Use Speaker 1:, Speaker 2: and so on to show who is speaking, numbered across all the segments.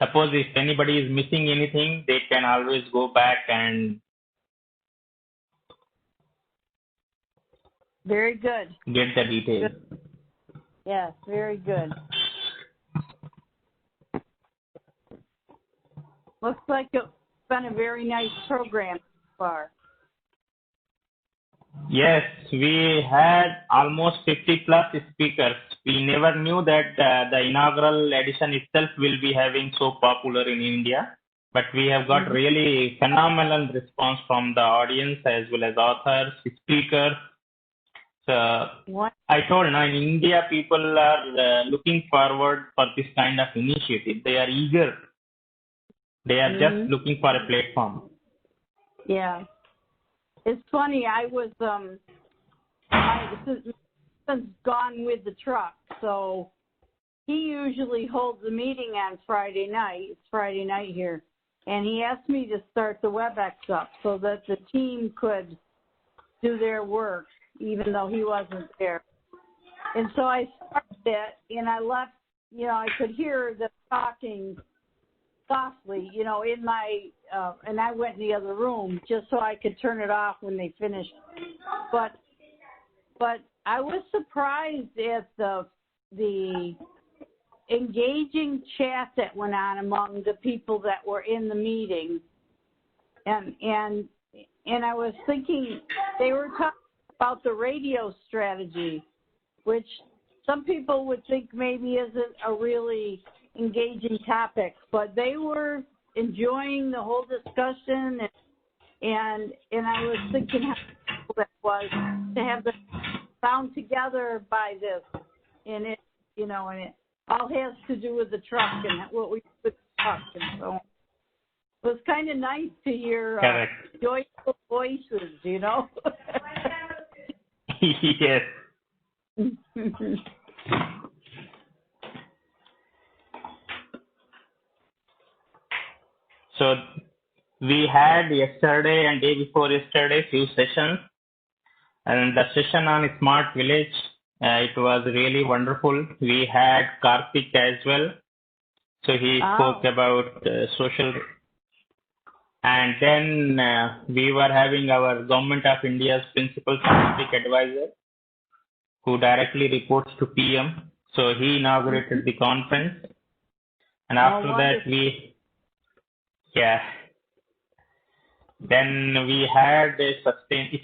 Speaker 1: Suppose if anybody is missing anything, they can always go back and
Speaker 2: very good.
Speaker 1: Get the details.
Speaker 2: Good. Yes, very good. Looks like it's been a very nice program so far.
Speaker 1: Yes, we had almost 50 plus speakers. We never knew that the inaugural edition itself will be having so popular in India, but we have got really phenomenal response from the audience as well as authors, speakers. So
Speaker 2: what?
Speaker 1: I told now in India people are looking forward for this kind of initiative. They are eager. They are just looking for a platform.
Speaker 2: Yeah. It's funny, I was, my husband's gone with the truck, so he usually holds a meeting on Friday night. It's Friday night here. And he asked me to start the WebEx up so that the team could do their work, even though he wasn't there. And so I started it, and I left, I could hear them talking softly, in my, and I went in the other room just so I could turn it off when they finished. But I was surprised at the engaging chat that went on among the people that were in the meeting. And I was thinking they were talking about the radio strategy, which some people would think maybe isn't a really engaging topic, but they were enjoying the whole discussion, and I was thinking how cool that was to have them found together by this, and it, and it all has to do with the truck and what we do with the truck, and so on. It was kind of nice to hear joyful voices,
Speaker 1: Yes. So we had yesterday and day before yesterday few sessions, and the session on Smart Village, it was really wonderful. We had Karthik as well. So he spoke about social. And then we were having our Government of India's Principal Scientific Advisor, who directly reports to PM. So he inaugurated the conference. And after that, then we had a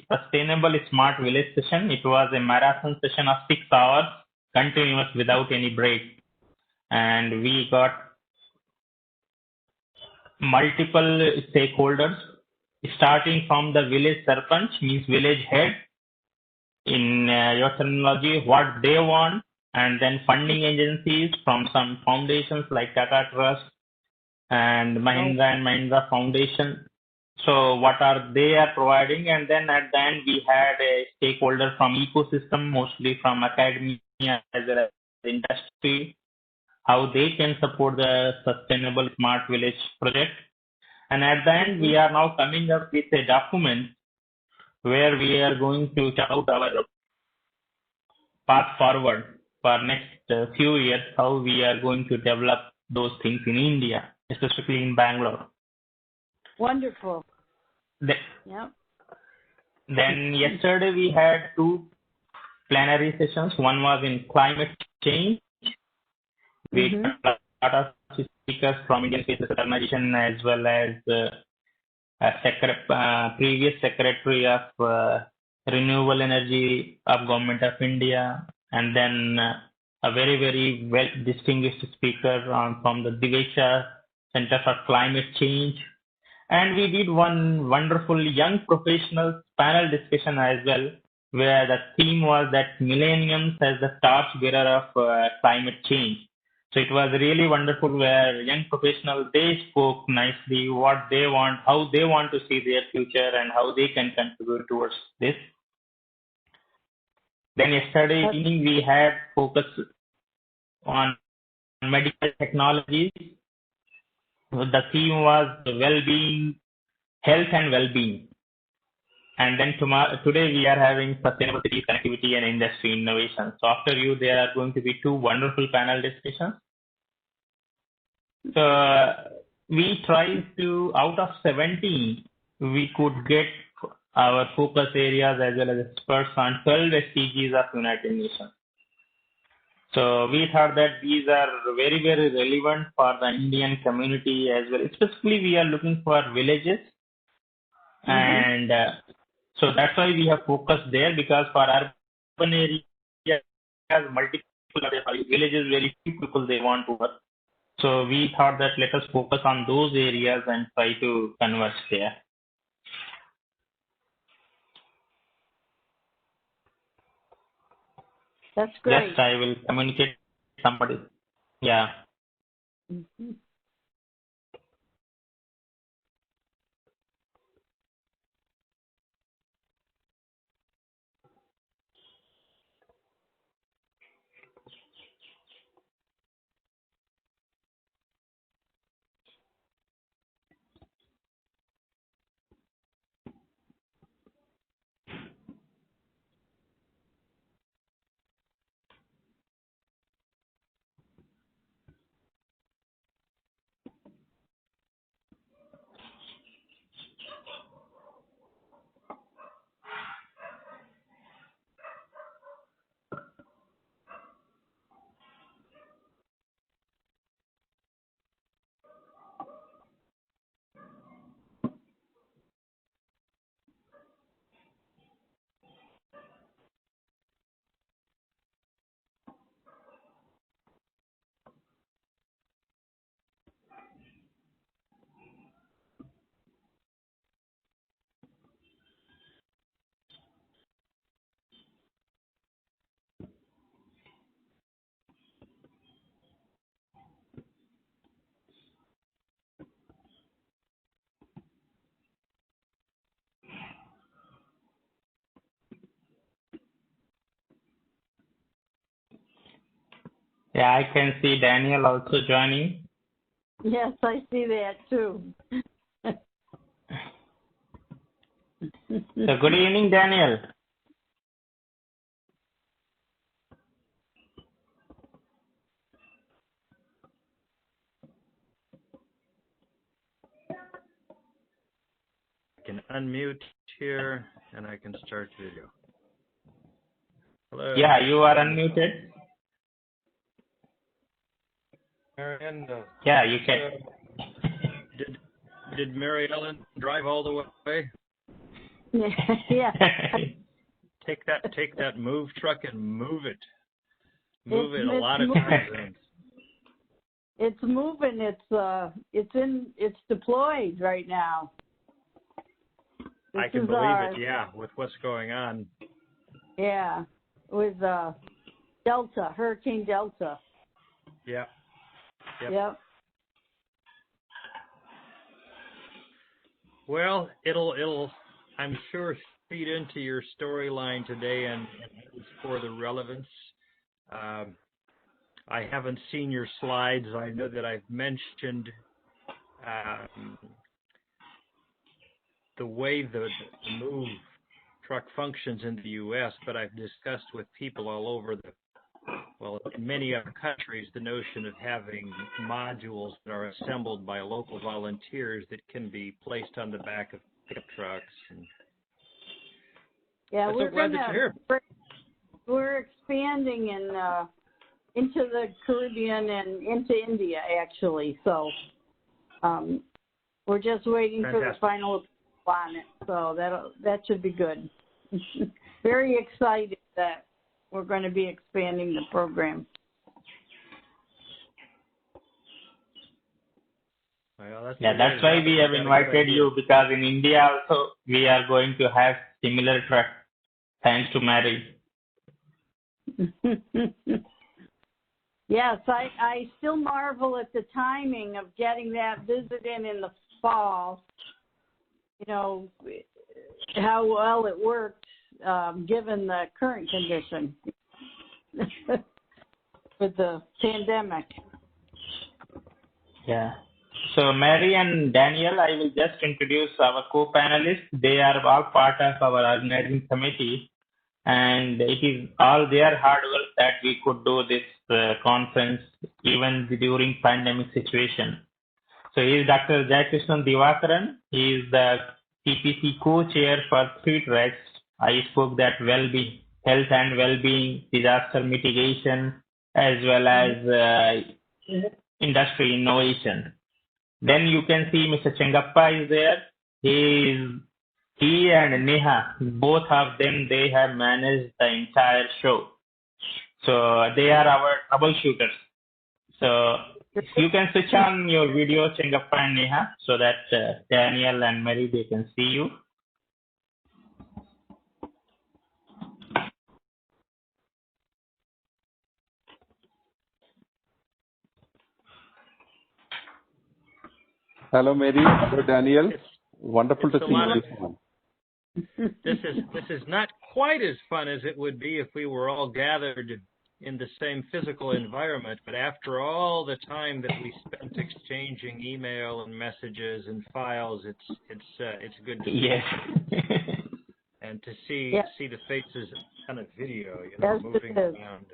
Speaker 1: sustainable smart village session. It was a marathon session of 6 hours, continuous without any break. And we got multiple stakeholders, starting from the village sarpanch, means village head, in your terminology, what they want, and then funding agencies from some foundations like Tata Trust and Mahindra Foundation. So what are they are providing, and then at the end we had a stakeholder from ecosystem, mostly from academia as well as industry, how they can support the sustainable smart village project. And at the end we are now coming up with a document where we are going to chart out our path forward for next few years, how we are going to develop those things in India, especially in Bangalore.
Speaker 2: Wonderful.
Speaker 1: Then yesterday we had 2 plenary sessions. One was in climate change. We got a lot of speakers from Indian Space Organization as well as previous Secretary of Renewable Energy of Government of India, and then a very, very well distinguished speaker from the Divecha Center for Climate Change. And we did one wonderful young professionals panel discussion as well, where the theme was that millenniums as the torch bearer of climate change. So it was really wonderful, where young professionals, they spoke nicely what they want, how they want to see their future, and how they can contribute towards this. Then yesterday evening we had focus on medical technologies. The theme was well-being, health and well-being. And then today we are having sustainability, connectivity and industry innovation. So after you, there are going to be 2 wonderful panel discussions. So we try to, out of 70, we could get our focus areas as well as experts on 12 SDGs of United Nations. So we thought that these are very, very relevant for the Indian community as well. Especially we are looking for villages. And so that's why we have focused there, because for urban areas, multiple villages, very few people they want to work. So we thought that let us focus on those areas and try to converge there.
Speaker 2: That's great.
Speaker 1: Yes, I will communicate somebody. Yeah. Yeah, I can see Daniel also joining.
Speaker 2: Yes, I see that too.
Speaker 1: So good evening, Daniel.
Speaker 3: I can unmute here and I can start video. Hello.
Speaker 1: Yeah, you are unmuted.
Speaker 3: Marianne,
Speaker 1: Yeah, you can.
Speaker 3: did Mary Ellen drive all the way?
Speaker 2: Yeah.
Speaker 3: Take that move truck and move it. Move it a lot of times.
Speaker 2: It's moving. It's deployed right now.
Speaker 3: I can believe it. Yeah, with what's going on.
Speaker 2: Yeah, with Delta, Hurricane Delta.
Speaker 3: Yeah.
Speaker 2: Yep.
Speaker 3: Well, it'll I'm sure feed into your storyline today and for the relevance. I haven't seen your slides. I know that I've mentioned the way the move truck functions in the U.S., but I've discussed with people all over in many other countries, the notion of having modules that are assembled by local volunteers that can be placed on the back of pickup trucks. And
Speaker 2: yeah, we're expanding into the Caribbean and into India, actually. So we're just waiting for the final on it. So that should be good. Very excited that we're going to be expanding the program.
Speaker 3: Well,
Speaker 1: that's why we have invited you, because in India also we are going to have similar truck, thanks to Mary.
Speaker 2: Yes, I still marvel at the timing of getting that visit in the fall. You know, how well it worked given the current condition with the pandemic.
Speaker 1: Yeah. So Mary and Daniel, I will just introduce our co-panelists. They are all part of our organizing committee. and it is all their hard work that we could do this conference even during pandemic situation. So he is Dr. Jayakrishnan Divakaran. He is the CPC co-chair for 3 tracks. I spoke that well-being, health and well-being, disaster mitigation, as well as industry innovation. Then you can see Mr. Chengappa is there. He and Neha, both of them, they have managed the entire show. So they are our troubleshooters. So if you can switch on your video, Chengappa and Neha, so that Daniel and Mary, they can see you.
Speaker 4: Hello, Mary. Hello, Daniel. Wonderful to see you.
Speaker 3: This is not quite as fun as it would be if we were all gathered in the same physical environment, but after all the time that we spent exchanging email and messages and files, it's good to see.
Speaker 1: Yes.
Speaker 3: And to see the faces on a video, moving around.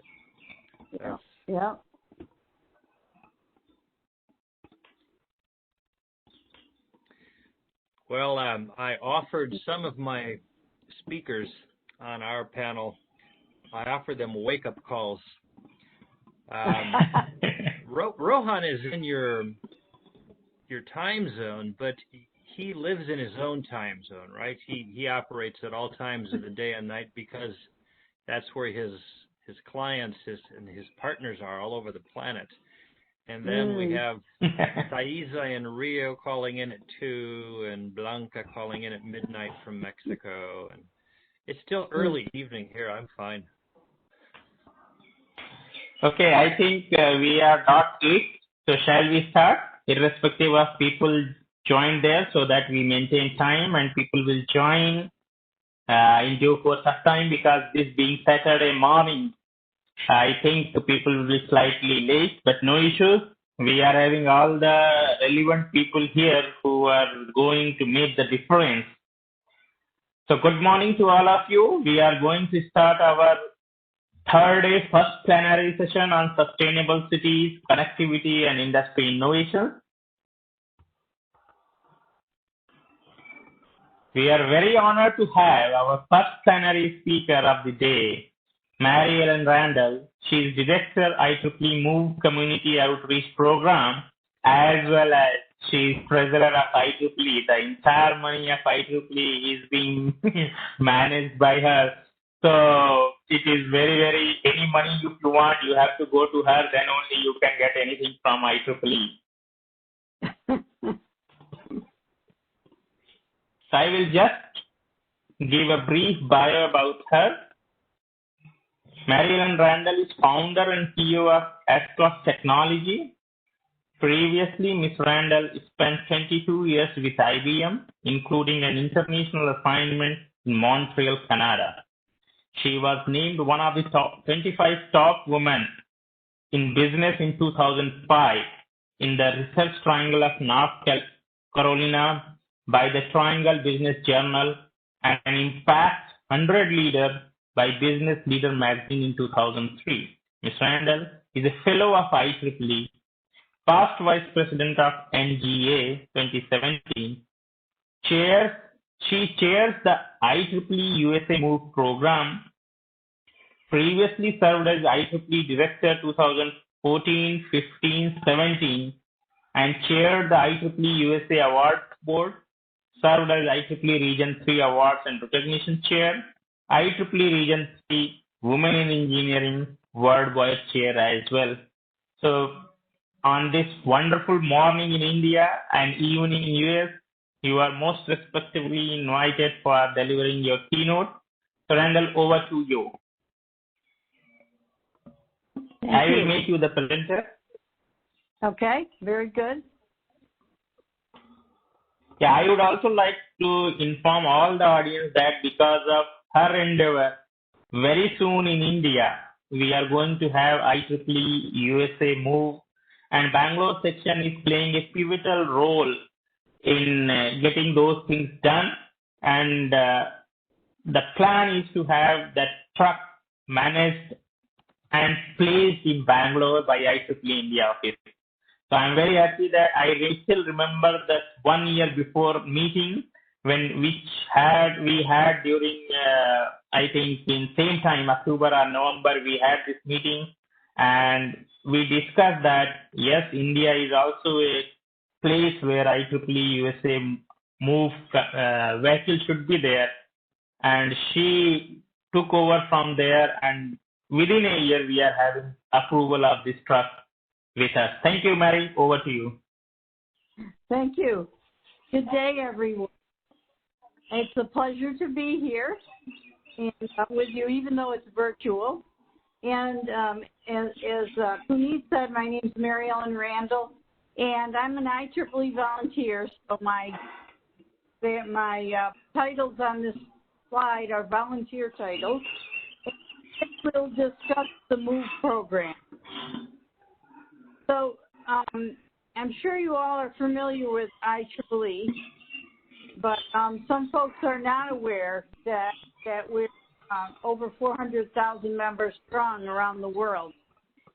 Speaker 2: Yeah.
Speaker 3: Well, I offered some of my speakers on our panel, I offered them wake-up calls. Rohan is in your time zone, but he lives in his own time zone, right? He operates at all times of the day and night because that's where his clients and his partners are all over the planet. And then we have Thaisa in Rio calling in at 2 and Blanca calling in at midnight from Mexico. And it's still early evening here. I'm fine.
Speaker 1: Okay, I think we are .8. So shall we start? Irrespective of people join there so that we maintain time and people will join in due course of time, because this being Saturday morning, I think the people will be slightly late, but no issues. We are having all the relevant people here who are going to make the difference. So good morning to all of you. We are going to start our third day first plenary session on sustainable cities, connectivity and industry innovation. We are very honored to have our first plenary speaker of the day, Mary Ellen Randall. She is Director IEEE Move Community Outreach Program, as well as she is Treasurer of IEEE. The entire money of IEEE is being managed by her. So it is very, any money you want, you have to go to her, then only you can get anything from IEEE. So I will just give a brief bio about her. Mary Ellen Randall is founder and CEO of Academician Technology. Previously, Ms. Randall spent 22 years with IBM, including an international assignment in Montreal, Canada. She was named one of the top 25 top women in business in 2005 in the Research Triangle of North Carolina by the Triangle Business Journal, and an Impact 100 leader by Business Leader magazine in 2003. Ms. Randall is a fellow of IEEE, past vice president of NGA 2017. She chairs the IEEE USA Move program. Previously served as IEEE Director 2014, 15, 17, and chaired the IEEE USA Awards Board. Served as IEEE Region 3 Awards and Recognition Chair, IEEE Region 3 Women in Engineering Worldwide Chair as well. So on this wonderful morning in India and evening in US, you are most respectively invited for delivering your keynote. So Randall, over to you. I will make you the presenter.
Speaker 2: Okay, very good.
Speaker 1: Yeah, I would also like to inform all the audience that because of her endeavor, very soon in India, we are going to have IEEE USA Move, and Bangalore Section is playing a pivotal role in getting those things done. And the plan is to have that truck managed and placed in Bangalore by IEEE India office. So I'm very happy that I still remember that 1 year before meeting we had during I think in same time, October or November, we had this meeting and we discussed that yes, India is also a place where IEEE USA move vehicles should be there, and she took over from there, and within a year we are having approval of this truck with us. Thank you, Mary. Over to you.
Speaker 2: Thank you. Good day, everyone. It's a pleasure to be here and with you, even though it's virtual. And as Puneet said, my name is Mary Ellen Randall, and I'm an IEEE volunteer. So my titles on this slide are volunteer titles. We'll discuss the MOVE program. So I'm sure you all are familiar with IEEE, but some folks are not aware that we're over 400,000 members strong around the world.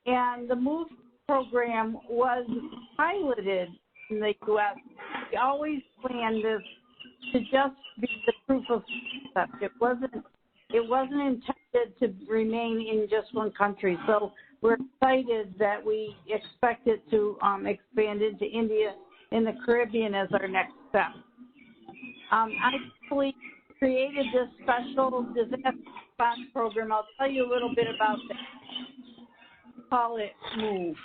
Speaker 2: And the MOVE program was piloted in the U.S. We always planned this to just be the proof of concept. It wasn't intended to remain in just one country. So we're excited that we expect it to expand into India and the Caribbean as our next step. I actually created this special disaster response program. I'll tell you a little bit about that. Call it MOVE.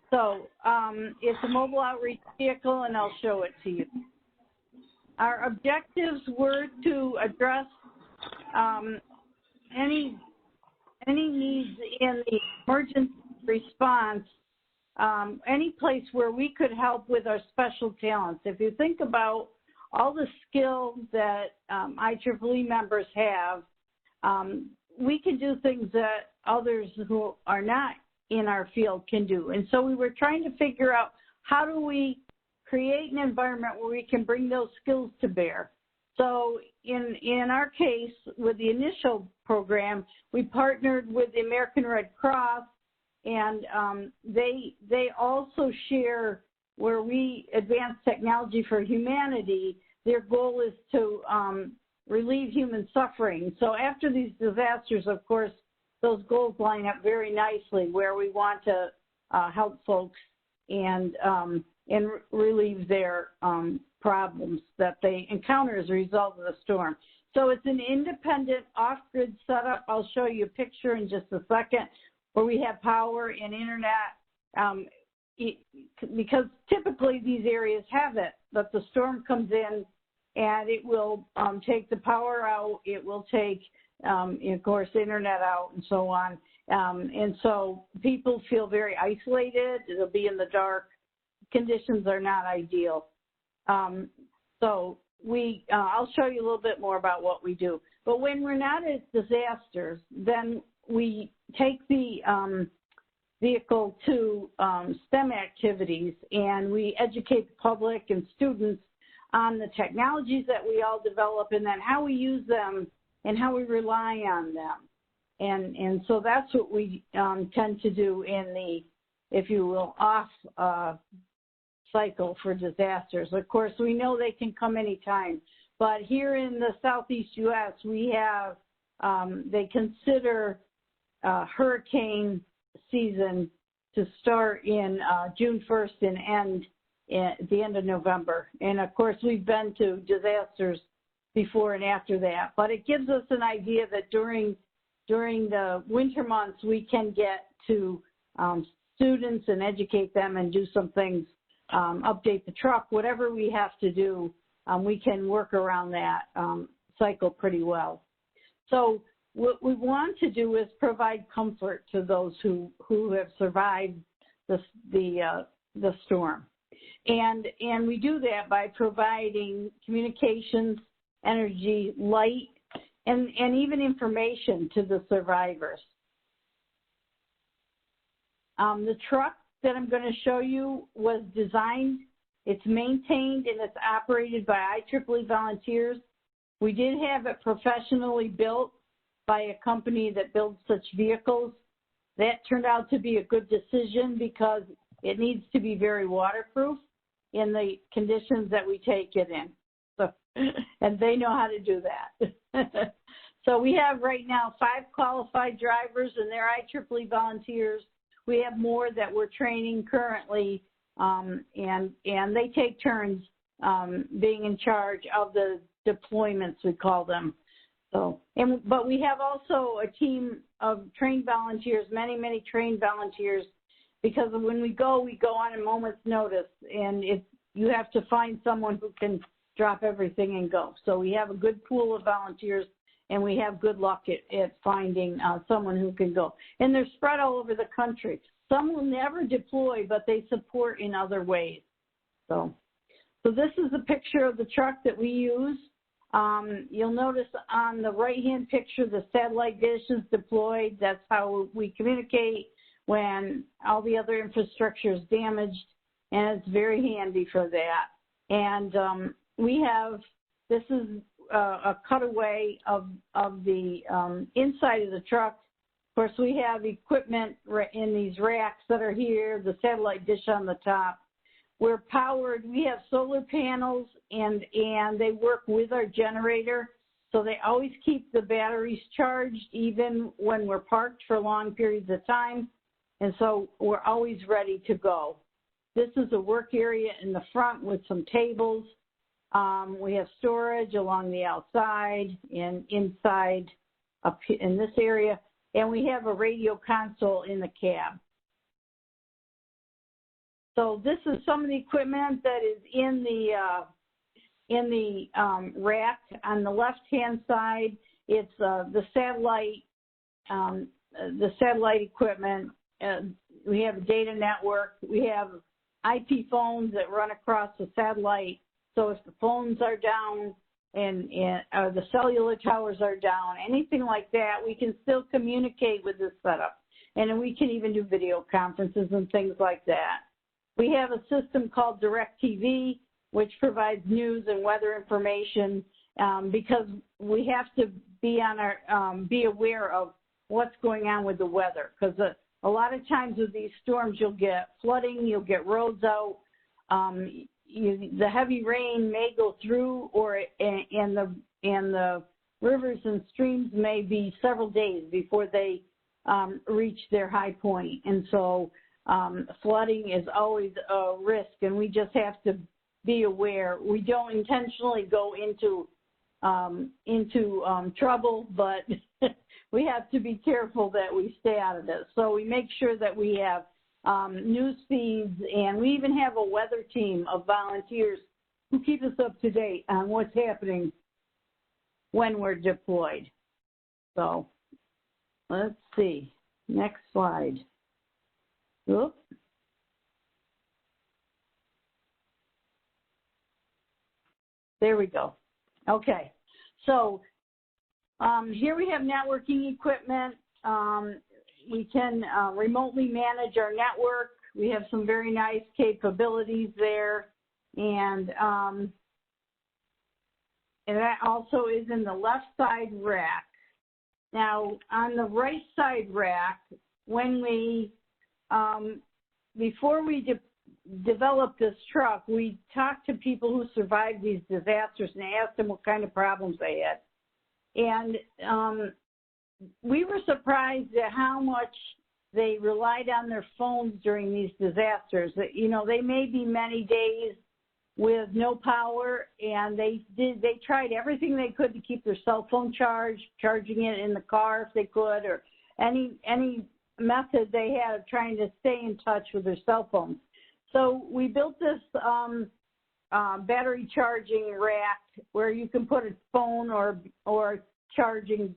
Speaker 2: So it's a mobile outreach vehicle, and I'll show it to you. Our objectives were to address any needs in the emergency response, any place where we could help with our special talents. If you think about all the skills that IEEE members have, we can do things that others who are not in our field can do. And so we were trying to figure out how do we create an environment where we can bring those skills to bear. So in our case, with the initial program, we partnered with the American Red Cross, and they also share where we advance technology for humanity. Their goal is to relieve human suffering. So after these disasters, of course, those goals line up very nicely where we want to help folks and relieve their problems that they encounter as a result of the storm. So it's an independent off-grid setup. I'll show you a picture in just a second where we have power and internet because typically these areas have it, but the storm comes in and it will take the power out, it will take, of course, internet out and so on. And so people feel very isolated. They'll be in the dark. Conditions are not ideal. So I'll show you a little bit more about what we do. But when we're not at disasters, then we take the vehicle to STEM activities, and we educate the public and students on the technologies that we all develop and then how we use them and how we rely on them. And so that's what we tend to do in the, if you will, off cycle for disasters. Of course, we know they can come anytime, but here in the Southeast U.S., we have, they consider hurricane season to start in June 1st and end at the end of November. And of course, we've been to disasters before and after that, but it gives us an idea that during the winter months, we can get to students and educate them and do some things, update the truck, whatever we have to do, we can work around that cycle pretty well. So what we want to do is provide comfort to those who have survived the storm. And we do that by providing communications, energy, light, and even information to the survivors. The truck that I'm going to show you was designed, it's maintained, and it's operated by IEEE volunteers. We did have it professionally built by a company that builds such vehicles. That turned out to be a good decision because it needs to be very waterproof in the conditions that we take it in. So, and they know how to do that. So we have right now 5 qualified drivers, and they're IEEE volunteers. We have more that we're training currently, and they take turns being in charge of the deployments, we call them. So, but we have also a team of trained volunteers, many trained volunteers, because when we go on a moment's notice, and you have to find someone who can drop everything and go. So we have a good pool of volunteers, and we have good luck at finding someone who can go. And they're spread all over the country. Some will never deploy, but they support in other ways. So this is a picture of the truck that we use. You'll notice on the right-hand picture, the satellite dish is deployed. That's how we communicate when all the other infrastructure is damaged, and it's very handy for that. And this is a cutaway of the inside of the truck. Of course, we have equipment in these racks that are here, the satellite dish on the top. We're powered, we have solar panels, and they work with our generator, so they always keep the batteries charged even when we're parked for long periods of time, and so we're always ready to go. This is a work area in the front with some tables. We have storage along the outside and inside up in this area, and we have a radio console in the cab. So this is some of the equipment that is in the rack. On the left-hand side, it's the satellite equipment. We have a data network. We have IP phones that run across the satellite. So if the phones are down and the cellular towers are down, anything like that, we can still communicate with this setup. And then we can even do video conferences and things like that. We have a system called Directv, which provides news and weather information because we have to be be aware of what's going on with the weather. Because a lot of times with these storms, you'll get flooding, you'll get roads out. The heavy rain may go through, and the rivers and streams may be several days before they reach their high point. And so flooding is always a risk, and we just have to be aware. We don't intentionally go into trouble, but we have to be careful that we stay out of this. So we make sure that we have news feeds, and we even have a weather team of volunteers who keep us up to date on what's happening when we're deployed. So let's see. Next slide. Oops. There we go. Okay. So here we have networking equipment. We can remotely manage our network. We have some very nice capabilities there. And that also is in the left side rack. Now, on the right side rack, when we, before we developed this truck, we talked to people who survived these disasters and asked them what kind of problems they had. And we were surprised at how much they relied on their phones during these disasters. You know, they may be many days with no power, and they tried everything they could to keep their cell phone charged, charging it in the car if they could, or any method they had of trying to stay in touch with their cell phones. So we built this battery charging rack where you can put a phone or charging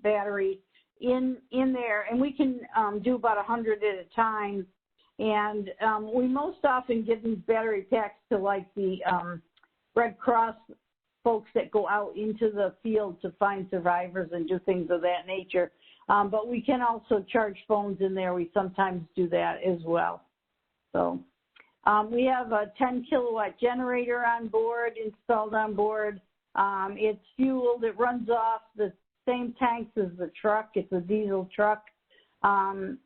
Speaker 2: battery in there, and we can do about 100 at a time. And we most often give these battery packs to like the Red Cross folks that go out into the field to find survivors and do things of that nature. But we can also charge phones in there. We sometimes do that as well. So we have a 10 kilowatt generator on board, installed on board. It's fueled. It runs off the same tanks as the truck. It's a diesel truck, and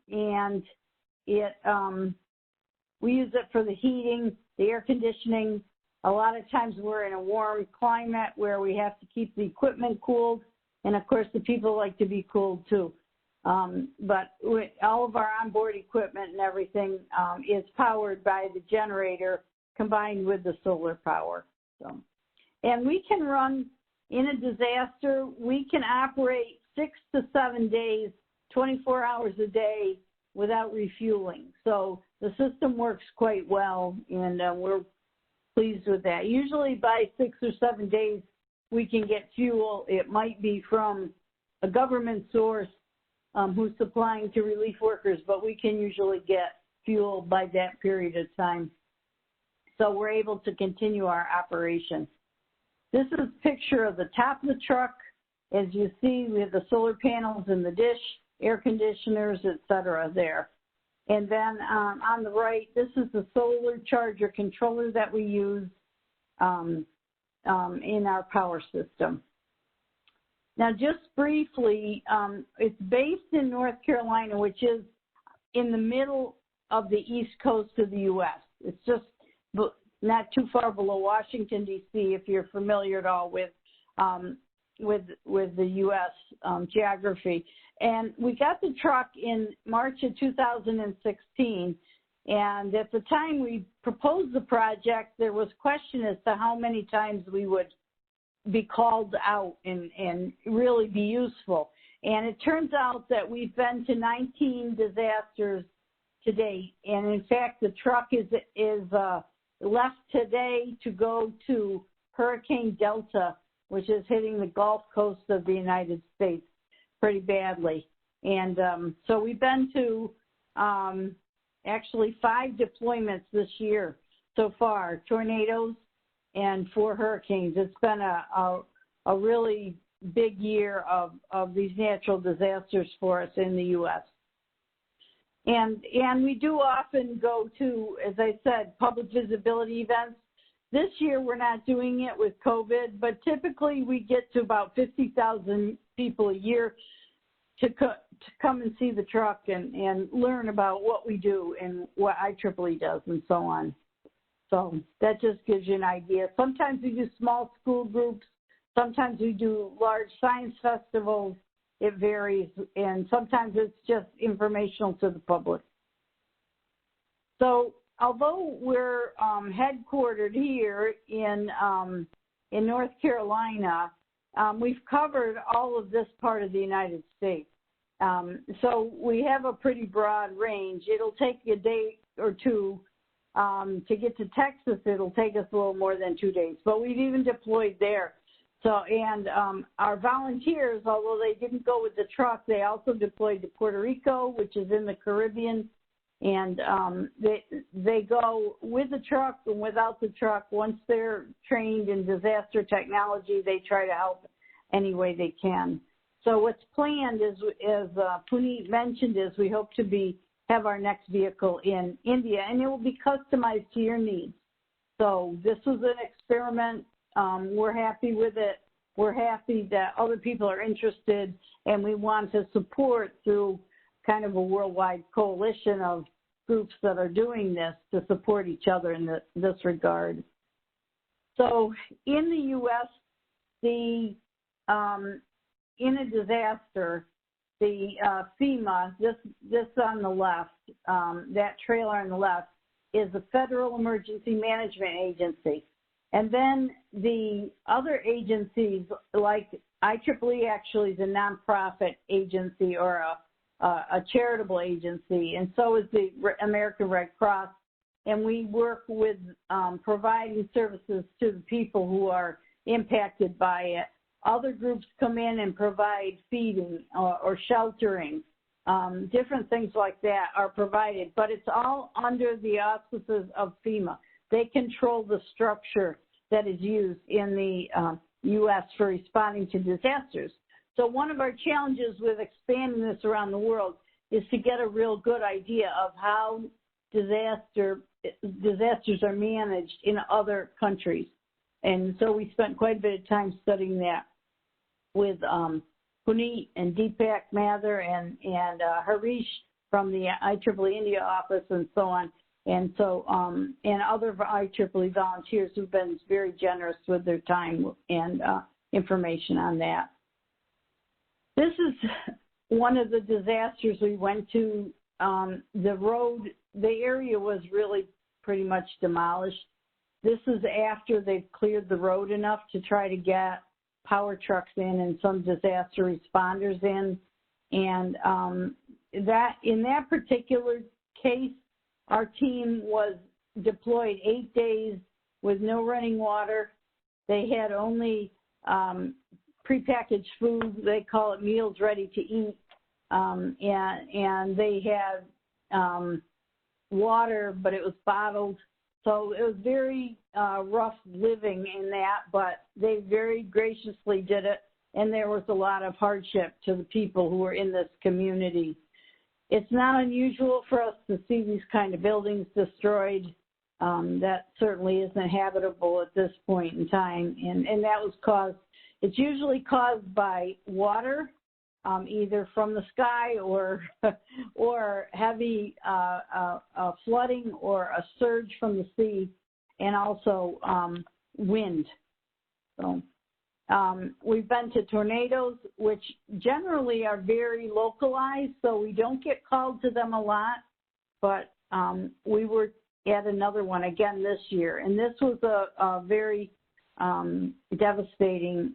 Speaker 2: it we use it for the heating, the air conditioning. A lot of times we're in a warm climate where we have to keep the equipment cooled, and of course the people like to be cooled too. But all of our onboard equipment and everything is powered by the generator combined with the solar power. So, and we can run in a disaster, we can operate 6 to 7 days, 24 hours a day without refueling. So the system works quite well, and we're pleased with that. Usually by 6 or 7 days, we can get fuel. It might be from a government source who's supplying to relief workers, but we can usually get fuel by that period of time. So we're able to continue our operation. This is a picture of the top of the truck. As you see, we have the solar panels in the dish, air conditioners, et cetera, there. And then on the right, this is the solar charger controller that we use in our power system. Now, just briefly, it's based in North Carolina, which is in the middle of the east coast of the U.S. It's just not too far below Washington, D.C., if you're familiar at all with the U.S. Geography. And we got the truck in March of 2016, and at the time we proposed the project, there was question as to how many times we would be called out and really be useful. And it turns out that we've been to 19 disasters to date, and in fact the truck is left today to go to Hurricane Delta, which is hitting the Gulf Coast of the United States pretty badly. And so we've been to actually 5 deployments this year so far, tornadoes and 4 hurricanes. It's been a really big year of these natural disasters for us in the U.S. And we do often go to, as I said, public visibility events. This year we're not doing it with COVID, but typically we get to about 50,000 people a year to come and see the truck and learn about what we do and what IEEE does and so on. So that just gives you an idea. Sometimes we do small school groups. Sometimes we do large science festivals. It varies, and sometimes it's just informational to the public. So although we're headquartered here in North Carolina, we've covered all of this part of the United States. So we have a pretty broad range. It'll take a day or two to get to Texas. It'll take us a little more than 2 days, but we've even deployed there. So, and our volunteers, although they didn't go with the truck, they also deployed to Puerto Rico, which is in the Caribbean. And they go with the truck and without the truck. Once they're trained in disaster technology, they try to help any way they can. So what's planned is, as Puneet mentioned, is we hope to have our next vehicle in India, and it will be customized to your needs. So this was an experiment. We're happy with it. We're happy that other people are interested, and we want to support through kind of a worldwide coalition of groups that are doing this to support each other in this regard. So in the U.S., in a disaster, the FEMA, this on the left, that trailer on the left, is the Federal Emergency Management Agency. And then the other agencies, like IEEE actually is a nonprofit agency or a charitable agency, and so is the American Red Cross. And we work with providing services to the people who are impacted by it. Other groups come in and provide feeding or sheltering. Different things like that are provided, but it's all under the auspices of FEMA. They control the structure that is used in the U.S. for responding to disasters. So one of our challenges with expanding this around the world is to get a real good idea of how disasters are managed in other countries. And so we spent quite a bit of time studying that with Puneet and Deepak Mather and Harish from the IEEE India office and so on. And so, and other IEEE volunteers who've been very generous with their time and information on that. This is one of the disasters we went to. The area was really pretty much demolished. This is after they've cleared the road enough to try to get power trucks in and some disaster responders in. And that in that particular case, our team was deployed 8 days with no running water. They had only prepackaged food. They call it meals ready to eat. And they had water, but it was bottled. So it was very rough living in that, but they very graciously did it. And there was a lot of hardship to the people who were in this community. It's not unusual for us to see these kind of buildings destroyed. That certainly isn't habitable at this point in time. And that was caused, it's usually caused by water, either from the sky or heavy flooding or a surge from the sea, and also wind. So we've been to tornadoes, which generally are very localized, so we don't get called to them a lot, but we were at another one again this year, and this was a very devastating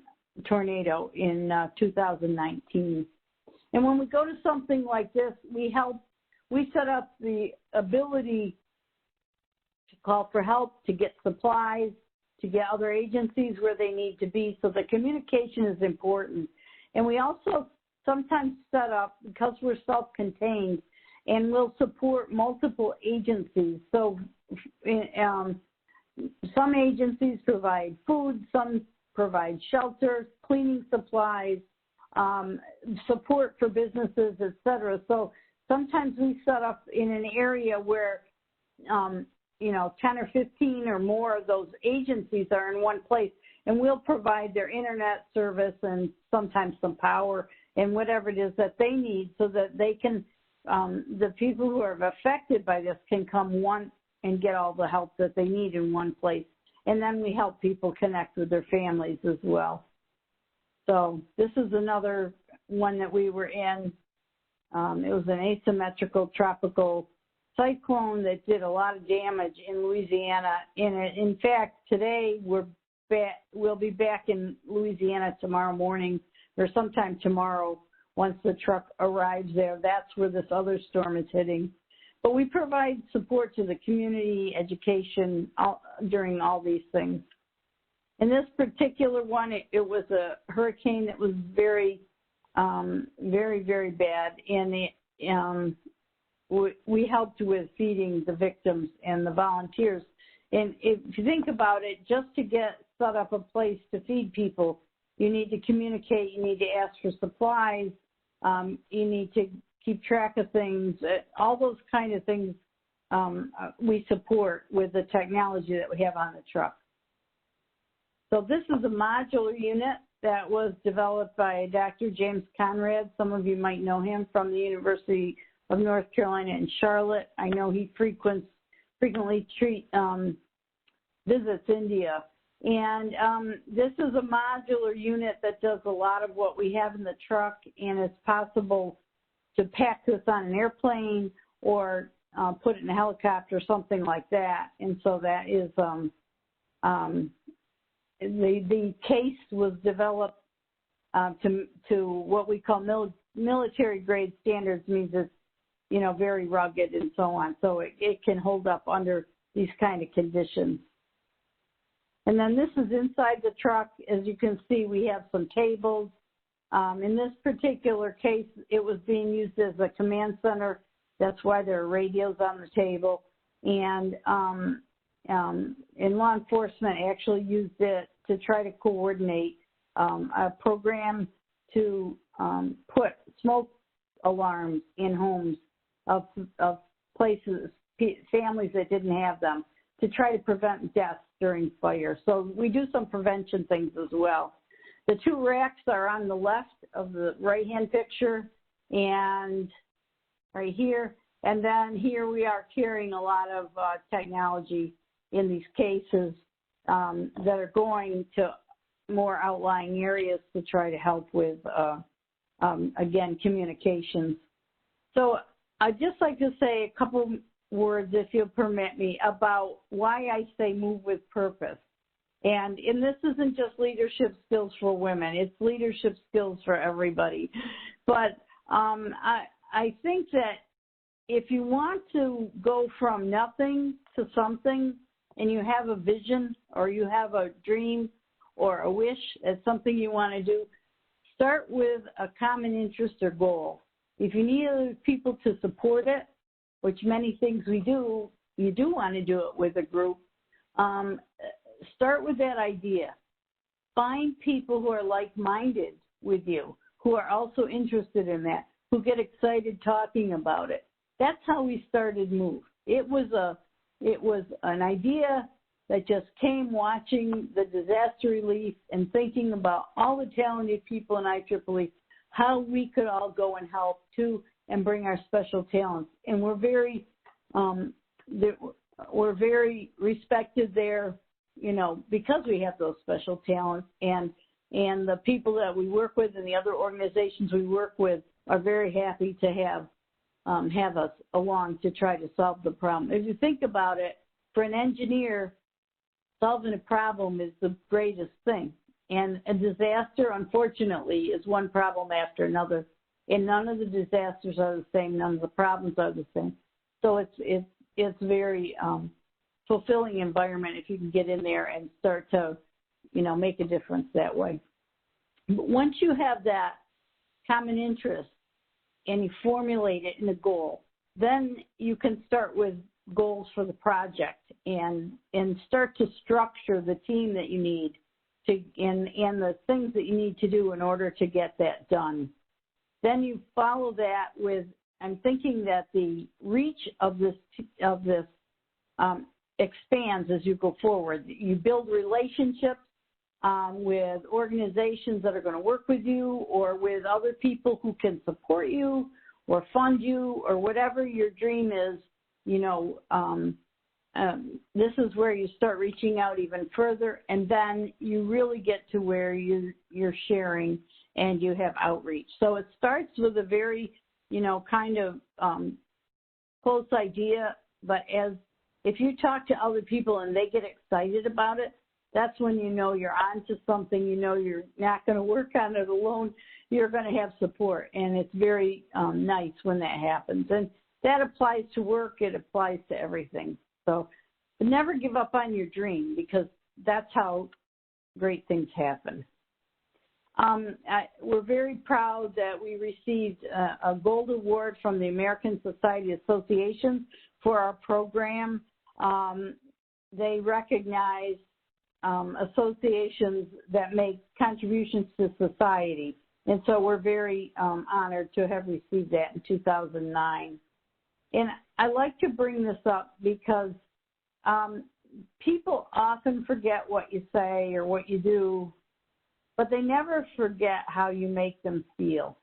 Speaker 2: tornado in 2019. And when we go to something like this, we set up the ability to call for help, to get supplies, to get other agencies where they need to be. So the communication is important. And we also sometimes set up, because we're self-contained, and we'll support multiple agencies. So some agencies provide food, some provide shelter, cleaning supplies, support for businesses, et cetera. So sometimes we set up in an area where, 10 or 15 or more of those agencies are in one place, and we'll provide their internet service and sometimes some power and whatever it is that they need, so that they can, the people who are affected by this can come once and get all the help that they need in one place. And then we help people connect with their families as well. So this is another one that we were in. It was an asymmetrical tropical cyclone that did a lot of damage in Louisiana. In fact, today we'll be back in Louisiana tomorrow morning or sometime tomorrow once the truck arrives there. That's where this other storm is hitting. But we provide support to the community, education during all these things. In this particular one, it was a hurricane that was very, very, very bad. And we helped with feeding the victims and the volunteers. And if you think about it, just to get set up a place to feed people, you need to communicate, you need to ask for supplies, you need to keep track of things, all those kind of things we support with the technology that we have on the truck. So this is a modular unit that was developed by Dr. James Conrad. Some of you might know him from the University of North Carolina in Charlotte. I know he frequently visits India. And this is a modular unit that does a lot of what we have in the truck, and it's possible to pack this on an airplane or put it in a helicopter or something like that. And so that is, the case was developed to what we call military grade standards, means it's, very rugged and so on. So it can hold up under these kind of conditions. And then this is inside the truck. As you can see, we have some tables. In this particular case, it was being used as a command center. That's why there are radios on the table. And law enforcement actually used it to try to coordinate a program to put smoke alarms in homes of places, families that didn't have them, to try to prevent deaths during fire. So we do some prevention things as well. the two racks are on the left of the right-hand picture and right here. And then here we are carrying a lot of technology in these cases that are going to more outlying areas to try to help with, again, communications. So I'd just like to say a couple words, if you'll permit me, about why I say move with purpose. And this isn't just leadership skills for women, it's leadership skills for everybody. But I think that if you want to go from nothing to something and you have a vision or you have a dream or a wish as something you want to do, start with a common interest or goal. If you need other people to support it, which many things we do, you do want to do it with a group, start with that idea. Find people who are like-minded with you, who are also interested in that, who get excited talking about it. That's how we started MOVE. It was an idea that just came watching the disaster relief and thinking about all the talented people in IEEE, how we could all go and help too and bring our special talents. And we're very respected there, you know, because we have those special talents, and the people that we work with and the other organizations we work with are very happy to have us along to try to solve the problem. If you think about it, for an engineer, solving a problem is the greatest thing. And a disaster, unfortunately, is one problem after another. And none of the disasters are the same. None of the problems are the same. So it's very fulfilling environment if you can get in there and start to, you know, make a difference that way. But once you have that common interest and you formulate it in a goal, then you can start with goals for the project and start to structure the team that you need to and the things that you need to do in order to get that done. Then you follow that with, I'm thinking that the reach of this expands as you go forward. You build relationships with organizations that are going to work with you, or with other people who can support you or fund you, or whatever your dream is. You know, this is where you start reaching out even further, and then you really get to where you're sharing and you have outreach. So it starts with a very, you know, kind of close idea, but if you talk to other people and they get excited about it, that's when you know you're onto something. You know you're not going to work on it alone. You're going to have support, and it's very nice when that happens. And that applies to work. It applies to everything. So never give up on your dream, because that's how great things happen. We're very proud that we received a gold award from the American Society Association for our program. They recognize associations that make contributions to society. And so we're very honored to have received that in 2009. And I like to bring this up because people often forget what you say or what you do, but they never forget how you make them feel.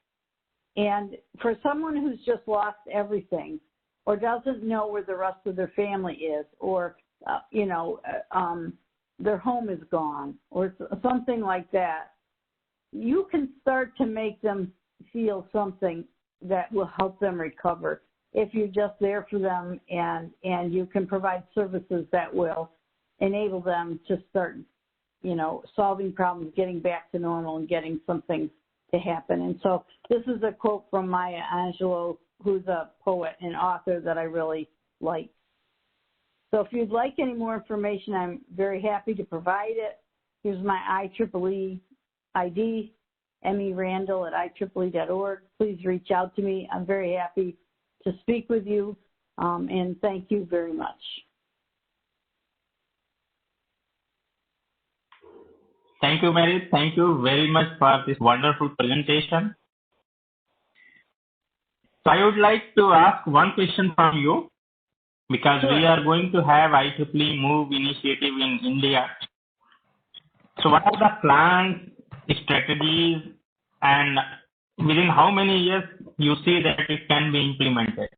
Speaker 2: And for someone who's just lost everything, or doesn't know where the rest of their family is, or, their home is gone, or something like that, you can start to make them feel something that will help them recover if you're just there for them, and you can provide services that will enable them to start, solving problems, getting back to normal, and getting something to happen. And so this is a quote from Maya Angelou, who's a poet and author that I really like. So if you'd like any more information, I'm very happy to provide it. Here's my IEEE ID, merandall@IEEE.org. Please reach out to me. I'm very happy to speak with you, and thank you very much.
Speaker 1: Thank you, Mary. Thank you very much for this wonderful presentation. So I would like to ask one question from you, because
Speaker 2: Sure.
Speaker 1: we are going to have IEEE MOVE initiative in India. So what are the plans strategies, and within how many years you see that it can be implemented?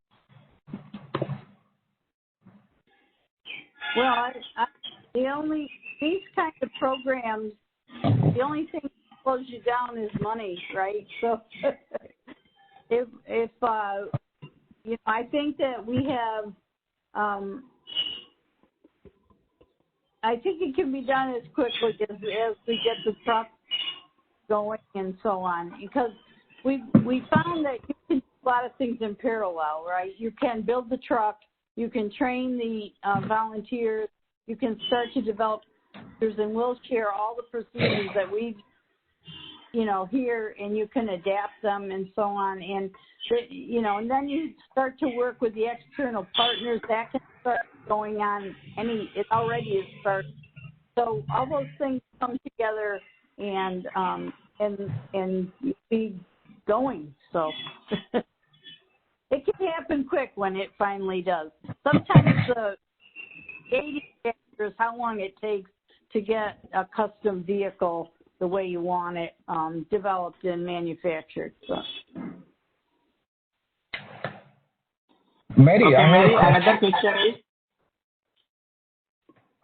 Speaker 2: Well, these kinds of programs, the only thing that slows you down is money, right? So if you know, I think that we have, I think it can be done as quickly as we get the truck going and so on, because we found that you can do a lot of things in parallel, right? You can build the truck, you can train the volunteers, you can start to develop procedures, and we'll share all the procedures that we, you know, here, and you can adapt them and so on. And you know, and then you start to work with the external partners that can start going on. It already is started. So all those things come together and be going. So it can happen quick when it finally does. Sometimes the gating factor is how long it takes to get a custom vehicle the way you want it developed and manufactured. So.
Speaker 5: Mary,
Speaker 1: Okay,
Speaker 5: I
Speaker 1: Mary,
Speaker 5: have
Speaker 1: another question is,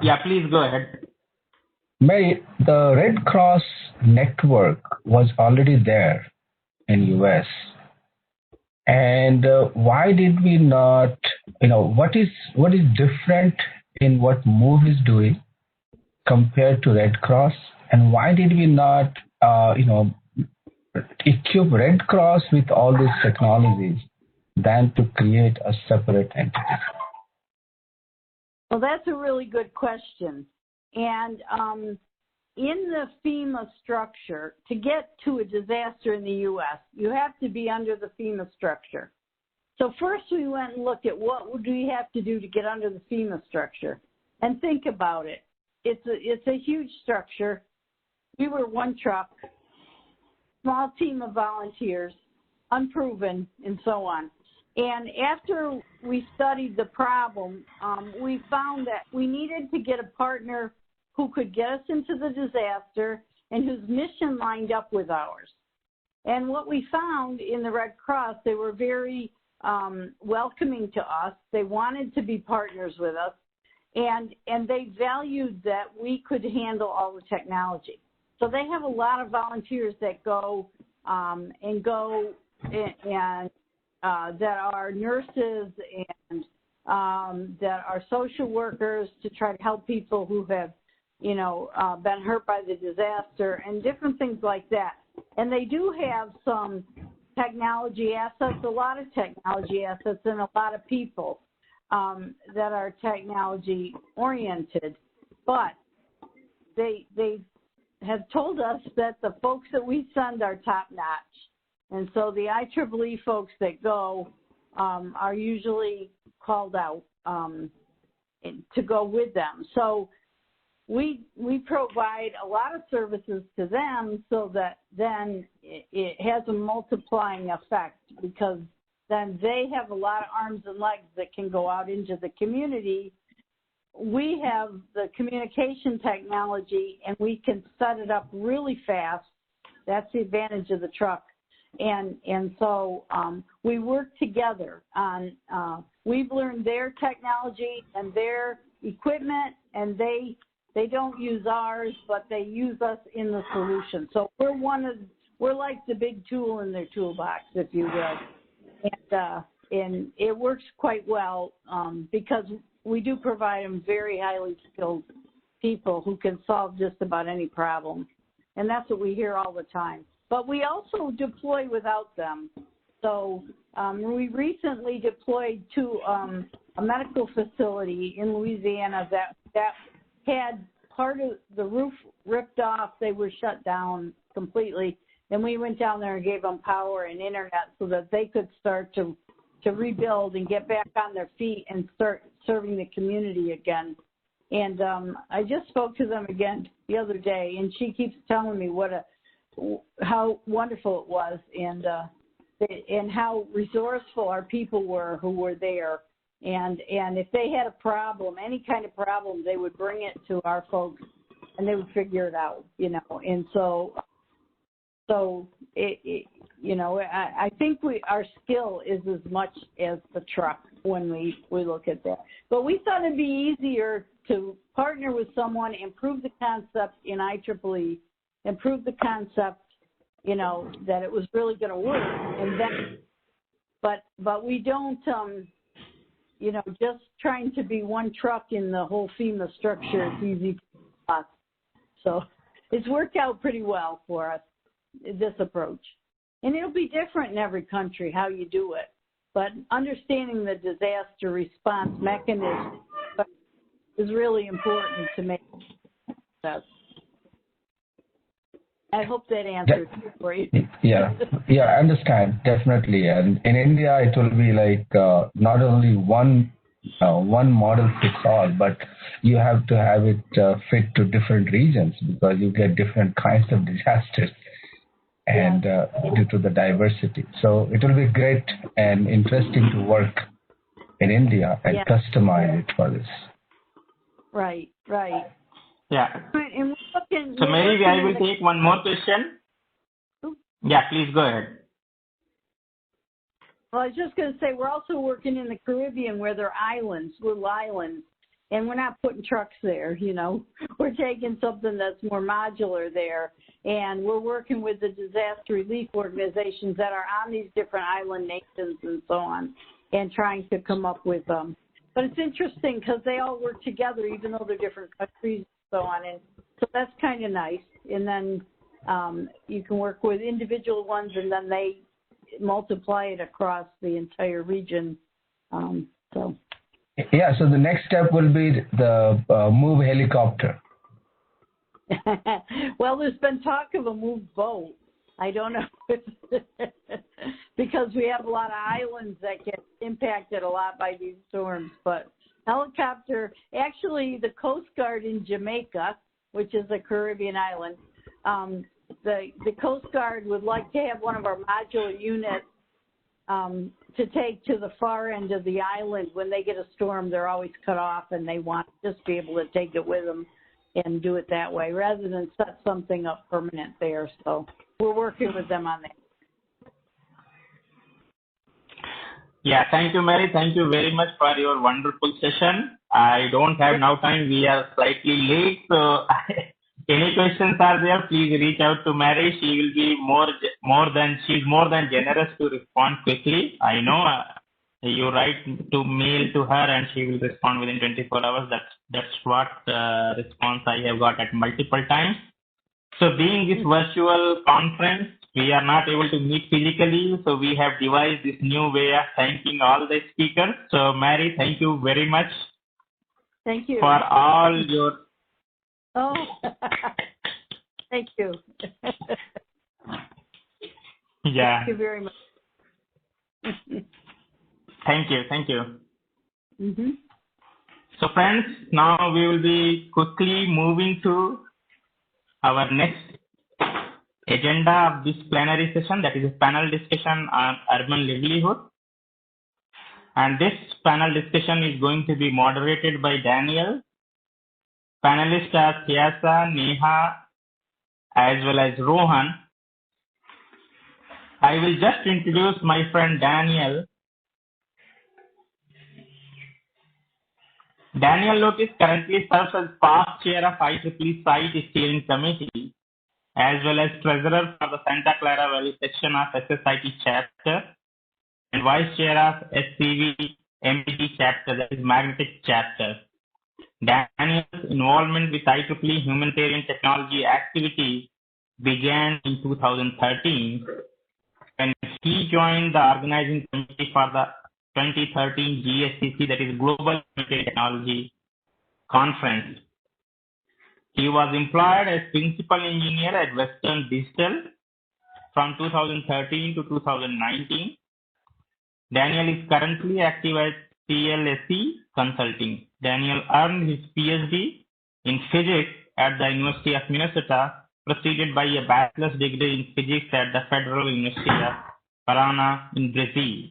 Speaker 1: yeah, please go ahead.
Speaker 5: Mary, the Red Cross network was already there in US, and why did we not? You know, what is different in what MOVE is doing compared to Red Cross, and why did we not, equip Red Cross with all these technologies than to create a separate entity?
Speaker 2: Well, that's a really good question. And in the FEMA structure, to get to a disaster in the U.S., you have to be under the FEMA structure. So first we went and looked at what do we have to do to get under the FEMA structure, and think about it. It's a huge structure. We were one truck, small team of volunteers, unproven, and so on. And after we studied the problem, we found that we needed to get a partner who could get us into the disaster and whose mission lined up with ours. And what we found in the Red Cross, they were very welcoming to us. They wanted to be partners with us, and they valued that we could handle all the technology. So they have a lot of volunteers that go and that are nurses and that are social workers to try to help people who have, been hurt by the disaster and different things like that. And they do have some technology assets, a lot of technology assets, and a lot of people that are technology oriented. But they have told us that the folks that we send are top notch. And so the IEEE folks that go are usually called out to go with them. So we provide a lot of services to them so that then it has a multiplying effect, because then they have a lot of arms and legs that can go out into the community. We have the communication technology, and we can set it up really fast. That's the advantage of the truck. And so we work together on, we've learned their technology and their equipment, and they don't use ours, but they use us in the solution. So we're like the big tool in their toolbox, if you will. And it works quite well because we do provide them very highly skilled people who can solve just about any problem. And that's what we hear all the time. But we also deploy without them. So we recently deployed to a medical facility in Louisiana that had part of the roof ripped off. They were shut down completely. And we went down there and gave them power and internet so that they could start to rebuild and get back on their feet and start serving the community again. And I just spoke to them again the other day, and she keeps telling me how wonderful it was, and how resourceful our people were who were there. And if they had a problem, any kind of problem, they would bring it to our folks, and they would figure it out, And so So I think our skill is as much as the truck when we look at that. But we thought it'd be easier to partner with someone, improve the concept in IEEE, improve the concept, that it was really going to work, and then, but we don't, just trying to be one truck in the whole FEMA structure is easy for us. So it's worked out pretty well for us, this approach. And it'll be different in every country how you do it. But understanding the disaster response mechanism is really important to make success. I hope that answers it for you.
Speaker 5: Yeah, I understand, definitely. And in India, it will be like not only one model fits all, but you have to have it fit to different regions because you get different kinds of disasters and due to the diversity. So it will be great and interesting to work in India and customize it for this.
Speaker 2: Right.
Speaker 1: Yeah.
Speaker 2: And
Speaker 1: so maybe I will take one more question. Yeah, please go ahead.
Speaker 2: Well, I was just going to say, we're also working in the Caribbean where there are islands, little islands, and we're not putting trucks there, We're taking something that's more modular there, and we're working with the disaster relief organizations that are on these different island nations and so on, and trying to come up with them. But it's interesting because they all work together, even though they're different countries and so on, and so that's kind of nice. And then you can work with individual ones, and then they multiply it across the entire region.
Speaker 5: Yeah, so the next step will be the move helicopter.
Speaker 2: Well, there's been talk of a move boat. I don't know because we have a lot of islands that get impacted a lot by these storms. But helicopter, actually, the Coast Guard in Jamaica, which is a Caribbean island, the Coast Guard would like to have one of our modular units to take to the far end of the island. When they get a storm, they're always cut off, and they want to just be able to take it with them and do it that way rather than set something up permanent there. So we're working with them on that.
Speaker 1: Yeah, thank you, Mary. Thank you very much for your wonderful session. I don't have now time. We are slightly late. So any questions are there, please reach out to Mary. She will be she's more than generous to respond quickly. I know you write to mail to her and she will respond within 24 hours. That's what response I have got at multiple times. So being this virtual conference, we are not able to meet physically. So we have devised this new way of thanking all the speakers. So Mary, thank you very much.
Speaker 2: Thank you.
Speaker 1: For all your...
Speaker 2: Oh, thank you.
Speaker 1: Yeah.
Speaker 2: Thank you very much.
Speaker 1: Thank you.
Speaker 2: Mm-hmm.
Speaker 1: So friends, now we will be quickly moving to our next agenda of this plenary session, that is a panel discussion on urban livelihood. And this panel discussion is going to be moderated by Daniel. Panelists are Syasa, Neha, as well as Rohan. I will just introduce my friend Daniel. Daniel Lotis currently serves as past chair of IEEE Site Steering Committee, as well as treasurer for the Santa Clara Valley section of SSIT chapter, and vice chair of SCV MPT chapter, that is magnetic chapter. Daniel's involvement with IEEE Humanitarian Technology activities began in 2013 when he joined the organizing committee for the 2013 GSTC, that is Global Humanitarian Technology Conference. He was employed as principal engineer at Western Digital from 2013 to 2019. Daniel is currently active at CLSE Consulting. Daniel earned his PhD in physics at the University of Minnesota, preceded by a bachelor's degree in physics at the Federal University of Paraná in Brazil.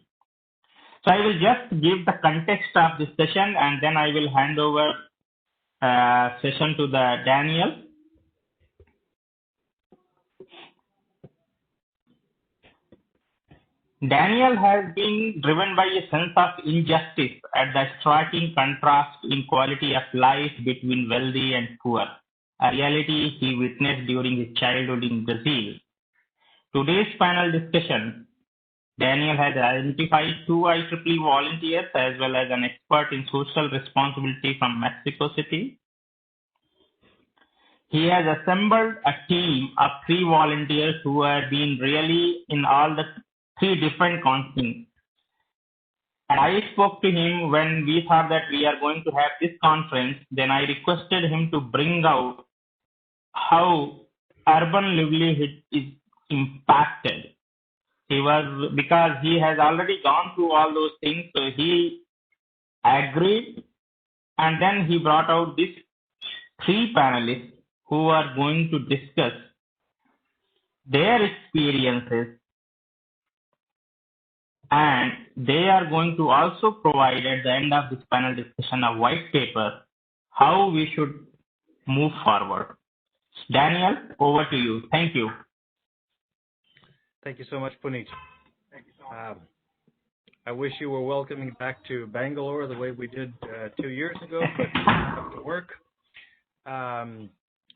Speaker 1: So I will just give the context of this session, and then I will hand over session to the Daniel. Daniel has been driven by a sense of injustice at the striking contrast in quality of life between wealthy and poor, a reality he witnessed during his childhood in Brazil. Today's panel discussion, Daniel has identified two IEEE volunteers as well as an expert in social responsibility from Mexico City. He has assembled a team of 3 volunteers who have been really in all the 3 different continents. And I spoke to him when we thought that we are going to have this conference. Then I requested him to bring out how urban livelihood is impacted. Because he has already gone through all those things, so he agreed, and then he brought out these 3 panelists who are going to discuss their experiences, and they are going to also provide at the end of this panel discussion a white paper how we should move forward. Daniel, over to you. Thank you.
Speaker 3: Thank you so much, Puneet. I wish you were welcoming back to Bangalore the way we did 2 years ago, but we have to work.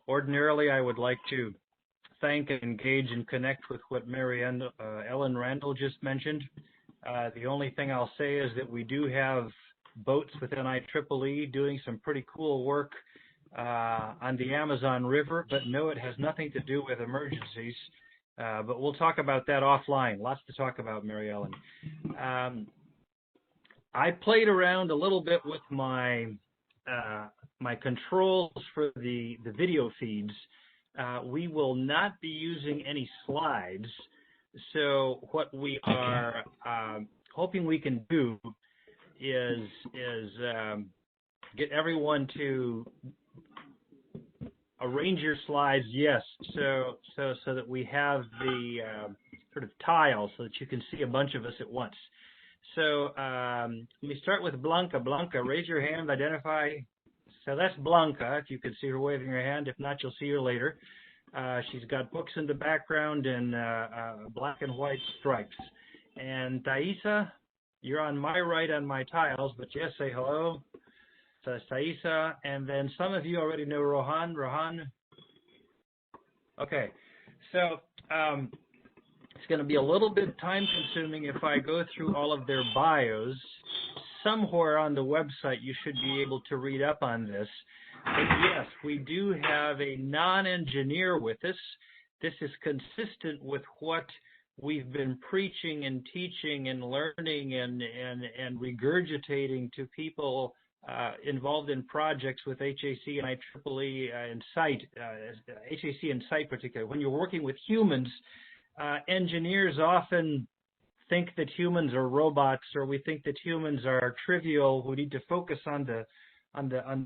Speaker 3: Ordinarily, I would like to thank and engage and connect with what Ellen Randall just mentioned. The only thing I'll say is that we do have boats within IEEE doing some pretty cool work on the Amazon River, but no, it has nothing to do with emergencies. But we'll talk about that offline. Lots to talk about, Mary Ellen. I played around a little bit with my my controls for the video feeds. We will not be using any slides. So what we are hoping we can do is get everyone to arrange your slides, yes, so that we have the sort of tile so that you can see a bunch of us at once. So let me start with Blanca. Blanca, raise your hand, identify. So that's Blanca, if you could see her waving her hand. If not, you'll see her later. She's got books in the background and black and white stripes. And Thaisa, you're on my right on my tiles, but yes, say hello. So Thaisa, and then some of you already know Rohan. Rohan? Okay, so it's going to be a little bit time consuming if I go through all of their bios. Somewhere on the website you should be able to read up on this. But yes, we do have a non-engineer with us. This is consistent with what we've been preaching and teaching and learning and regurgitating to people involved in projects with HAC and IEEE and SITE, HAC and SITE particularly. When you're working with humans, engineers often think that humans are robots, or we think that humans are trivial. We need to focus on the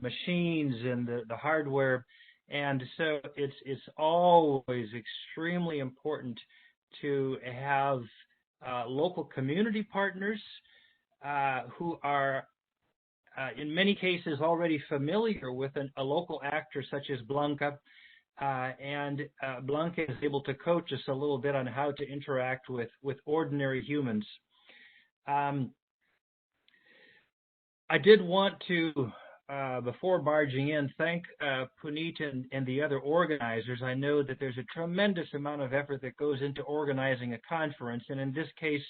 Speaker 3: machines and the hardware, and so it's always extremely important to have local community partners who are in many cases already familiar with a local actor such as Blanca, and Blanca is able to coach us a little bit on how to interact with ordinary humans. I did want to, before barging in, thank Puneet and the other organizers. I know that there's a tremendous amount of effort that goes into organizing a conference, and in this case,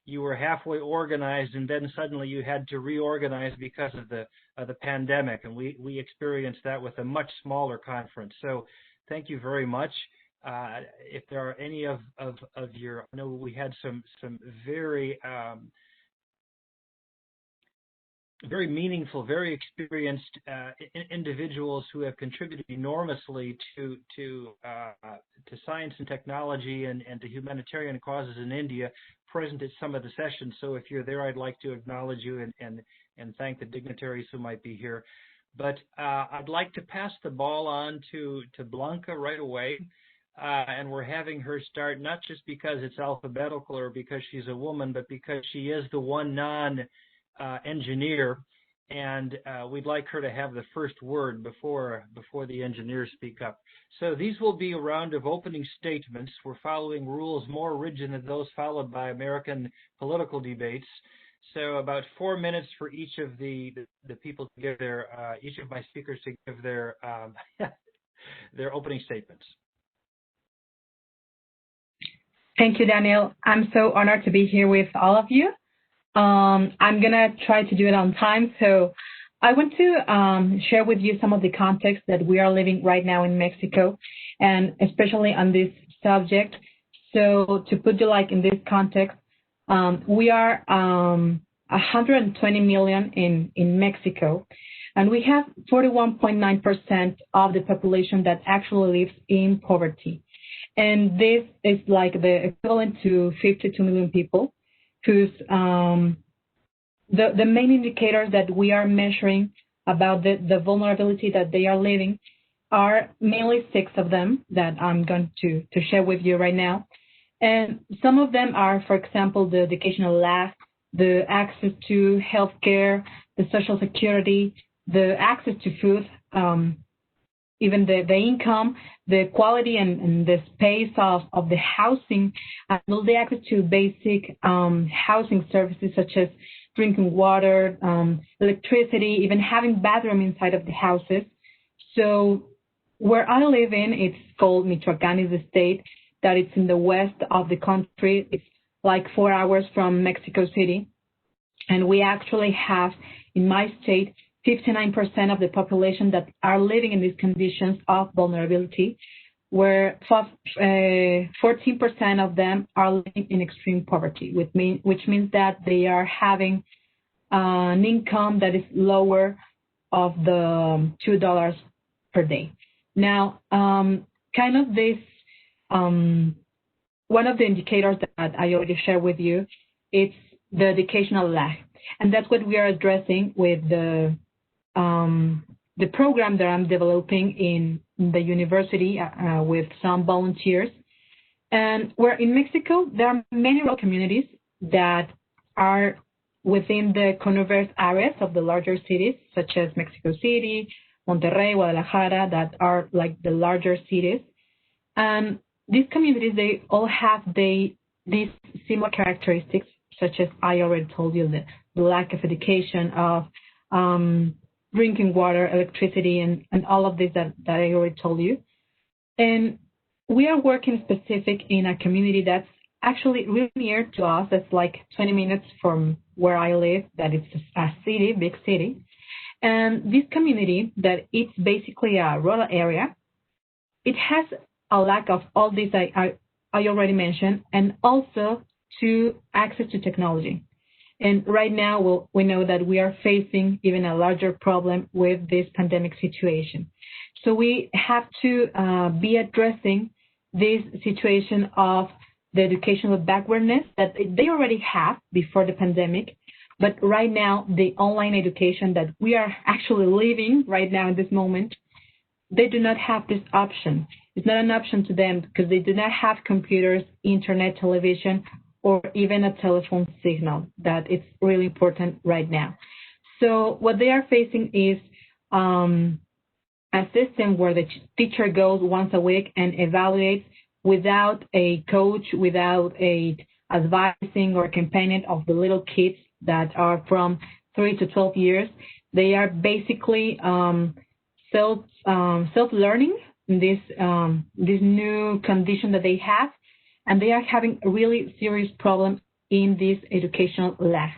Speaker 3: you were halfway organized, and then suddenly you had to reorganize because of the pandemic, and we experienced that with a much smaller conference. So thank you very much. If there are any of your, I know we had some very very meaningful, very experienced individuals who have contributed enormously to science and technology and to humanitarian causes in India, present at some of the sessions. So if you're there, I'd like to acknowledge you and thank the dignitaries who might be here. But I'd like to pass the ball on to Blanca right away. And we're having her start not just because it's alphabetical or because she's a woman, but because she is the one non-engineer. and we'd like her to have the first word before the engineers speak up. So these will be a round of opening statements. We're following rules more rigid than those followed by American political debates. So about 4 minutes for each of the people to give their each of my speakers to give their their opening statements.
Speaker 6: Thank you, Daniel. I'm so honored to be here with all of you. I'm going to try to do it on time. So I want to share with you some of the context that we are living right now in Mexico, and especially on this subject. So to put you like in this context, we are 120 million in Mexico, and we have 41.9% of the population that actually lives in poverty. And this is like the equivalent to 52 million people whose the main indicators that we are measuring about the vulnerability that they are living are mainly 6 of them that I'm going to share with you right now. And some of them are, for example, the educational lack, the access to healthcare, the social security, the access to food, even the income, the quality and the space of the housing, and all the access to basic housing services such as drinking water, electricity, even having bathroom inside of the houses. So where I live in, it's called Michoacán, is the state that it's in the west of the country. It's like 4 hours from Mexico City. And we actually have, in my state, 59% of the population that are living in these conditions of vulnerability, where 14% of them are living in extreme poverty, which means that they are having an income that is lower of the $2 per day. Now, kind of this, one of the indicators that I already shared with you, it's the educational lag. And that's what we are addressing with the program that I'm developing in the university with some volunteers. And where in Mexico, there are many rural communities that are within the converse areas of the larger cities, such as Mexico City, Monterrey, Guadalajara, that are like the larger cities. And these communities, they all have these similar characteristics, such as I already told you, the lack of education, of drinking water, electricity, and all of this that I already told you. And we are working specific in a community that's actually really near to us. That's like 20 minutes from where I live, that it's a city, big city. And this community, that it's basically a rural area, it has a lack of all this I already mentioned, and also to access to technology. And right now, we know that we are facing even a larger problem with this pandemic situation. So we have to be addressing this situation of the educational backwardness that they already have before the pandemic. But right now, the online education that we are actually living right now in this moment, they do not have this option. It's not an option to them because they do not have computers, internet, television, or even a telephone signal that it's really important right now. So what they are facing is a system where the teacher goes once a week and evaluates without a coach, without a advising or companion of the little kids that are from 3 to 12 years. They are basically self-learning in this new condition that they have, and they are having a really serious problem in this educational lag.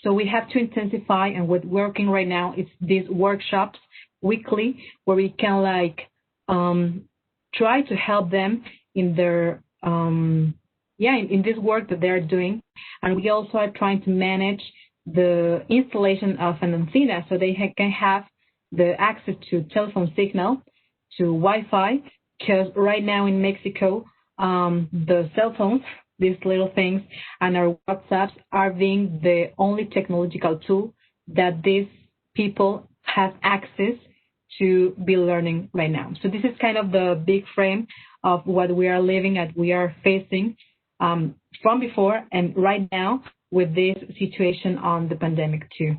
Speaker 6: So we have to intensify, and what's working right now is these workshops weekly where we can try to help them in their in this work that they're doing. And we also are trying to manage the installation of an antenna so they can have the access to telephone signal, to Wi-Fi, because right now in Mexico, the cell phones, these little things, and our WhatsApps are being the only technological tool that these people have access to be learning right now. So this is kind of the big frame of what we are living and we are facing from before and right now with this situation on the pandemic too.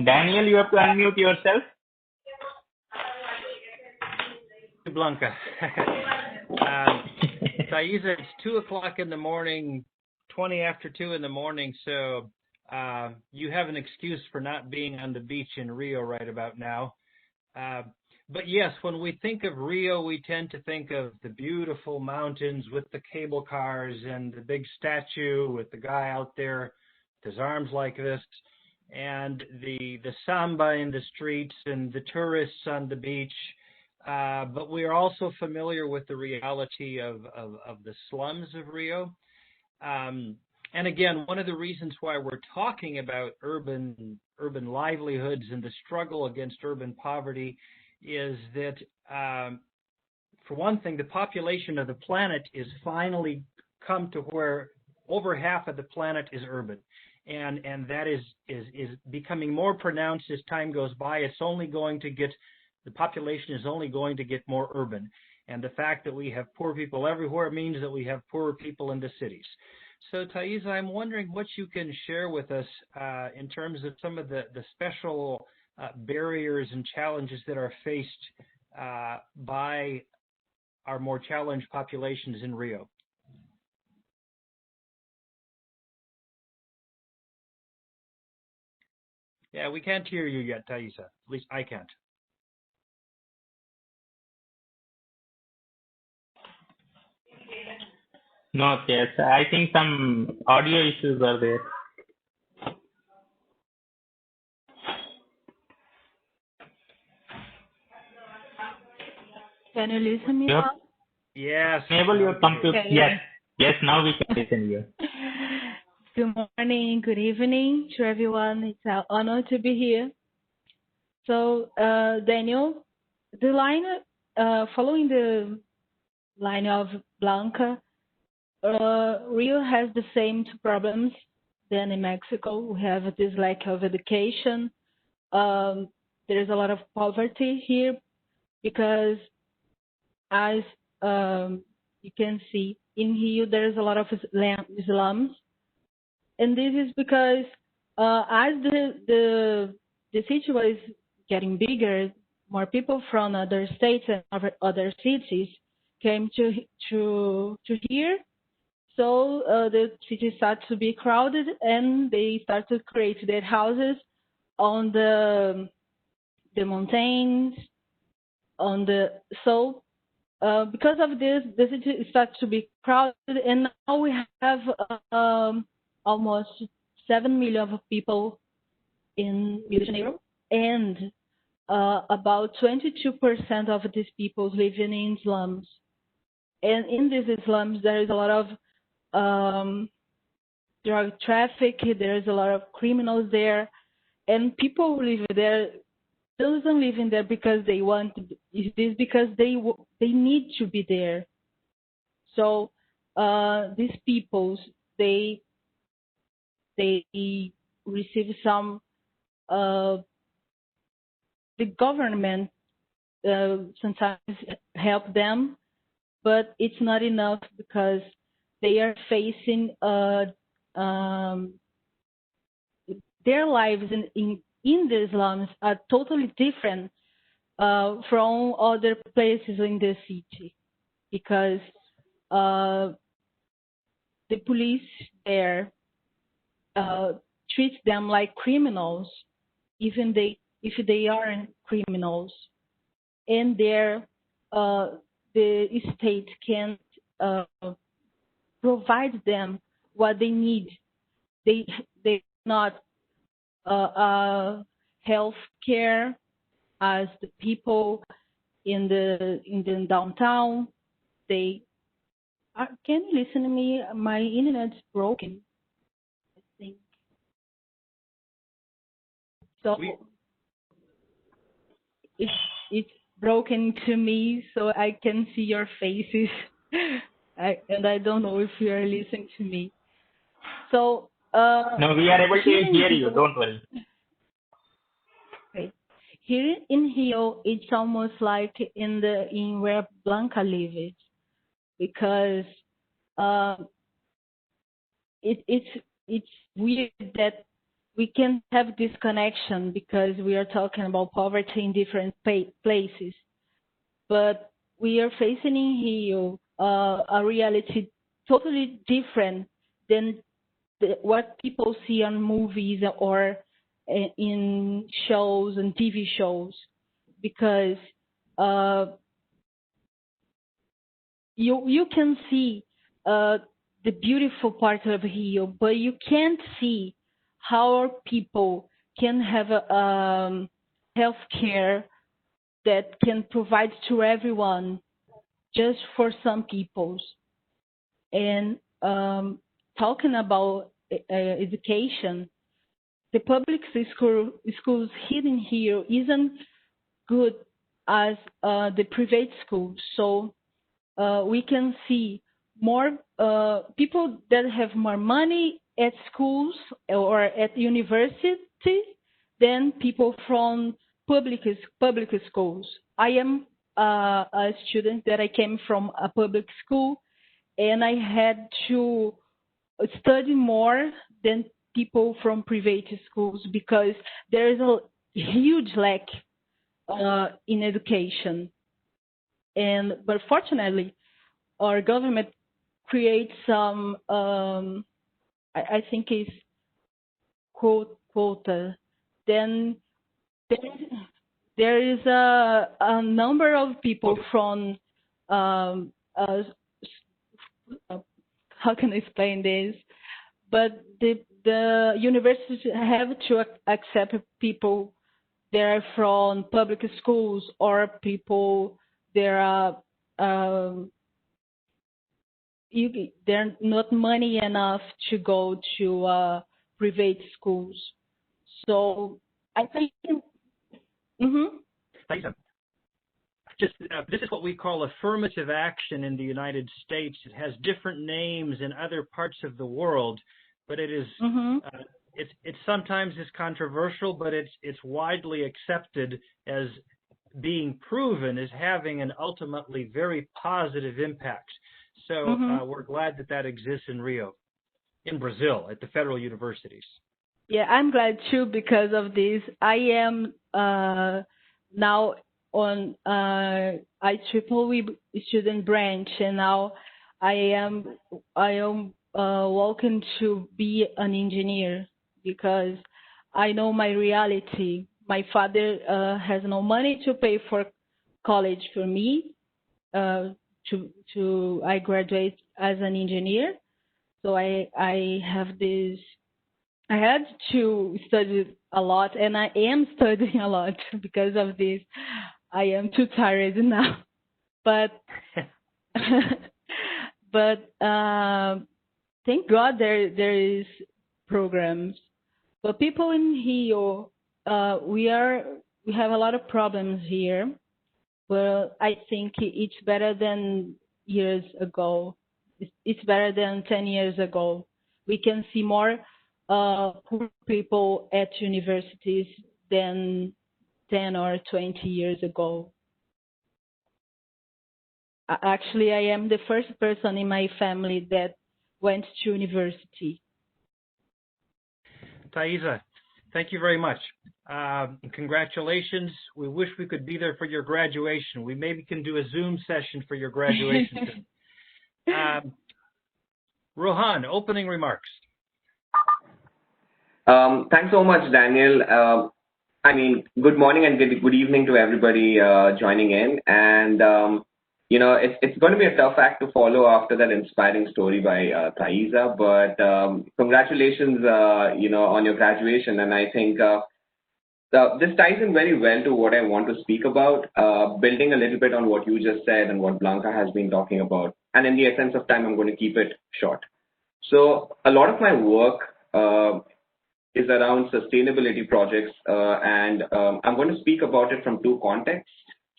Speaker 1: Daniel, you have to unmute yourself.
Speaker 3: Blanca. Thaisa, it's 2 o'clock in the morning, 20 after 2 in the morning, so you have an excuse for not being on the beach in Rio right about now. But yes, when we think of Rio, we tend to think of the beautiful mountains with the cable cars and the big statue with the guy out there with his arms like this, and the samba in the streets and the tourists on the beach. But we are also familiar with the reality of the slums of Rio. And again, one of the reasons why we're talking about urban livelihoods and the struggle against urban poverty is that, for one thing, the population of the planet is finally come to where over half of the planet is urban. And that is becoming more pronounced as time goes by. The population is only going to get more urban. And the fact that we have poor people everywhere means that we have poorer people in the cities. So, Thaisa, I'm wondering what you can share with us in terms of some of the special barriers and challenges that are faced by our more challenged populations in Rio. Yeah, we can't hear you yet, Thaisa. At least I can't.
Speaker 1: No, yes, I think some audio issues are there.
Speaker 7: Can you listen me now?
Speaker 3: Yes.
Speaker 1: Enable your computer. Yes, now we can listen you.
Speaker 7: Good morning, good evening to everyone. It's an honor to be here. So, Daniel, following the line of Blanca, Rio has the same two problems than in Mexico. We have this lack of education. There is a lot of poverty here because, as you can see, in Rio there is a lot of slums, and this is because as the city was getting bigger, more people from other states and other cities came to here. So the city started to be crowded, and they started to create their houses on the mountains. Because of this, the city started to be crowded, and now we have almost 7 million people in Rio de Janeiro, and about 22% of these people living in slums. And in these slums, there is a lot of drug traffic. There is a lot of criminals there, and people live there. Doesn't live in there because they want. It is because they need to be there. So these peoples they receive some. The government sometimes help them, but it's not enough because they are facing their lives in the slums are totally different from other places in the city, because the police there treat them like criminals, even if they aren't criminals, and there the state can't provide them what they need. They not health care as the people in the downtown. They can you listen to me? My internet's broken, I think. So it's broken to me, so I can see your faces, and I don't know if you are listening to me. So
Speaker 1: no, we are able to hear you. Don't worry.
Speaker 7: Okay. Here in Rio, it's almost like in where Blanca lives, because it's weird that we can have this connection because we are talking about poverty in different places. But we are facing in Rio a reality totally different than what people see on movies or in shows and TV shows, because you can see the beautiful part of Rio, but you can't see how our people can have a health care that can provide to everyone, just for some peoples. And talking about education, the public schools here in Rio isn't good as the private schools. So we can see more people that have more money at schools or at university than people from public schools. I am a student that I came from a public school, and I had to study more than people from private schools because there is a huge lack in education. But fortunately, our government creates some, I think it's quota. Then there is a number of people from, how can I explain this? But the universities have to accept people that are from public schools or people that are they're not money enough to go to private schools. So I think.
Speaker 3: This is what we call affirmative action in the United States. It has different names in other parts of the world, but it is it sometimes is controversial, but it's widely accepted as being proven as having an ultimately very positive impact. So we're glad that exists in Rio, in Brazil, at the federal universities.
Speaker 7: Yeah, I'm glad too because of this. I am now on IEEE student branch, and now I am working to be an engineer because I know my reality. My father has no money to pay for college for me. I graduate as an engineer, so I have this. I had to study a lot, and I am studying a lot because of this. I am too tired now, but thank God there is programs. But people in Rio, we have a lot of problems here. Well, I think it's better than years ago. It's better than 10 years ago. We can see more poor people at universities than 10 or 20 years ago. Actually, I am the first person in my family that went to university.
Speaker 3: Thaisa, thank you very much. Congratulations. We wish we could be there for your graduation. We maybe can do a Zoom session for your graduation. Rohan, opening remarks.
Speaker 8: Thanks so much, Daniel. Good morning and good evening to everybody joining in. And, it's going to be a tough act to follow after that inspiring story by Thaisa. But congratulations, on your graduation. And I think this ties in very well to what I want to speak about, building a little bit on what you just said and what Blanca has been talking about. And in the essence of time, I'm going to keep it short. So a lot of my work is around sustainability projects, and I'm going to speak about it from two contexts.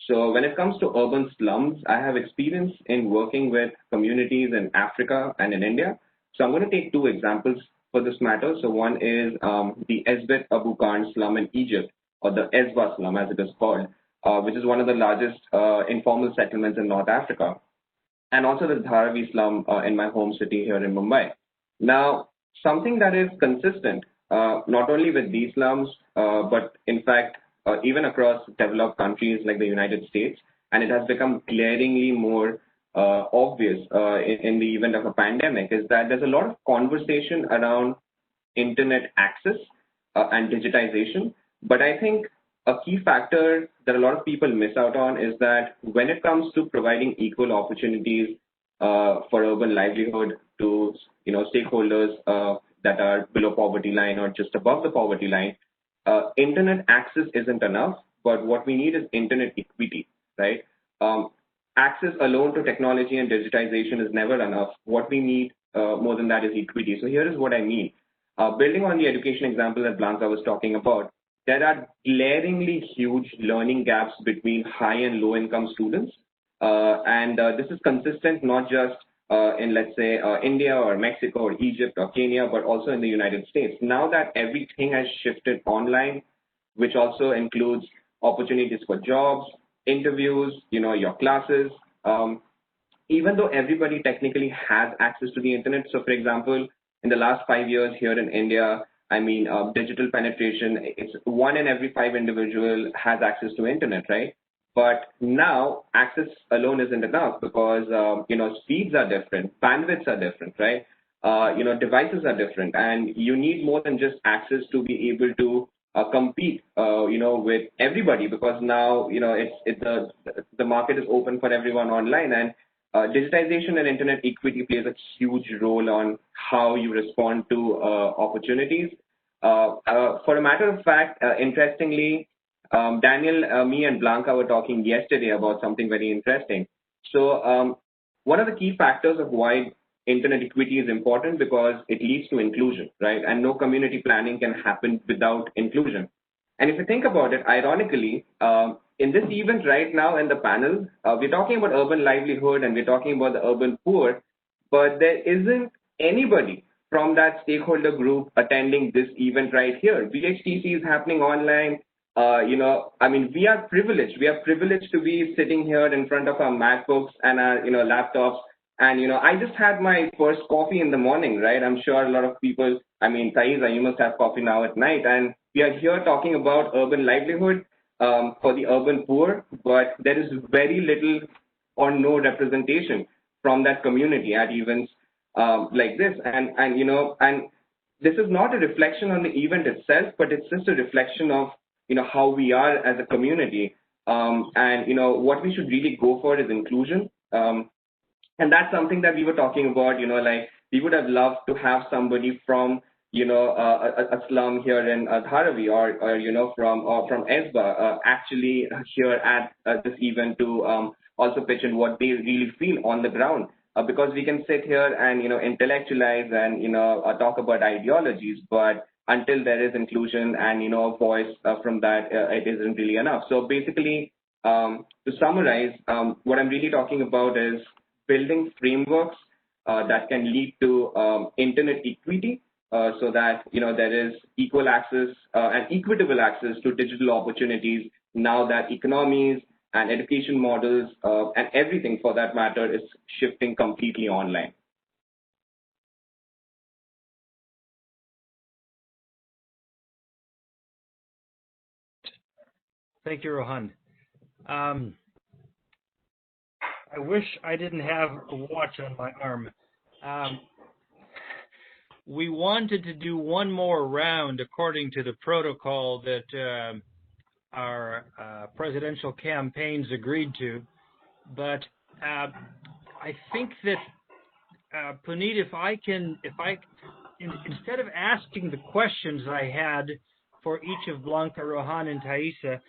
Speaker 8: So when it comes to urban slums, I have experience in working with communities in Africa and in India. So I'm going to take two examples for this matter. So one is the Esbet Abu Khan slum in Egypt, or the Esba slum as it is called, which is one of the largest informal settlements in North Africa, and also the Dharavi slum in my home city here in Mumbai. Now, something that is consistent not only with these slums, but in fact, even across developed countries like the United States. And it has become glaringly more obvious in the event of a pandemic, is that there's a lot of conversation around internet access and digitization. But I think a key factor that a lot of people miss out on is that when it comes to providing equal opportunities for urban livelihood to stakeholders that are below poverty line or just above the poverty line, internet access isn't enough. But what we need is internet equity, right? Access alone to technology and digitization is never enough. What we need more than that is equity. So here is what I mean. Building on the education example that Blanca was talking about, there are glaringly huge learning gaps between high and low income students. And this is consistent not just in, let's say, India or Mexico or Egypt or Kenya, but also in the United States. Now that everything has shifted online, which also includes opportunities for jobs, interviews, your classes, even though everybody technically has access to the internet. So, for example, in the last 5 years here in India, digital penetration, it's 1 in every 5 individual has access to internet, right? But now access alone isn't enough because, speeds are different, bandwidths are different, right? Devices are different, and you need more than just access to be able to compete, with everybody, because now, the market is open for everyone online, and digitization and internet equity plays a huge role on how you respond to opportunities. For a matter of fact, interestingly, Daniel, me and Blanca were talking yesterday about something very interesting. So one of the key factors of why internet equity is important, because it leads to inclusion, right? And no community planning can happen without inclusion. And if you think about it, ironically, in this event right now in the panel, we're talking about urban livelihood and we're talking about the urban poor, but there isn't anybody from that stakeholder group attending this event right here. B-HTC is happening online. We are privileged. We are privileged to be sitting here in front of our MacBooks and our, laptops. And, I just had my first coffee in the morning, right? I'm sure a lot of people, Thaisa, you must have coffee now at night. And we are here talking about urban livelihood for the urban poor, but there is very little or no representation from that community at events like this. And this is not a reflection on the event itself, but it's just a reflection of, how we are as a community. What we should really go for is inclusion. And that's something that we were talking about, we would have loved to have somebody from, a slum here in Dharavi or from ESBA actually here at this event to also pitch in what they really feel on the ground. Because we can sit here and, intellectualize and, talk about ideologies, but until there is inclusion and, a voice from that, it isn't really enough. So basically, to summarize, what I'm really talking about is building frameworks that can lead to internet equity so that, there is equal access and equitable access to digital opportunities now that economies and education models and everything for that matter is shifting completely online.
Speaker 3: Thank you, Rohan. I wish I didn't have a watch on my arm. We wanted to do one more round according to the protocol that our presidential campaigns agreed to, but I think that Puneet, if I instead of asking the questions I had for each of Blanca, Rohan, and Thaisa,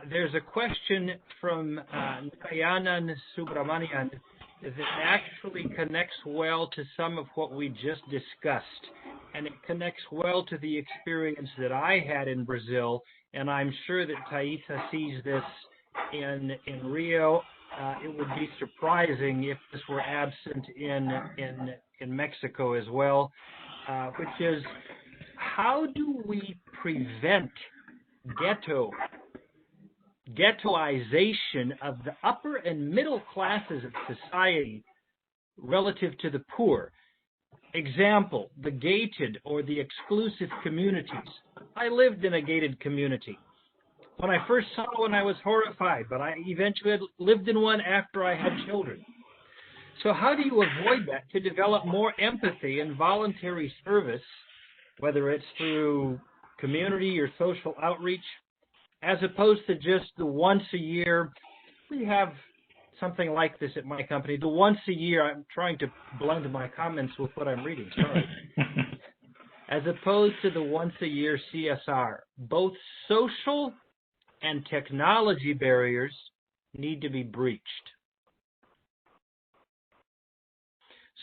Speaker 3: there's a question from Nayanan Subramanian that actually connects well to some of what we just discussed, and it connects well to the experience that I had in Brazil, and I'm sure that Thaisa sees this in Rio. It would be surprising if this were absent in Mexico as well, which is, how do we prevent ghettoization of the upper and middle classes of society relative to the poor? Example, the gated or the exclusive communities. I lived in a gated community. When I first saw one, I was horrified, but I eventually lived in one after I had children. So how do you avoid that to develop more empathy and voluntary service, whether it's through community or social outreach, as opposed to just the once a year? We have something like this at my company. The once a year, I'm trying to blend my comments with what I'm reading, sorry. As opposed to the once a year CSR. Both social and technology barriers need to be breached.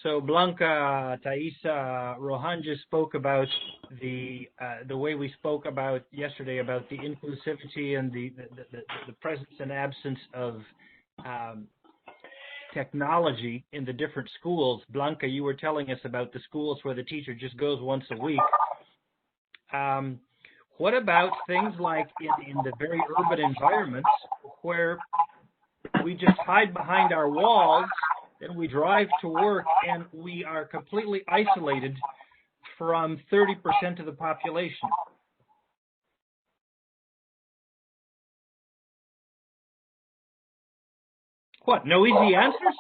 Speaker 3: So Blanca, Thaisa, Rohan just spoke about the way we spoke about yesterday about the inclusivity and the presence and absence of technology in the different schools. Blanca, you were telling us about the schools where the teacher just goes once a week. What about things like in the very urban environments where we just hide behind our walls and we drive to work and we are completely isolated from 30% of the population? What? No easy answers?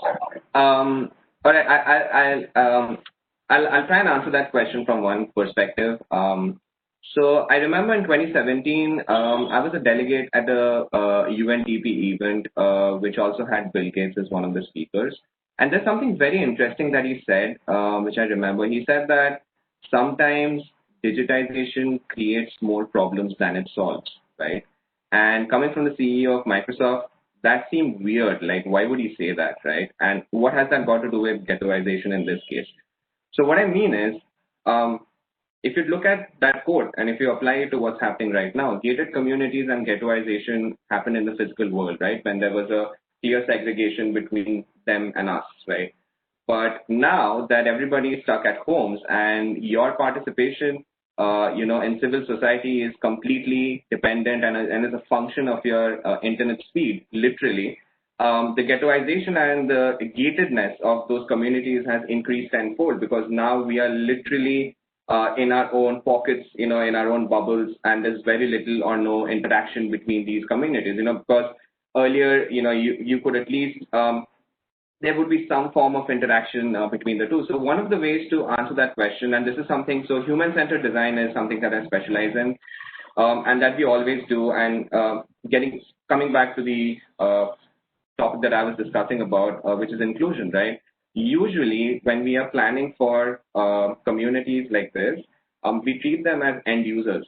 Speaker 8: All right, I'll try and answer that question from one perspective. So I remember in 2017, I was a delegate at a UNDP event, which also had Bill Gates as one of the speakers. And there's something very interesting that he said, which I remember. He said that sometimes digitization creates more problems than it solves, right? And coming from the CEO of Microsoft, that seemed weird. Like, why would he say that, right? And what has that got to do with ghettoization in this case? So what I mean is, if you look at that quote and if you apply it to what's happening right now, gated communities and ghettoization happened in the physical world, right? When there was a clear segregation between them and us, right? But now that everybody is stuck at homes and your participation, in civil society is completely dependent and is a function of your internet speed, literally, the ghettoization and the gatedness of those communities has increased tenfold because now we are literally in our own pockets, in our own bubbles, and there's very little or no interaction between these communities, because earlier, you could at least, there would be some form of interaction between the two. So one of the ways to answer that question, and this is something, so human-centered design is something that I specialize in, and that we always do, and coming back to the topic that I was discussing about, which is inclusion, right? Usually, when we are planning for communities like this, we treat them as end users.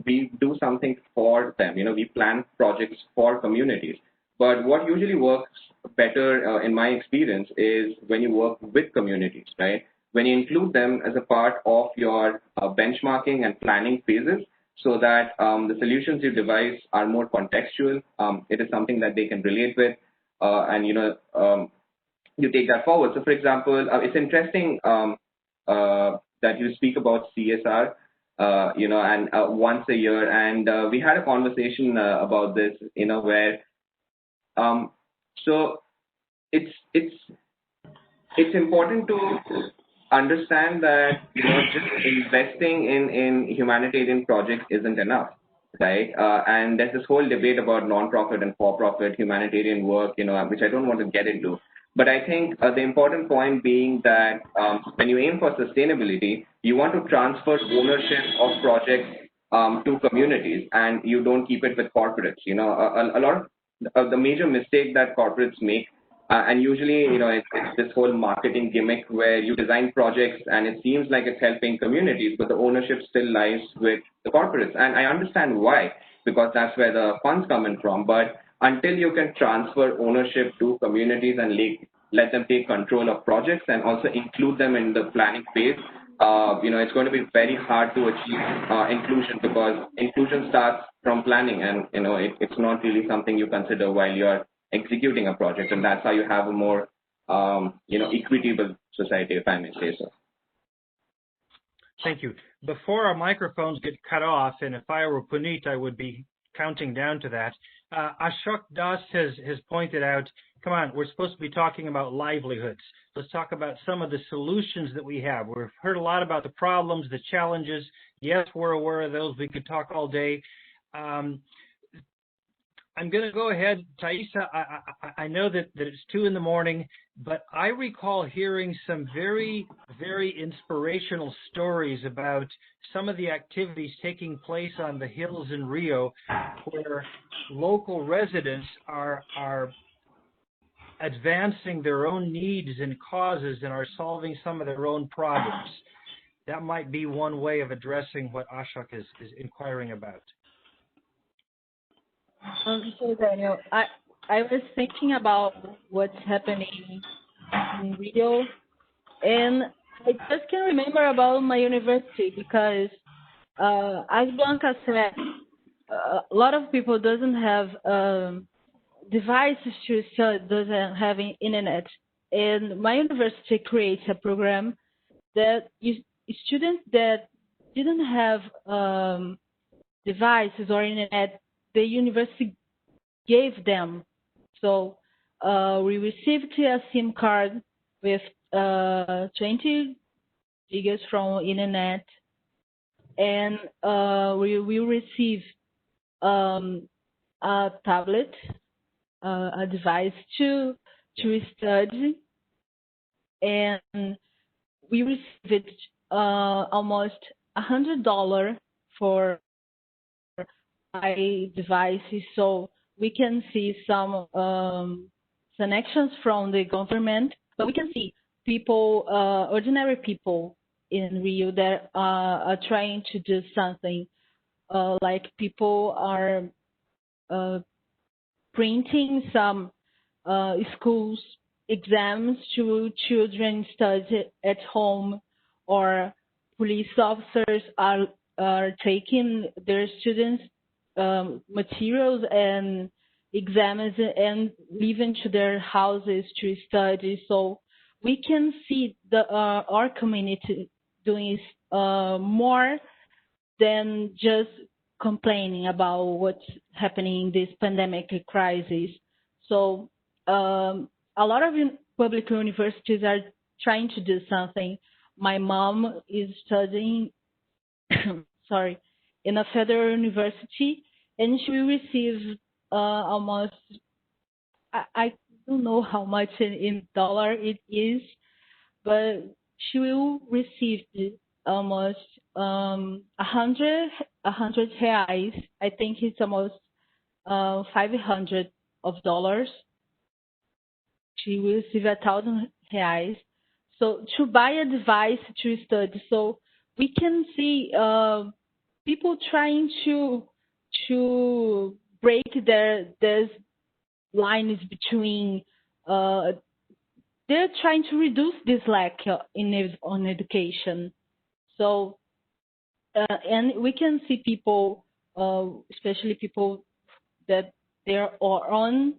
Speaker 8: We do something for them. We plan projects for communities. But what usually works better, in my experience, is when you work with communities, right? When you include them as a part of your benchmarking and planning phases, so that the solutions you devise are more contextual. It is something that they can relate with, and you take that forward. So, for example, it's interesting that you speak about CSR, and once a year. And we had a conversation about this, where so it's important to understand that just investing in humanitarian projects isn't enough, right? And there's this whole debate about non-profit and for-profit humanitarian work, which I don't want to get into. But I think the important point being that when you aim for sustainability, you want to transfer ownership of projects to communities, and you don't keep it with corporates. A lot of the major mistake that corporates make, and usually, it's this whole marketing gimmick where you design projects and it seems like it's helping communities, but the ownership still lies with the corporates. And I understand why, because that's where the funds come in from. But until you can transfer ownership to communities and let them take control of projects and also include them in the planning phase, it's going to be very hard to achieve inclusion, because inclusion starts from planning, and it's not really something you consider while you're executing a project, and that's how you have a more equitable society, if I may say so.
Speaker 3: Thank you. Before our microphones get cut off, and if I were Puneet, I would be counting down to that. Ashok Das has pointed out, come on, we're supposed to be talking about livelihoods. Let's talk about some of the solutions that we have. We've heard a lot about the problems, the challenges. Yes, we're aware of those. We could talk all day. I'm going to go ahead, Thaisa. I know that it's 2 a.m, but I recall hearing some very, very inspirational stories about some of the activities taking place on the hills in Rio, where local residents are advancing their own needs and causes and are solving some of their own problems. That might be one way of addressing what Ashok is inquiring about.
Speaker 7: So Daniel, I was thinking about what's happening in Rio, and I just can remember about my university because, as Blanca said, a lot of people doesn't have devices to study, doesn't have internet, and my university creates a program that students that didn't have devices or internet, the university gave them. So we received a SIM card with 20 gigas from internet, and we will receive a tablet, a device to study, and we received almost $100 for devices, so we can see some connections from the government, but we can see people, ordinary people in Rio that are trying to do something. Like people are printing some schools exams to children study at home, or police officers are taking their students materials and exams and leaving to their houses to study. So we can see our community doing more than just complaining about what's happening in this pandemic crisis. So a lot of public universities are trying to do something. My mom is studying, sorry, in a federal university, and she will receive almost, I don't know how much in dollar it is, but she will receive almost 100 reais. I think it's almost $500. She will receive 1,000 reais. So to buy a device to study. So we can see people trying to break there's lines between. They're trying to reduce this lack on education. So and we can see people, especially people that they're on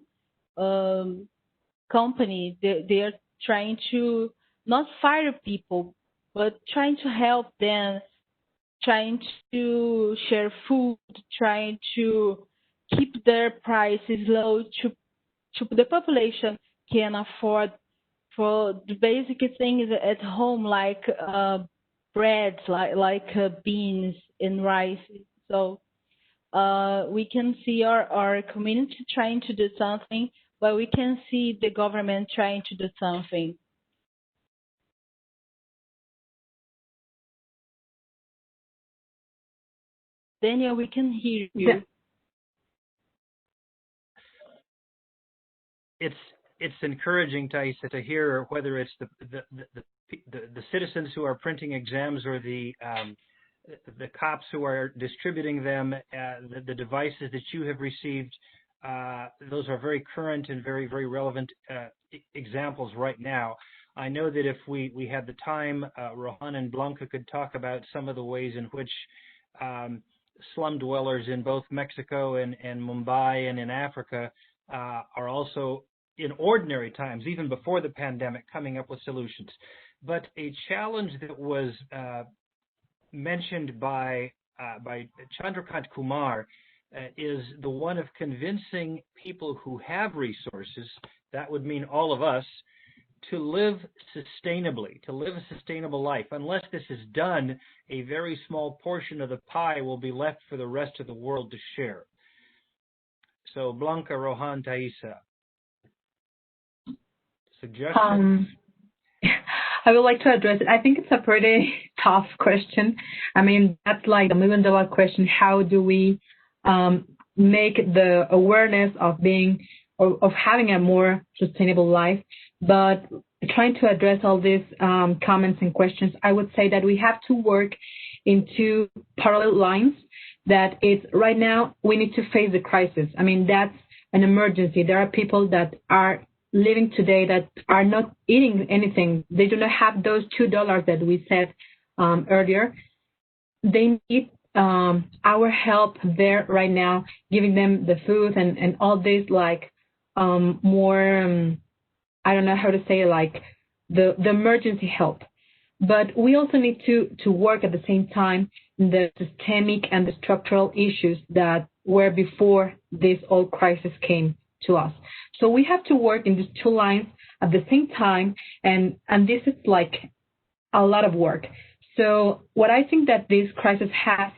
Speaker 7: company. They are trying to not fire people, but trying to help them, trying to share food, trying to keep their prices low to the population can afford for the basic things at home, like bread, like beans and rice. So we can see our community trying to do something, but we can see the government trying to do something. Daniel, we can hear you.
Speaker 3: It's encouraging, Thaisa, to hear whether it's the citizens who are printing exams or the cops who are distributing them, the devices that you have received. Those are very current and very, very relevant examples right now. I know that if we had the time, Rohan and Blanca could talk about some of the ways in which slum dwellers in both Mexico and Mumbai and in Africa are also, in ordinary times, even before the pandemic, coming up with solutions. But a challenge that was mentioned by Chandrakant Kumar is the one of convincing people who have resources, that would mean all of us, to live sustainably, to live a sustainable life. Unless this is done, a very small portion of the pie will be left for the rest of the world to share. So, Blanca, Rohan, Thaisa, suggestions?
Speaker 6: I would like to address it. I think it's a pretty tough question. I mean, that's like a million-dollar question. How do we make the awareness of being or of having a more sustainable life? But trying to address all these comments and questions, I would say that we have to work in two parallel lines. That it's right now we need to face the crisis. I mean, that's an emergency. There are people that are living today that are not eating anything. They do not have those $2 that we said earlier. They need our help there right now, giving them the food and all this like more, I don't know how to say it, like the emergency help. But we also need to work at the same time in the systemic and the structural issues that were before this whole crisis came to us. So we have to work in these two lines at the same time, and this is like a lot of work. So what I think that this crisis has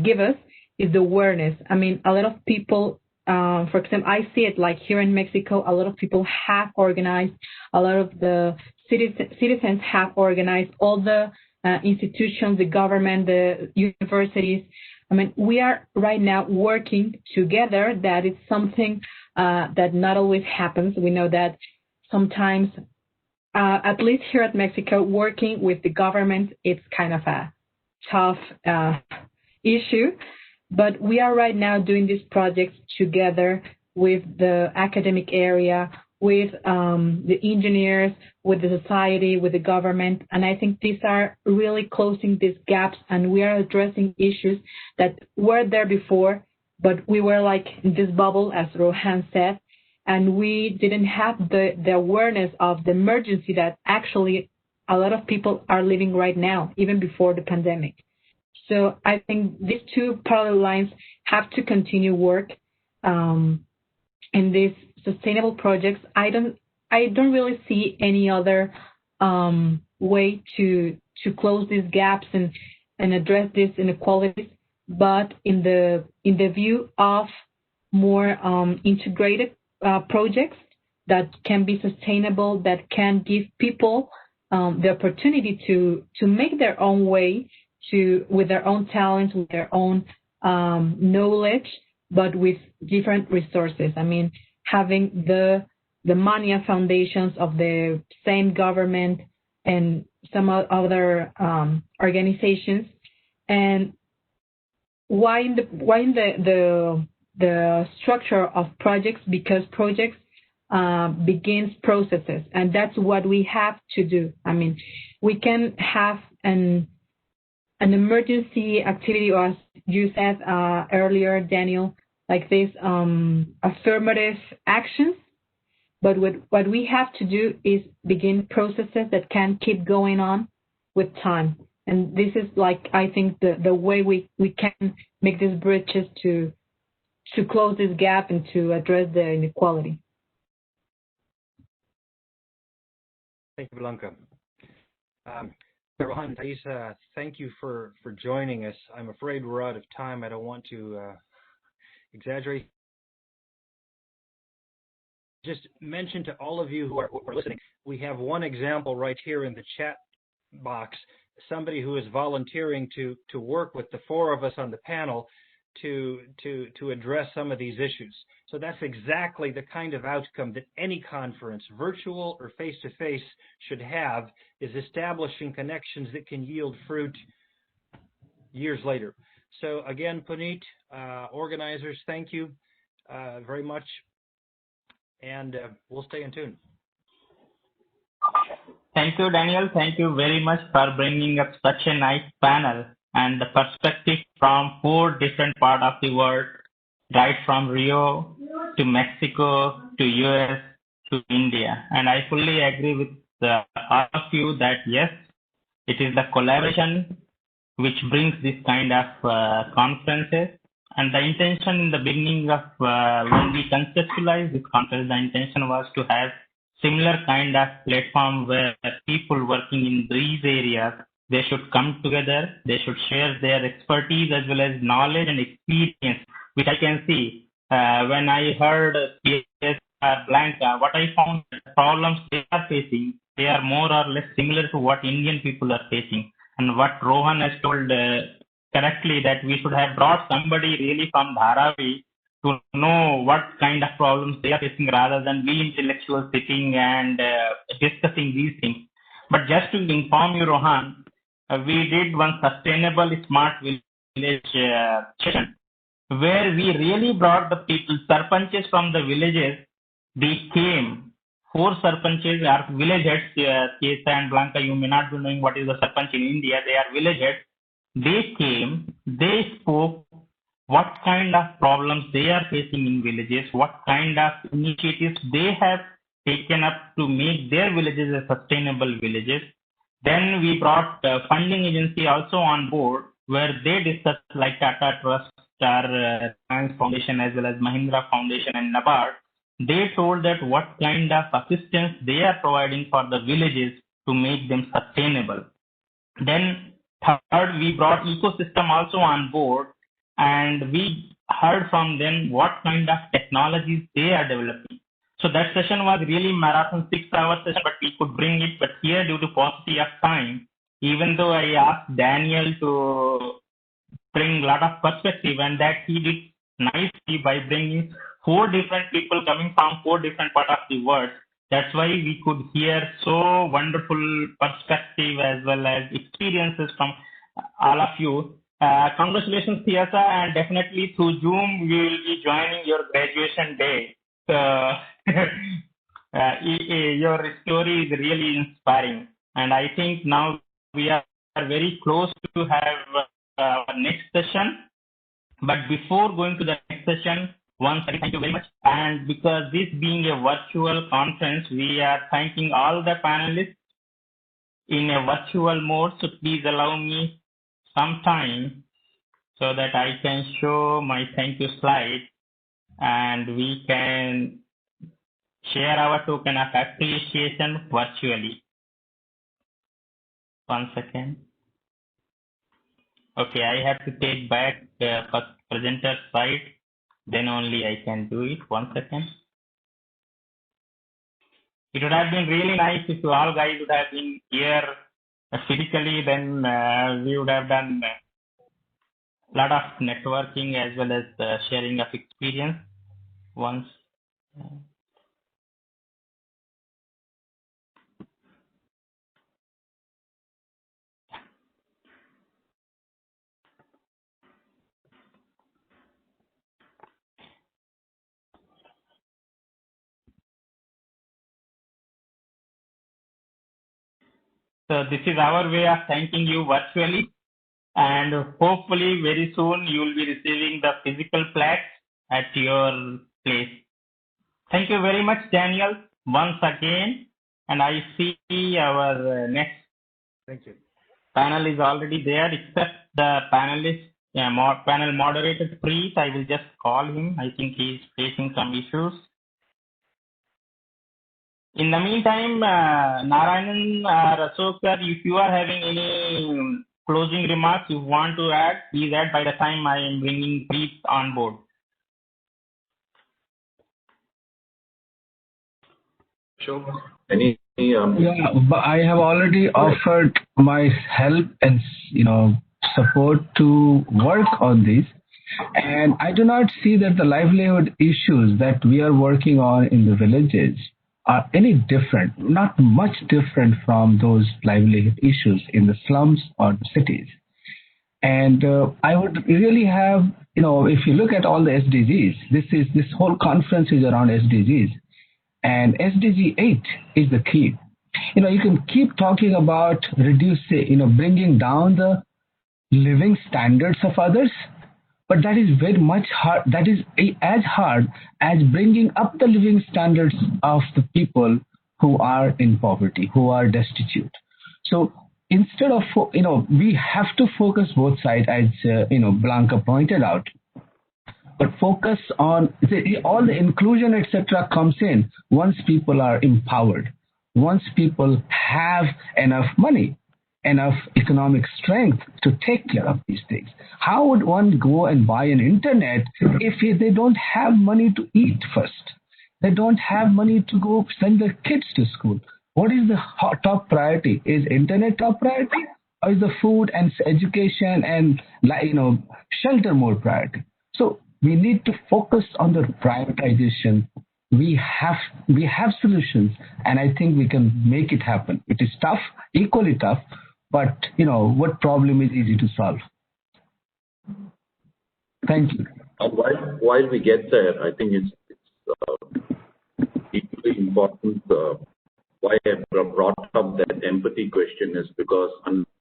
Speaker 6: given us is the awareness. I mean, a lot of people, for example, I see it like here in Mexico, a lot of people have organized, a lot of the citizens have organized, all the institutions, the government, the universities. I mean, we are right now working together. That is something that not always happens. We know that sometimes, at least here at Mexico, working with the government, it's kind of a tough issue. But we are right now doing these projects together with the academic area, with the engineers, with the society, with the government. And I think these are really closing these gaps, and we are addressing issues that were there before, but we were like in this bubble, as Rohan said, and we didn't have the awareness of the emergency that actually a lot of people are living right now, even before the pandemic. So I think these two parallel lines have to continue work in these sustainable projects. I don't really see any other way to close these gaps and address these inequalities, but in the view of more integrated projects that can be sustainable, that can give people the opportunity to make their own way, with their own talents, with their own knowledge, but with different resources. I mean, having the money foundations of the same government and some other organizations. And why in the structure of projects? Because projects begins processes, and that's what we have to do. I mean, we can have an emergency activity, or as you said earlier, Daniel, like this affirmative actions. But what we have to do is begin processes that can keep going on with time. And this is like, I think, the way we can make these bridges to close this gap and to address the inequality.
Speaker 3: Thank you, Blanca. Rohan, Thaisa, thank you for joining us. I'm afraid we're out of time. I don't want to exaggerate. Just mention to all of you who are listening, we have one example right here in the chat box, somebody who is volunteering to work with the four of us on the panel to address some of these issues. So that's exactly the kind of outcome that any conference, virtual or face-to-face, should have, is establishing connections that can yield fruit years later. So again, Puneet, organizers, thank you very much, and we'll stay in tune.
Speaker 1: Thank you, Daniel. Thank you very much for bringing up such a nice panel and the perspective from 4 different parts of the world, right from Rio to Mexico to US to India. And I fully agree with all of you that yes, it is the collaboration which brings this kind of conferences. And the intention in the beginning of when we conceptualized this conference, the intention was to have similar kind of platform where people working in these areas, they should come together, they should share their expertise as well as knowledge and experience, which I can see. When I heard PS Blanca, what I found the problems they are facing, they are more or less similar to what Indian people are facing. And what Rohan has told correctly, that we should have brought somebody really from Dharavi to know what kind of problems they are facing rather than we intellectuals sitting and discussing these things. But just to inform you, Rohan, we did one sustainable smart village session where we really brought the people, sarpanches from the villages. They came, 4 sarpanches are village heads. Kesa and Blanca, you may not be knowing what is the sarpanch in India. They are village heads. They came, they spoke what kind of problems they are facing in villages, what kind of initiatives they have taken up to make their villages a sustainable villages. Then we brought funding agency also on board, where they discussed like Tata Trust, Science Foundation, as well as Mahindra Foundation and NABARD. They told that what kind of assistance they are providing for the villages to make them sustainable. Then third, we brought ecosystem also on board, and we heard from them what kind of technologies they are developing. So that session was really marathon 6-hour session, but we could bring it. But here, due to paucity of time, even though I asked Daniel to bring a lot of perspective, and that he did nicely by bringing 4 different people coming from 4 different parts of the world. That's why we could hear so wonderful perspective as well as experiences from all of you. Congratulations, Thiasa, and definitely through Zoom we will be joining your graduation day. Your story is really inspiring, and I think now we are very close to have our next session. But before going to the next session, once again, thank you very much. And because this being a virtual conference, we are thanking all the panelists in a virtual mode. So please allow me some time so that I can show my thank you slide and we can share our token of appreciation virtually. 1 second. Okay, I have to take back the first presenter slide. Then only I can do it. 1 second. It would have been really nice if you all guys would have been here physically. Then we would have done a lot of networking as well as sharing of experience. Once. So this is our way of thanking you virtually, and hopefully very soon you will be receiving the physical plaques at your place. Thank you very much, Daniel, once again. And I see our next panel is already there, except the panelist, panel moderator, please. I will just call him. I think he is facing some issues. In the meantime, Narayanan or Ashok sir, if you are having any closing remarks you want to add, please add by the time I am bringing brief on board.
Speaker 9: Sure. Any?
Speaker 5: Yeah, but I have already offered my help and support to work on this, and I do not see that the livelihood issues that we are working on in the villages are any different, not much different from those livelihood issues in the slums or the cities. And I would really have, if you look at all the SDGs, this whole conference is around SDGs, and SDG 8 is the key. You can keep talking about reducing, bringing down the living standards of others, but that is very much hard. That is as hard as bringing up the living standards of the people who are in poverty, who are destitute. So instead of, we have to focus both sides, as, Blanca pointed out. but focus on all the inclusion, etc. comes in once people are empowered, once people have enough money, enough economic strength to take care of these things. How would one go and buy an internet if they don't have money to eat first? They don't have money to go send their kids to school. What is the top priority? Is internet top priority, or is the food and education and shelter more priority? So we need to focus on the prioritization. We have solutions, and I think we can make it happen. It is tough, equally tough, but what problem is easy to solve? Thank you.
Speaker 9: While we get there, I think it's equally important. Why I brought up that empathy question is because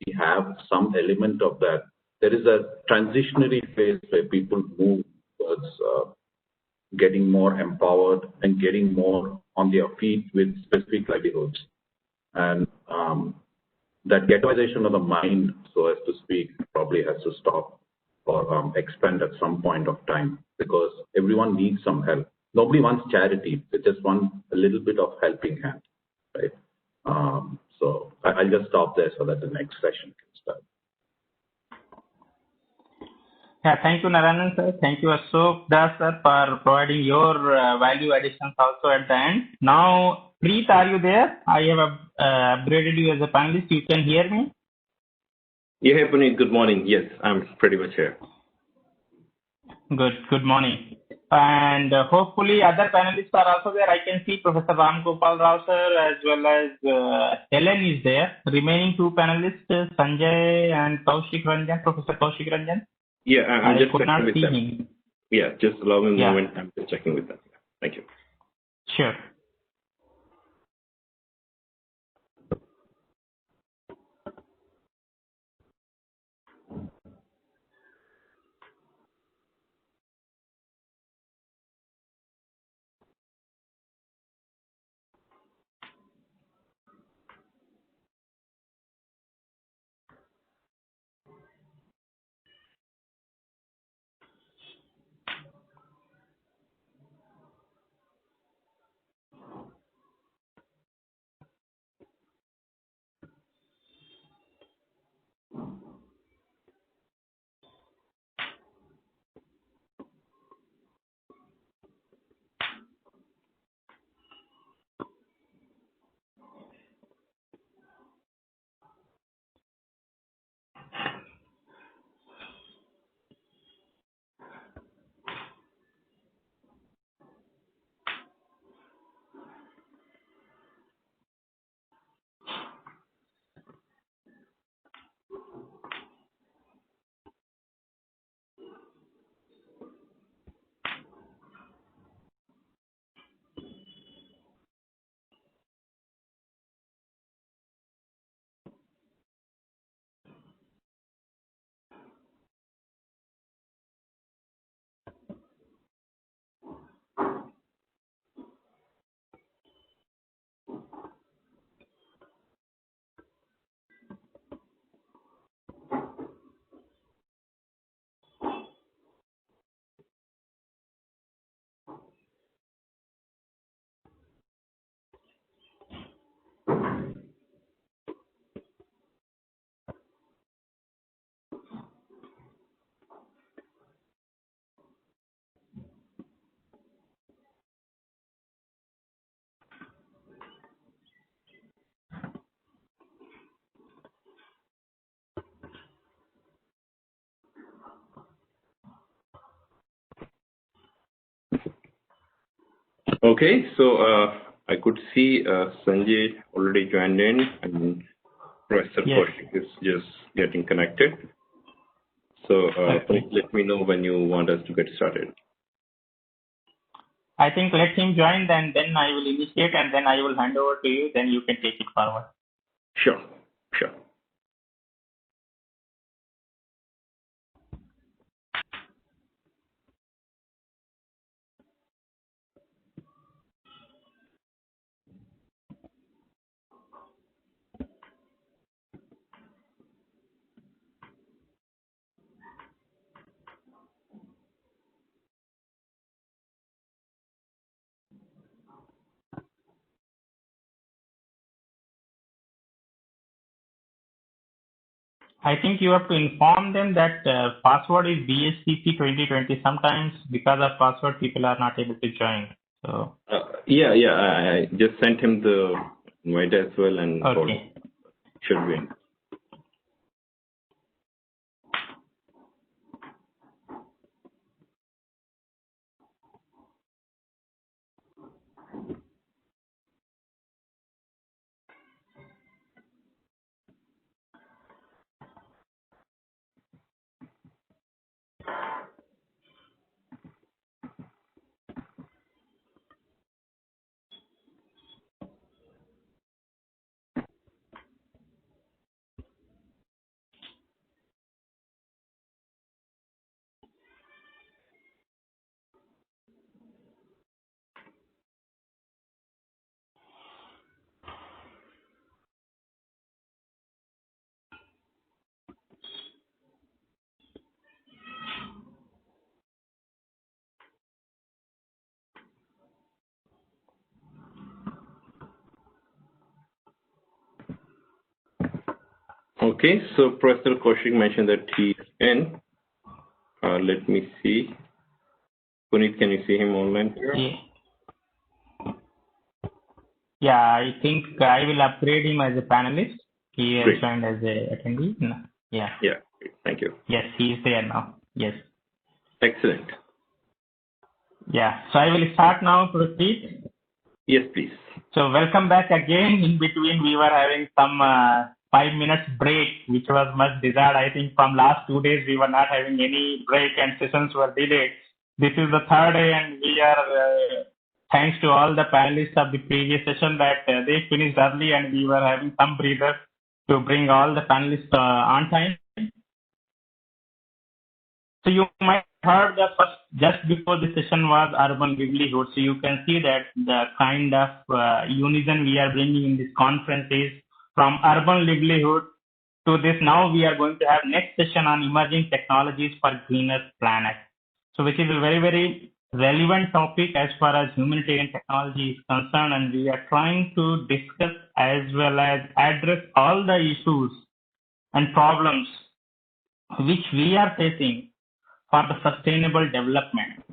Speaker 9: we have some element of that. There is a transitionary phase where people move towards getting more empowered and getting more on their feet with specific livelihoods. And that ghettoization of the mind, so as to speak, probably has to stop or expand at some point of time, because everyone needs some help. Nobody wants charity; they just want a little bit of helping hand, right? So I'll just stop there so that the next session can start.
Speaker 1: Yeah, thank you, Narayanan sir. Thank you, Ashok Das sir, for providing your value additions also at the end. Now, Preet, are you there? I have upgraded you as a panelist. You can hear me?
Speaker 10: Yeah, hey, Puneet. Good morning. Yes, I'm pretty much here.
Speaker 1: Good morning. And hopefully other panelists are also there. I can see Professor Ram Gopal Rao sir as well as Helen is there. Remaining two panelists, Sanjay and Kaushik Ranjan, Professor Kaushik Ranjan.
Speaker 10: Yeah, I'm just checking with them.
Speaker 1: Him.
Speaker 10: Yeah, just allow me a moment. I'm just checking with them. Thank you.
Speaker 1: Sure.
Speaker 10: Okay, so I could see Sanjay already joined in, and Professor Kaushik is just getting connected. So please let me know when you want us to get started.
Speaker 1: I think let him join, then I will initiate, and then I will hand over to you. Then you can take it forward.
Speaker 10: Sure.
Speaker 1: I think you have to inform them that password is B-HTC 2020. Sometimes because of password, people are not able to join. So
Speaker 10: yeah, I just sent him the invite as well, and
Speaker 1: okay.
Speaker 10: Should be in. Okay, so Professor Kaushik mentioned that he's in. Let me see. Puneet, can you see him online here?
Speaker 1: Yeah, I think I will upgrade him as a panelist. He has joined as a attendee. No. Yeah.
Speaker 10: Yeah, thank you.
Speaker 1: Yes, he is there now. Yes.
Speaker 10: Excellent.
Speaker 1: Yeah, so I will start now, Puneet.
Speaker 10: Yes, please.
Speaker 1: So welcome back again. In between, we were having some 5 minutes break, which was much desired. I think from last 2 days, we were not having any break and sessions were delayed. This is the third day, and we are, thanks to all the panelists of the previous session, that they finished early, and we were having some breather to bring all the panelists on time. So you might have heard the first, just before the session was urban livelihood. So you can see that the kind of unison we are bringing in this conference is from urban livelihood to this. Now we are going to have next session on emerging technologies for greener planet. So which is a very, very relevant topic as far as humanitarian technology is concerned, and we are trying to discuss as well as address all the issues and problems which we are facing for the sustainable development.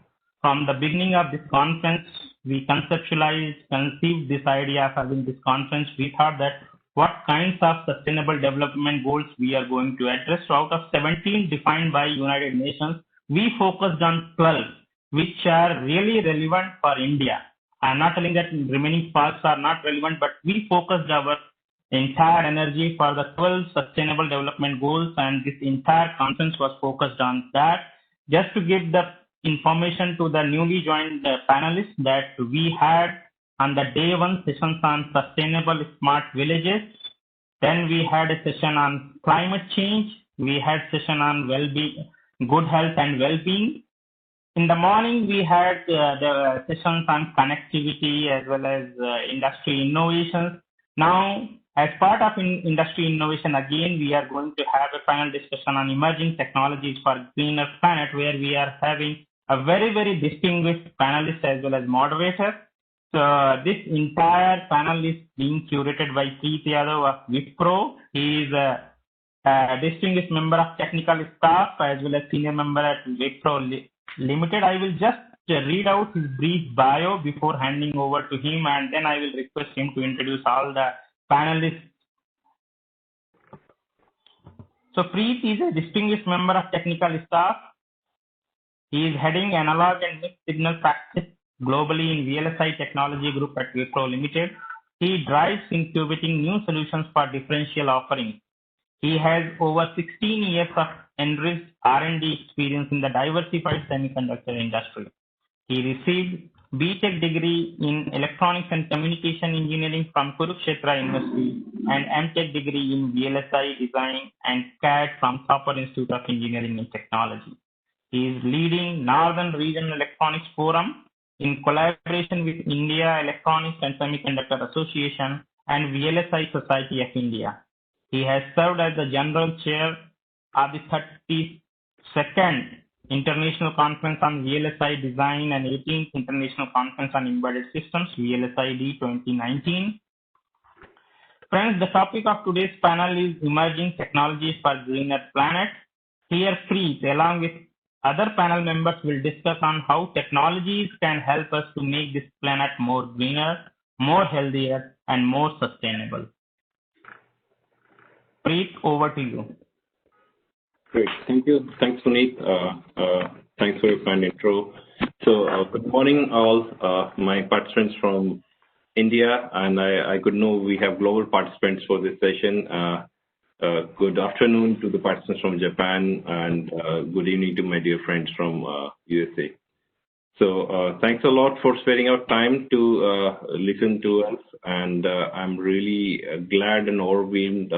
Speaker 1: From the beginning of this conference, we conceived this idea of having this conference. We thought that what kinds of sustainable development goals we are going to address. So out of 17 defined by United Nations, we focused on 12, which are really relevant for India. I'm not telling that remaining parts are not relevant, but we focused our entire energy for the 12 sustainable development goals, and this entire conference was focused on that. Just to give the information to the newly joined panelists, that we had on the day one sessions on sustainable smart villages. Then we had a session on climate change. We had session on well-being, good health and well-being. In the morning, we had the sessions on connectivity as well as industry innovations. Now, as part of industry innovation, again, we are going to have a panel discussion on emerging technologies for greener planet, where we are having a very, very distinguished panelist as well as moderator. So this entire panel is being curated by Preet Yadav of Wipro. He is a distinguished member of technical staff as well as senior member at Wipro Limited. I will just read out his brief bio before handing over to him, and then I will request him to introduce all the panelists. So Preet is a distinguished member of technical staff. He is heading analog and mixed signal practice globally in VLSI Technology Group at Wipro Limited. He drives incubating new solutions for differential offerings. He has over 16 years of enriched R&D experience in the diversified semiconductor industry. He received B.Tech degree in Electronics and Communication Engineering from Kurukshetra University and M.Tech degree in VLSI Design and CAD from Thapar Institute of Engineering and Technology. He is leading Northern Regional Electronics Forum in collaboration with India Electronics and Semiconductor Association and VLSI Society of India. He has served as the General Chair of the 32nd International Conference on VLSI Design and 18th International Conference on Embedded Systems, VLSID 2019. Friends, the topic of today's panel is Emerging Technologies for Greener Planet. Here, Preet, along with other panel members, will discuss on how technologies can help us to make this planet more greener, more healthier, and more sustainable. Preet, over to you.
Speaker 10: Great. Thank you. Thanks, Puneet. Thanks for your kind intro. So, good morning, all my participants from India, and I could know we have global participants for this session. Good afternoon to the participants from Japan, and good evening to my dear friends from USA. So, thanks a lot for sparing out time to listen to us, and I'm really glad and overwhelmed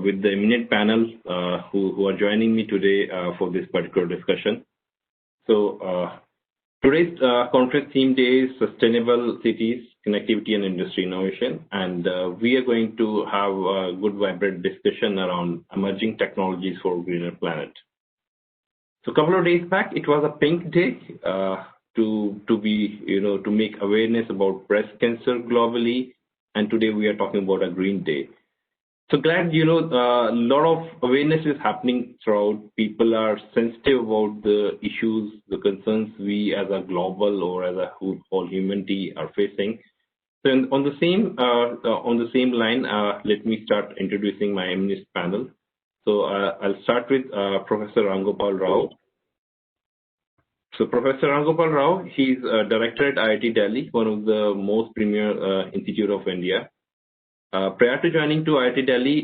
Speaker 10: with the eminent panel who are joining me today for this particular discussion. So today's conference theme is Sustainable Cities, Connectivity and Industry Innovation, and we are going to have a good vibrant discussion around emerging technologies for a greener planet. So a couple of days back, it was a pink day to make awareness about breast cancer globally, and today we are talking about a green day. So glad, a lot of awareness is happening throughout. People are sensitive about the issues, the concerns we as a global or as a whole humanity are facing. So on the same line, let me start introducing my eminent panel. So I'll start with Professor Rangopal Rao. So Professor Rangopal Rao, he's a director at IIT Delhi, one of the most premier institute of India. Prior to joining to IIT Delhi,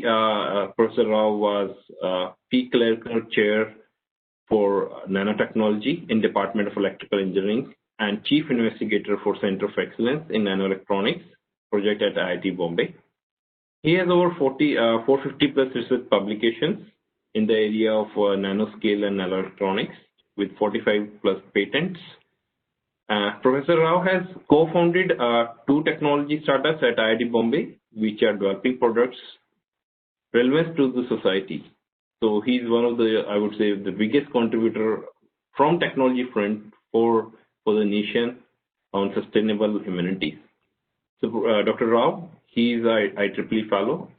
Speaker 10: Professor Rao was P. Clerker Chair for Nanotechnology in Department of Electrical Engineering and Chief Investigator for Center of Excellence in Nanoelectronics project at IIT Bombay. He has over 450 plus research publications in the area of nanoscale and nanoelectronics with 45 plus patents. Professor Rao has co-founded 2 technology startups at IIT Bombay, which are developing products relevant to the society. So he's one of the, I would say, the biggest contributor from technology front for the nation on sustainable humanities. So Dr. Rao, he's IEEE fellow.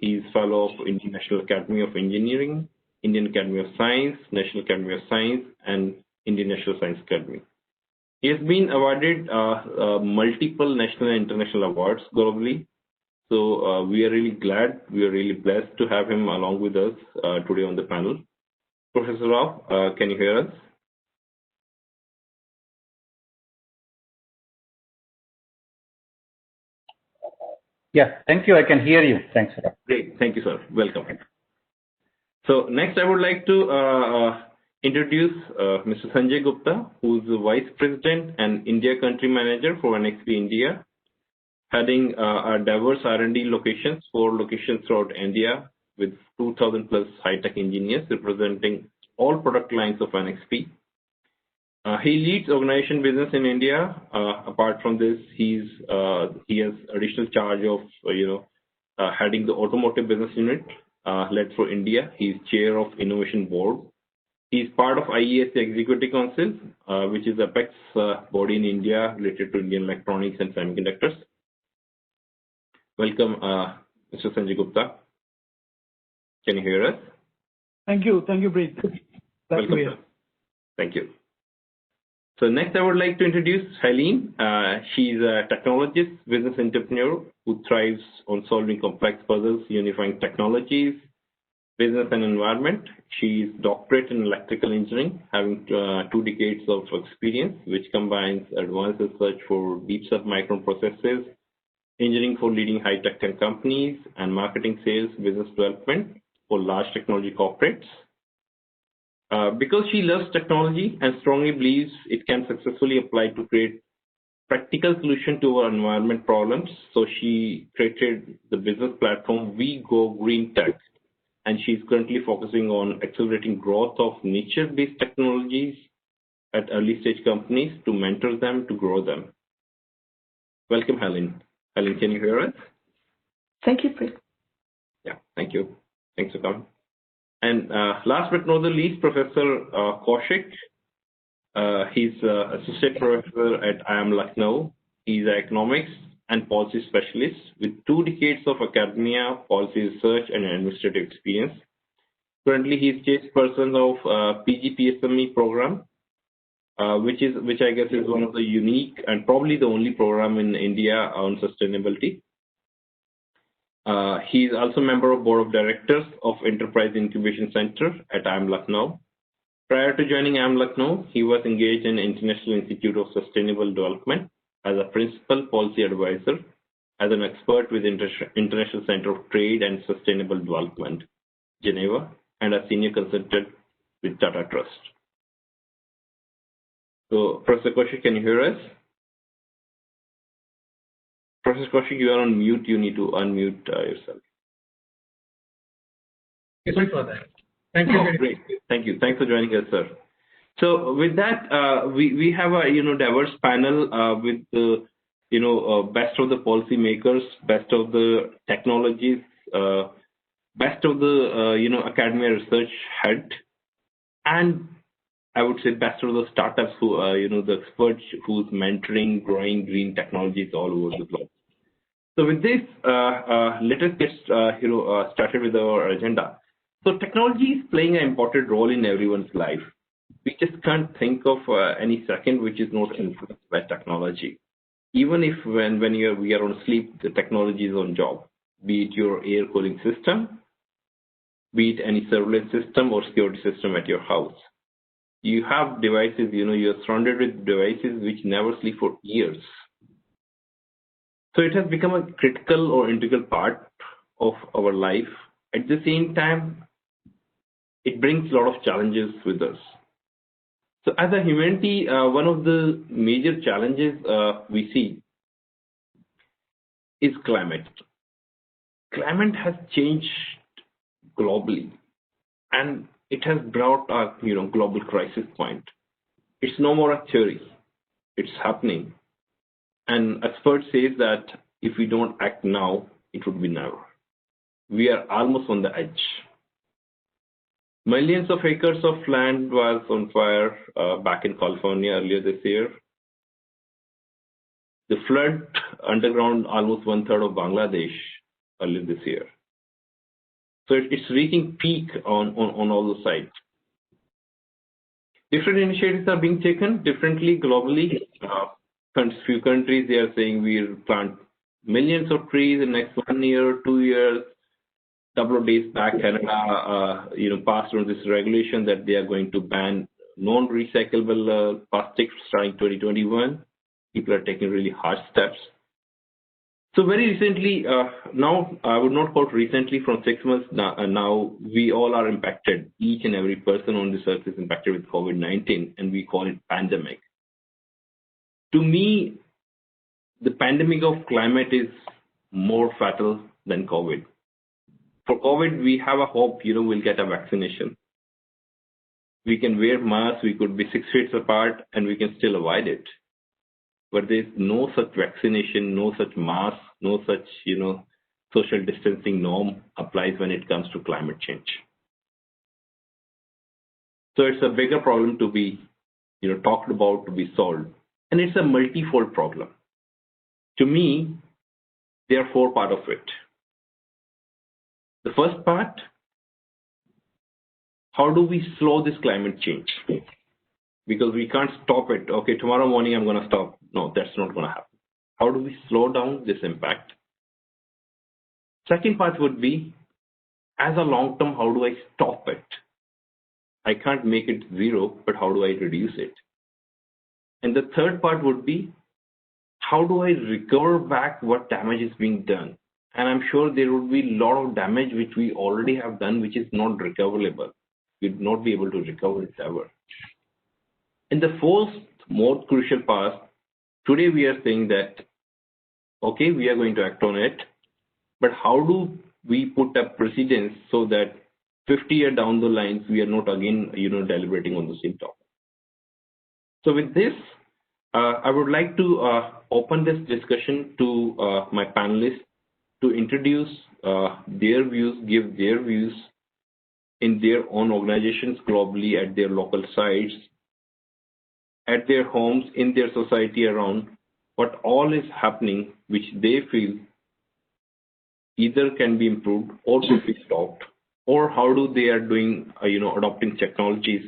Speaker 10: He's fellow of Indian National Academy of Engineering, Indian Academy of Science, National Academy of Science, and Indian National Science Academy. He has been awarded multiple national and international awards globally. So we are really glad, we are really blessed to have him along with us today on the panel. Professor Rao, can you hear us?
Speaker 11: Yeah, thank you. I can hear you. Thanks, sir.
Speaker 10: Great. Thank you, sir. Welcome. So next, I would like to introduce Mr. Sanjay Gupta, who is the Vice President and India Country Manager for NXP India, heading our diverse R&D locations, 4 locations throughout India with 2,000 plus high-tech engineers representing all product lines of NXP. He leads organization business in India. Apart from this, he has additional charge of heading the automotive business unit led for India. He's chair of innovation board. He's part of IEEE Executive Council, which is apex body in India related to Indian electronics and semiconductors. Welcome, Mr. Sanjay Gupta. Can you hear us?
Speaker 12: Thank you, Preet.
Speaker 10: Welcome, sir. Thank you. So next, I would like to introduce Helene. She's a technologist, business entrepreneur who thrives on solving complex puzzles, unifying technologies, business and environment. She's doctorate in electrical engineering, having 2 decades of experience, which combines advanced research for deep submicron processes, engineering for leading high-tech tech companies, and marketing, sales, business development for large technology corporates. Because she loves technology and strongly believes it can successfully apply to create practical solution to our environment problems, so she created the business platform We Go Green Tech, and she's currently focusing on accelerating growth of nature-based technologies at early-stage companies to mentor them to grow them. Welcome, Helen. Helen, can you hear us?
Speaker 13: Thank you, Preet.
Speaker 10: Yeah, thank you. Thanks for coming. And last but not the least, Professor Kaushik. He's associate professor at IIM Lucknow. He's an economics and policy specialist with 2 decades of academia, policy research, and administrative experience. Currently, he is chairperson of PGPSME program, which I guess is one of the unique and probably the only program in India on sustainability. He is also a member of Board of Directors of Enterprise Incubation Center at IIM Lucknow. Prior to joining IIM Lucknow, he was engaged in International Institute of Sustainable Development as a principal policy advisor, as an expert with International Center of Trade and Sustainable Development, Geneva, and a senior consultant with Tata Trust. So, Professor Kaushik, can you hear us? Professor Kaushik, you are on mute. You need to unmute yourself.
Speaker 14: Sorry for that. Thank you.
Speaker 10: Oh, great. Thank you. Thanks for joining us, sir. So, with that, we have a diverse panel with the best of the policymakers, best of the technologies, best of the academia research head, and I would say best of the startups who the experts who's mentoring, growing green technologies all over the globe. So with this, let us get started with our agenda. So technology is playing an important role in everyone's life. We just can't think of any second which is not influenced by technology. Even if when we are on sleep, the technology is on job. Be it your air cooling system, be it any surveillance system or security system at your house. You have devices, you're surrounded with devices which never sleep for years. So it has become a critical or integral part of our life. At the same time, it brings a lot of challenges with us. So as a humanity, one of the major challenges we see is climate. Climate has changed globally, and it has brought a global crisis point. It's no more a theory. It's happening. And experts say that if we don't act now, it would be never. We are almost on the edge. Millions of acres of land was on fire back in California earlier this year. The flood underground almost 1/3 of Bangladesh earlier this year. So it's reaching peak on all the sides. Different initiatives are being taken differently globally. Few countries, they are saying we'll plant millions of trees in the next 1 year, 2 years. Couple of days back, Canada, passed on this regulation that they are going to ban non-recyclable plastics starting 2021. People are taking really harsh steps. So very recently, now I would not quote recently, from 6 months now, we all are impacted. Each and every person on this earth is impacted with COVID-19, and we call it pandemic. To me, the pandemic of climate is more fatal than COVID. For COVID, we have a hope, we'll get a vaccination. We can wear masks, we could be 6 feet apart, and we can still avoid it. But there's no such vaccination, no such mask, no such, social distancing norm applies when it comes to climate change. So it's a bigger problem to be, talked about, to be solved. And it's a multifold problem. To me, there are 4 parts of it. The first part, how do we slow this climate change? Because we can't stop it. Okay, tomorrow morning I'm going to stop. No, that's not going to happen. How do we slow down this impact? Second part would be, as a long term, how do I stop it? I can't make it zero, but how do I reduce it? And the third part would be, how do I recover back what damage is being done? And I'm sure there would be a lot of damage which we already have done, which is not recoverable. We'd not be able to recover it ever. And the fourth, more crucial part, today we are saying that, okay, we are going to act on it, but how do we put a precedence so that 50 years down the lines, we are not again, deliberating on the same topic? So with this, I would like to open this discussion to my panelists to introduce their views, give their views in their own organizations globally, at their local sites, at their homes, in their society around, what all is happening, which they feel either can be improved or could be stopped, or how do they are doing, adopting technologies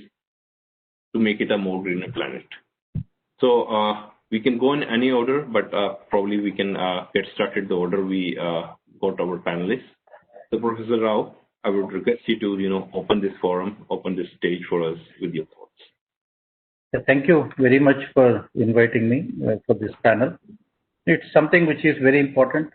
Speaker 10: to make it a more greener planet. So we can go in any order, but probably we can get started the order we got our panelists. So Professor Rao, I would request you to, open this forum, open this stage for us with your thoughts.
Speaker 11: Thank you very much for inviting me for this panel. It's something which is very important.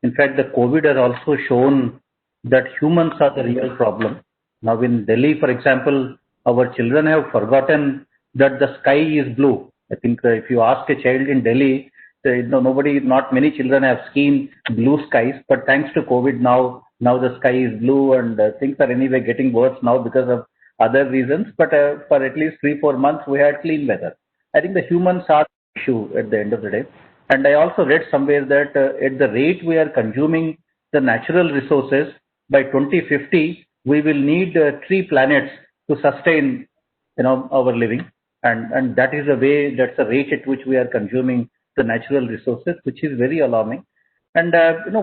Speaker 11: In fact, the COVID has also shown that humans are the real problem. Now in Delhi, for example, our children have forgotten that the sky is blue. I think if you ask a child in Delhi, not many children have seen blue skies, but thanks to COVID now the sky is blue, and things are anyway getting worse now because of other reasons. But for at least 3-4 months, we had clean weather. I think the humans are the issue at the end of the day. And I also read somewhere that at the rate we are consuming the natural resources, by 2050, we will need 3 planets to sustain, our living. And that is that's the rate at which we are consuming the natural resources, which is very alarming. And,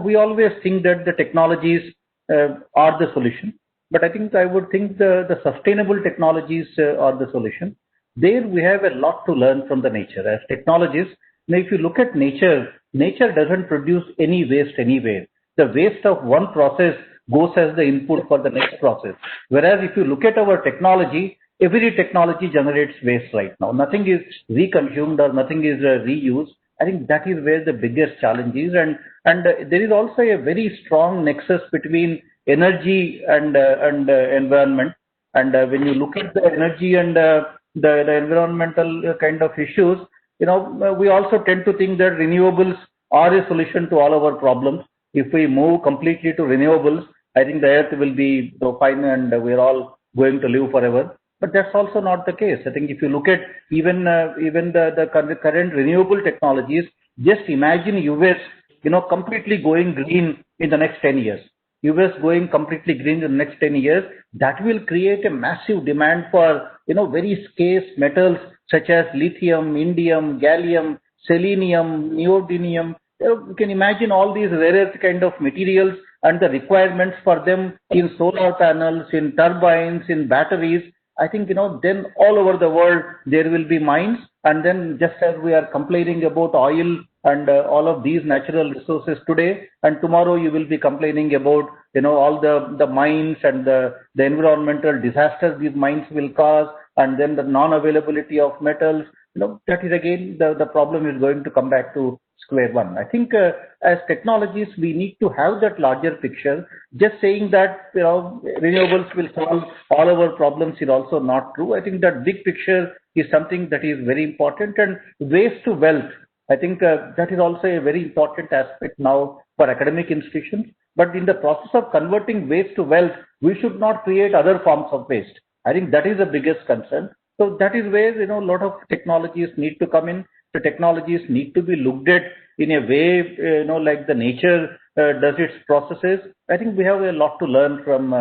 Speaker 11: we always think that the technologies are the solution. But I would think the sustainable technologies are the solution. There we have a lot to learn from the nature. As technologists, now if you look at nature doesn't produce any waste anywhere. The waste of one process goes as the input for the next process. Whereas if you look at our technology, every technology generates waste right now. Nothing is reconsumed or nothing is reused. I think that is where the biggest challenge is. And there is also a very strong nexus between energy and environment. And when you look at the energy and the environmental kind of issues, we also tend to think that renewables are a solution to all our problems. If we move completely to renewables, I think the earth will be fine and we're all going to live forever. But that's also not the case. I think if you look at even the current renewable technologies, just imagine US, completely going green in the next 10 years. US going completely green in the next 10 years, that will create a massive demand for, very scarce metals such as lithium, indium, gallium, selenium, neodymium. You can imagine all these rare earth kind of materials and the requirements for them in solar panels, in turbines, in batteries. I think, then all over the world, there will be mines. And then just as we are complaining about oil and all of these natural resources today, and tomorrow you will be complaining about, all the mines and the environmental disasters these mines will cause, and then the non-availability of metals. That is again, the problem is going to come back to square one. I think as technologists, we need to have that larger picture. Just saying that, renewables will solve all our problems is also not true. I think that big picture is something that is very important. And waste to wealth, I think that is also a very important aspect now for academic institutions. But in the process of converting waste to wealth, we should not create other forms of waste. I think that is the biggest concern. So that is where, a lot of technologies need to come in. The technologies need to be looked at in a way, like the nature does its processes. I think we have a lot to learn from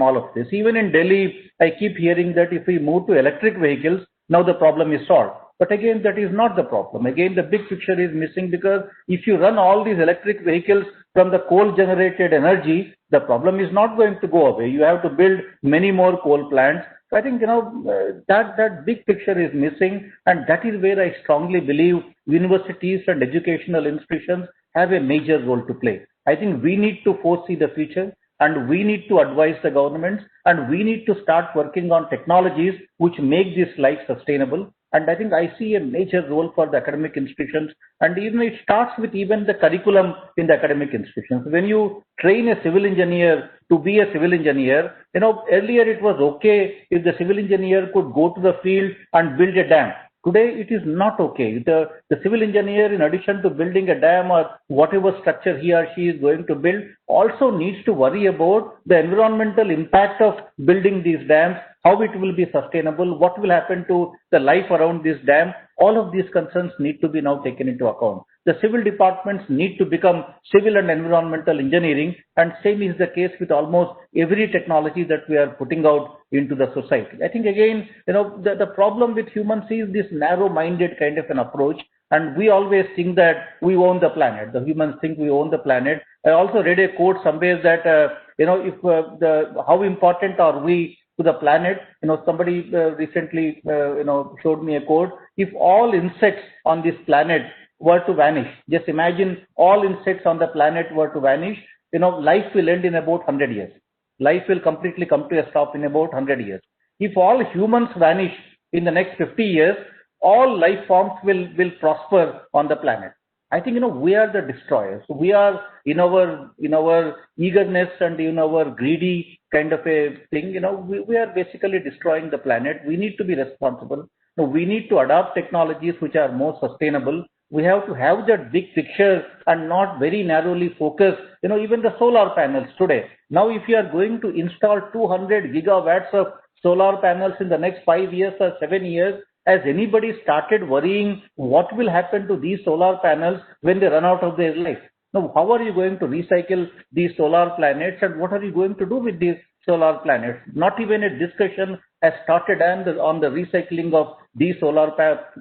Speaker 11: all of this. Even in Delhi, I keep hearing that if we move to electric vehicles, now the problem is solved. But again, that is not the problem. Again, the big picture is missing, because if you run all these electric vehicles from the coal-generated energy, the problem is not going to go away. You have to build many more coal plants. So I think, that big picture is missing, and that is where I strongly believe universities and educational institutions have a major role to play. I think we need to foresee the future, and we need to advise the governments, and we need to start working on technologies which make this life sustainable. And I think I see a major role for the academic institutions, and even it starts with even the curriculum in the academic institutions. When you train a civil engineer to be a civil engineer, earlier it was okay if the civil engineer could go to the field and build a dam. Today it is not okay. The civil engineer, in addition to building a dam or whatever structure he or she is going to build, also needs to worry about the environmental impact of building these dams, how it will be sustainable, what will happen to the life around this dam. All of these concerns need to be now taken into account. The civil departments need to become civil and environmental engineering, and same is the case with almost every technology that we are putting out into the society. I think again, the problem with humans is this narrow-minded kind of an approach, And we always think that we own the planet. The humans think we own the planet. I also read a quote somewhere that, how important are we to the planet? Somebody recently, showed me a quote. If all insects on this planet were to vanish, just imagine all insects on the planet were to vanish, life will end in about 100 years. Life will completely come to a stop in about 100 years. If all humans vanish in the next 50 years, all life forms will prosper on the planet. I think, we are the destroyers. We are in our eagerness and in our greedy kind of a thing, we are basically destroying the planet. We need to be responsible. We need to adopt technologies which are more sustainable. We have to have that big picture and not very narrowly focus, even the solar panels today. Now, if you are going to install 200 gigawatts of solar panels in the next 5 years or 7 years, has anybody started worrying what will happen to these solar panels when they run out of their life? Now, how are you going to recycle these solar planets and what are you going to do with these solar planets? Not even a discussion has started on the recycling of these solar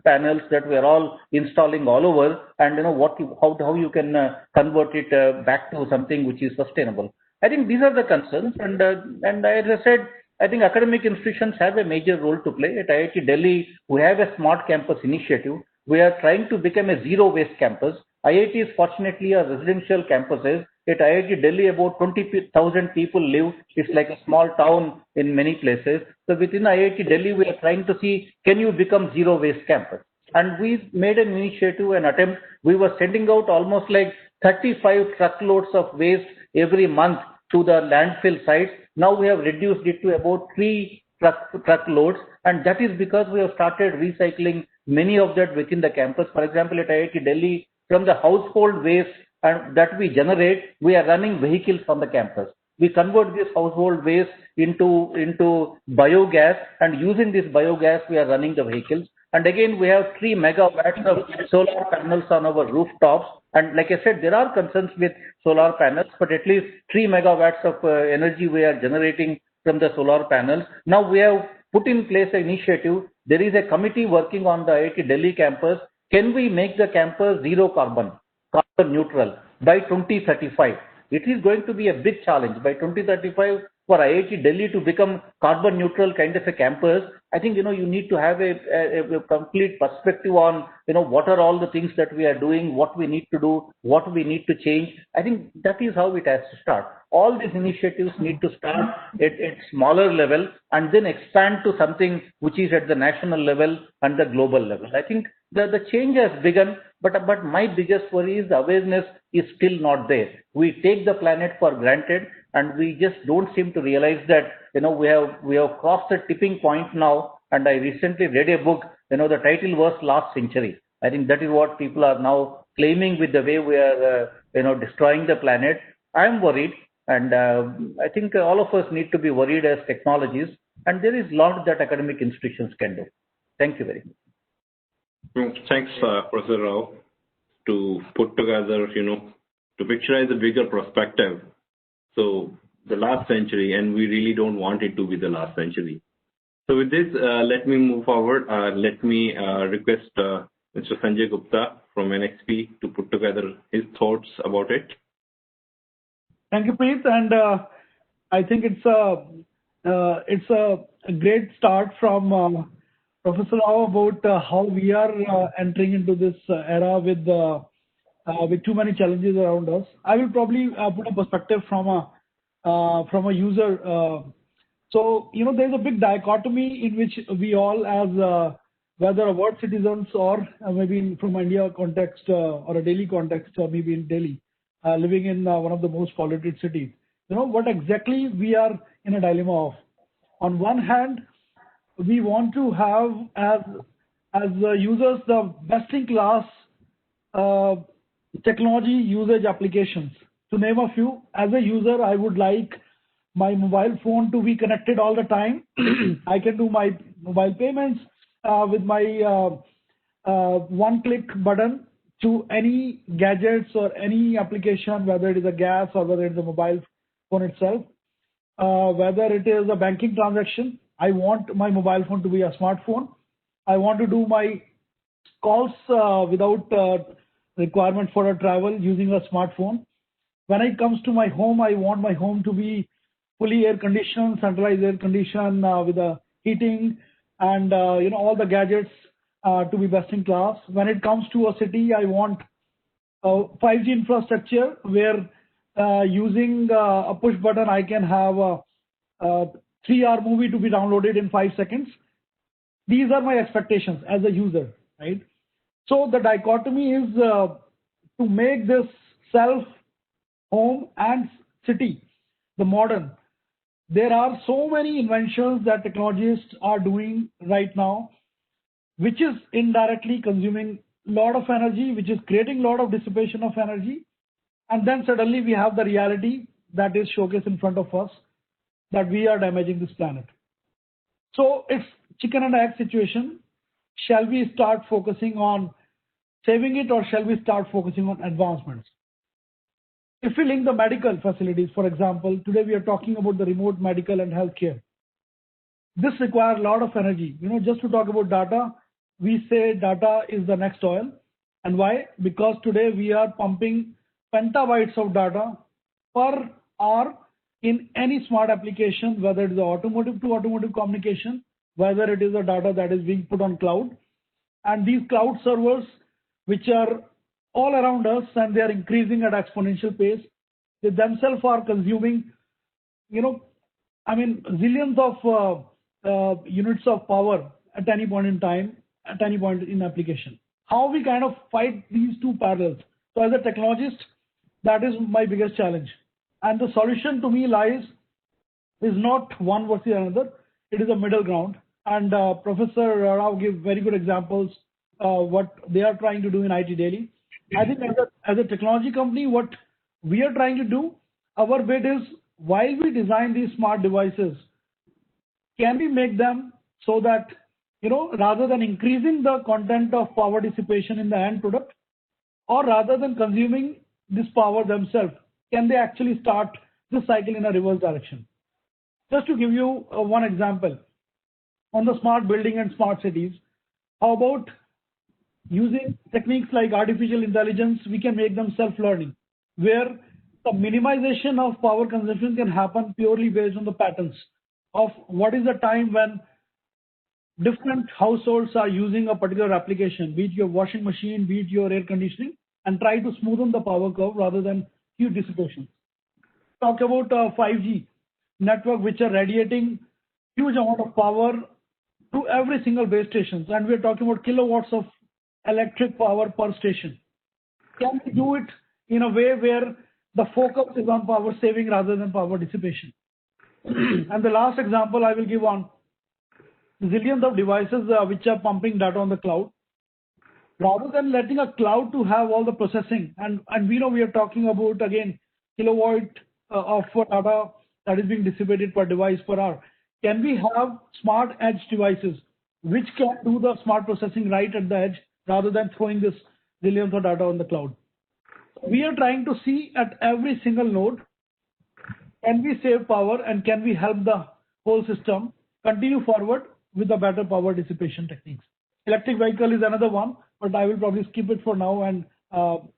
Speaker 11: panels that we are all installing all over, and how you can convert it back to something which is sustainable. I think these are the concerns, and as I said, I think academic institutions have a major role to play. At IIT Delhi, we have a smart campus initiative. We are trying to become a zero waste campus. IITs fortunately are residential campuses. At IIT Delhi, about 20,000 people live. It's like a small town in many places. So within IIT Delhi, we are trying to see, can you become zero waste campus? And we made an initiative, an attempt. We were sending out almost like 35 truckloads of waste every month to the landfill sites. Now we have reduced it to about 3 truckloads, and that is because we have started recycling many of that within the campus. For example, at IIT Delhi, from the household waste that we generate, we are running vehicles on the campus. We convert this household waste into biogas, and using this biogas, we are running the vehicles. And again, we have 3 megawatts of solar panels on our rooftops. And like I said, there are concerns with solar panels, but at least 3 megawatts of energy we are generating from the solar panels. Now we have put in place an initiative. There is a committee working on the IIT Delhi campus. Can we make the campus zero carbon neutral by 2035? It is going to be a big challenge. By 2035, for IIT Delhi to become carbon neutral kind of a campus, I think, you need to have a complete perspective on, what are all the things that we are doing, what we need to do, what we need to change. I think that is how it has to start. All these initiatives need to start at smaller level and then expand to something which is at the national level and the global level. I think the change has begun, but my biggest worry is the awareness is still not there. We take the planet for granted, and we just don't seem to realize that, we have crossed the tipping point now. And I recently read a book, the title was Last Century. I think that is what people are now claiming with the way we are, destroying the planet. I'm worried, and I think all of us need to be worried as technologists, and there is a lot that academic institutions can do. Thank you very much.
Speaker 10: Thanks, Professor Rao, to put together, to picturize a bigger perspective. So the last century, and we really don't want it to be the last century. So with this, let me move forward. Let me request Mr. Sanjay Gupta from NXP to put together his thoughts about it.
Speaker 12: Thank you, Preet. And I think it's a great start from Professor Rao about how we are entering into this era with too many challenges around us. I will probably put a perspective from a user. So, there's a big dichotomy in which we all, as whether a world citizens or maybe from India context or a Delhi context, or maybe in Delhi, living in one of the most polluted cities, what exactly we are in a dilemma of. On one hand, we want to have as users the best-in-class technology usage applications. To name a few, as a user, I would like my mobile phone to be connected all the time. I can do my mobile payments with my one-click button to any gadgets or any application, whether it is a gas or whether it is a mobile phone itself, whether it is a banking transaction. I want my mobile phone to be a smartphone. I want to do my calls without requirement for a travel using a smartphone. When it comes to my home, I want my home to be fully air conditioned, centralized air conditioned with a heating and all the gadgets to be best in class. When it comes to a city, I want 5G infrastructure where using a push button I can have a 3-hour movie to be downloaded in 5 seconds. These are my expectations as a user, right? So the dichotomy is to make this self, home and city, the modern. There are so many inventions that technologists are doing right now, which is indirectly consuming a lot of energy, which is creating a lot of dissipation of energy. And then suddenly we have the reality that is showcased in front of us that we are damaging this planet. So it's chicken and egg situation. Shall we start focusing on saving it or shall we start focusing on advancements? If we link the medical facilities, for example, today we are talking about the remote medical and healthcare. This requires a lot of energy. Just to talk about data, we say data is the next oil. And why? Because today we are pumping petabytes of data per hour in any smart application, whether it is automotive to automotive communication, whether it is a data that is being put on cloud. And these cloud servers, which are all around us and they are increasing at exponential pace, they themselves are consuming, zillions of units of power at any point in time, at any point in application. How we kind of fight these two parallels? So as a technologist, that is my biggest challenge. And the solution to me lies is not one versus another. It is a middle ground. And Professor Rao gave very good examples what they are trying to do in IT Daily. I think as a technology company, what we are trying to do, our bit is while we design these smart devices, can we make them so that, rather than increasing the content of power dissipation in the end product, or rather than consuming this power themselves, can they actually start this cycle in a reverse direction? Just to give you one example, on the smart building and smart cities, how about using techniques like artificial intelligence, we can make them self-learning, where the minimization of power consumption can happen purely based on the patterns of what is the time when different households are using a particular application, be it your washing machine, be it your air conditioning, and try to smoothen the power curve rather than huge dissipation. Talk about 5G network, which are radiating huge amount of power to every single base stations, and we're talking about kilowatts of electric power per station. Can we do it in a way where the focus is on power saving rather than power dissipation? And the last example I will give on zillions of devices which are pumping data on the cloud. Rather than letting a cloud to have all the processing, and we know we are talking about, again, kilowatt of data that is being dissipated per device per hour. Can we have smart edge devices which can do the smart processing right at the edge rather than throwing this zillions of data on the cloud? We are trying to see at every single node, can we save power and can we help the whole system continue forward with the better power dissipation techniques? Electric vehicle is another one, but I will probably skip it for now and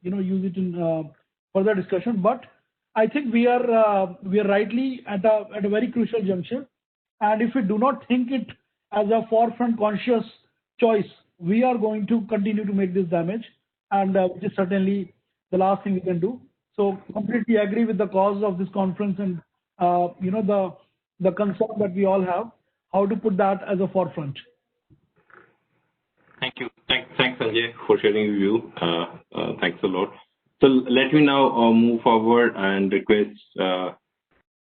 Speaker 12: use it in further discussion. But I think we are rightly at a very crucial juncture, and if we do not think it as a forefront conscious choice, we are going to continue to make this damage, and which is certainly the last thing we can do. So completely agree with the cause of this conference and the concern that we all have, how to put that as a forefront.
Speaker 10: Thank you. Thanks, Sanjay, for sharing your view. Thanks a lot. So let me now move forward and request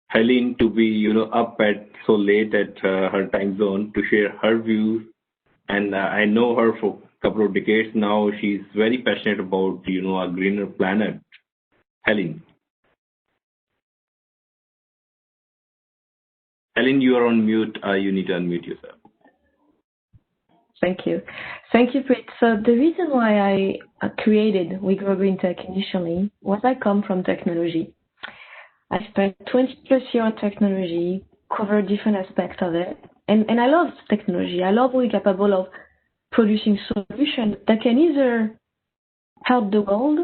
Speaker 10: Helen to be, up at so late at her time zone to share her views. And I know her for a couple of decades now. She's very passionate about, a greener planet. Helen, you are on mute. You need to unmute yourself.
Speaker 13: Thank you. Thank you, Preet. So the reason why I created We Grow Green Tech initially was I come from technology. I spent 20 plus years on technology, covered different aspects of it. And I love technology. I love what we're capable of producing solutions that can either help the world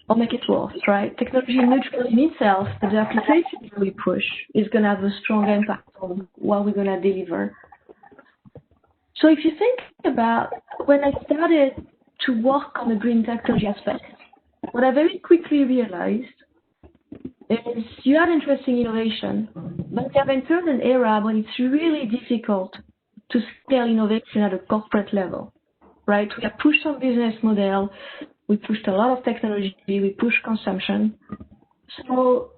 Speaker 13: or make it worse, right? Technology neutral in itself, but the application we push is going to have a strong impact on what we're going to deliver. So if you think about when I started to work on the green technology aspect, what I very quickly realized is you have interesting innovation, but you have entered an era when it's really difficult to scale innovation at a corporate level, right? We have pushed some business model, we pushed a lot of technology, we pushed consumption. So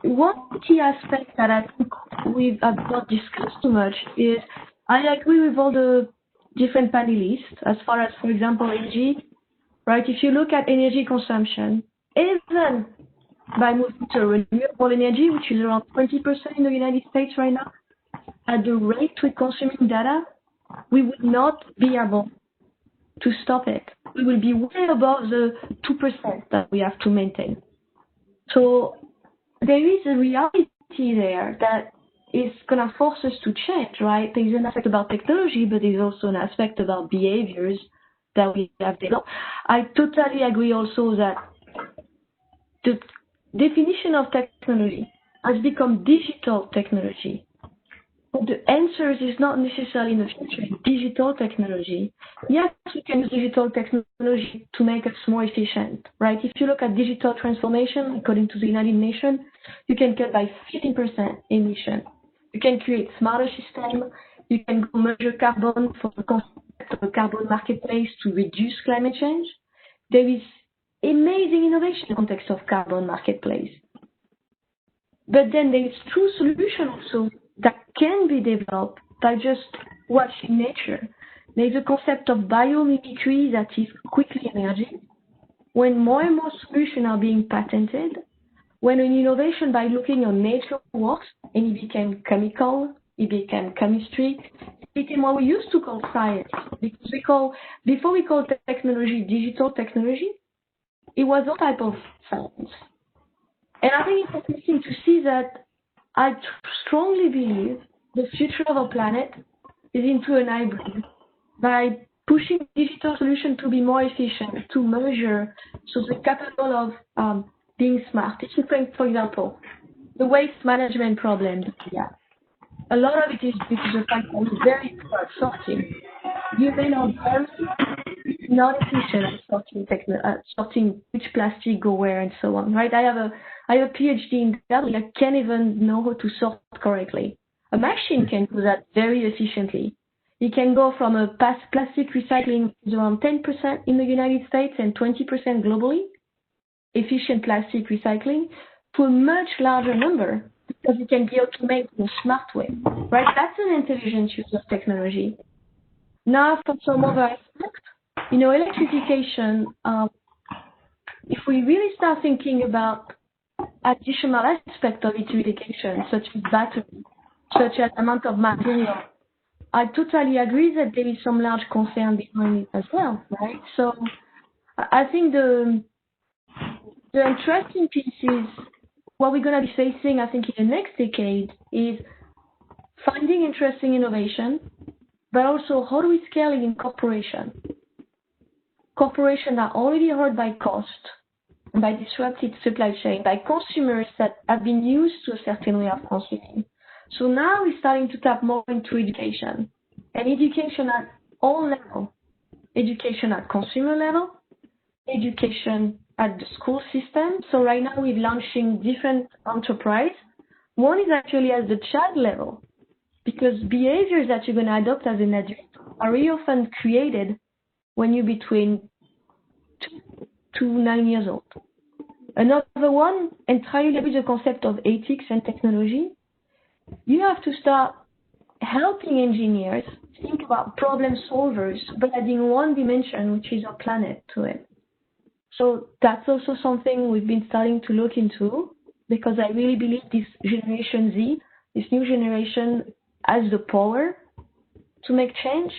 Speaker 13: one key aspect that I think we've not discussed too much is I agree with all the different panelists as far as, for example, energy, right? If you look at energy consumption, even by moving to renewable energy, which is around 20% in the United States right now, at the rate we're consuming data, we would not be able to stop it. We will be way above the 2% that we have to maintain. So there is a reality there that is going to force us to change, right? There's an aspect about technology, but there's also an aspect about behaviors that we have developed. I totally agree also that the definition of technology has become digital technology. But the answer is not necessarily in the future digital technology. Yes, we can use digital technology to make us more efficient, right? If you look at digital transformation, according to the United Nations, you can cut by 15% emission. You can create smarter systems. You can measure carbon for the concept of a carbon marketplace to reduce climate change. There is amazing innovation in the context of carbon marketplace. But then there is true solution also that can be developed by just watching nature. There is a concept of biomimicry that is quickly emerging. When more and more solutions are being patented, when an innovation by looking on nature works, and it became chemical, it became chemistry, it became what we used to call science. Because before we called technology digital technology, it was all type of science. And I think it's interesting to see that I strongly believe the future of our planet is into an hybrid by pushing digital solutions to be more efficient, to measure, so they're capable of being smart. If you think, for example, the waste management problem that we have, a lot of it is due to the fact that we're very poor at sorting. Human are very not efficient at sorting which plastic go where and so on, right? I have a PhD in that. I can't even know how to sort correctly. A machine can do that very efficiently. It can go from a plastic recycling, which is around 10% in the United States and 20% globally, efficient plastic recycling, to a much larger number because it can be automated in a smart way, right? That's an intelligent use of technology. Now, for some other aspects, electrification, if we really start thinking about additional aspects of electrification, such as battery, such as amount of material, I totally agree that there is some large concern behind it as well, right? So I think the interesting piece is what we're going to be facing, I think, in the next decade is finding interesting innovation, but also how do we scale it in corporation? Corporations are already hurt by cost, by disrupted supply chain, by consumers that have been used to a certain way of consuming. So now we're starting to tap more into education, and education at all levels, education at consumer level, education at the school system. So right now we're launching different enterprise. One is actually at the child level, because behaviors that you're going to adopt as an adult are really often created when you're between 2 to 9 years old. Another one, entirely with the concept of ethics and technology, you have to start helping engineers think about problem solvers, but adding one dimension, which is our planet, to it. So that's also something we've been starting to look into, because I really believe this Generation Z, this new generation, has the power to make change,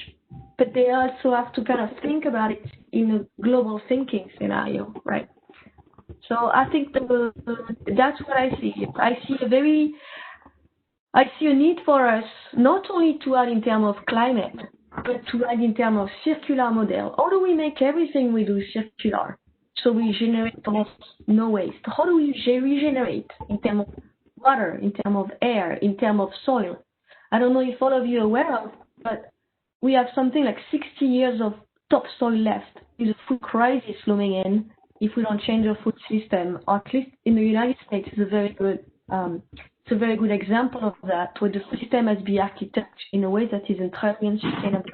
Speaker 13: but they also have to kind of think about it in a global thinking scenario, right? So I think that's what I see. I see a need for us not only to add in terms of climate, but to write in terms of circular model. How do we make everything we do circular? So we generate almost no waste. How do we regenerate in terms of water, in terms of air, in terms of soil? I don't know if all of you are aware of, but we have something like 60 years of topsoil left. There's a food crisis looming in if we don't change our food system. Or at least in the United States, it's a very good example of that, where the food system has been architected in a way that is entirely unsustainable.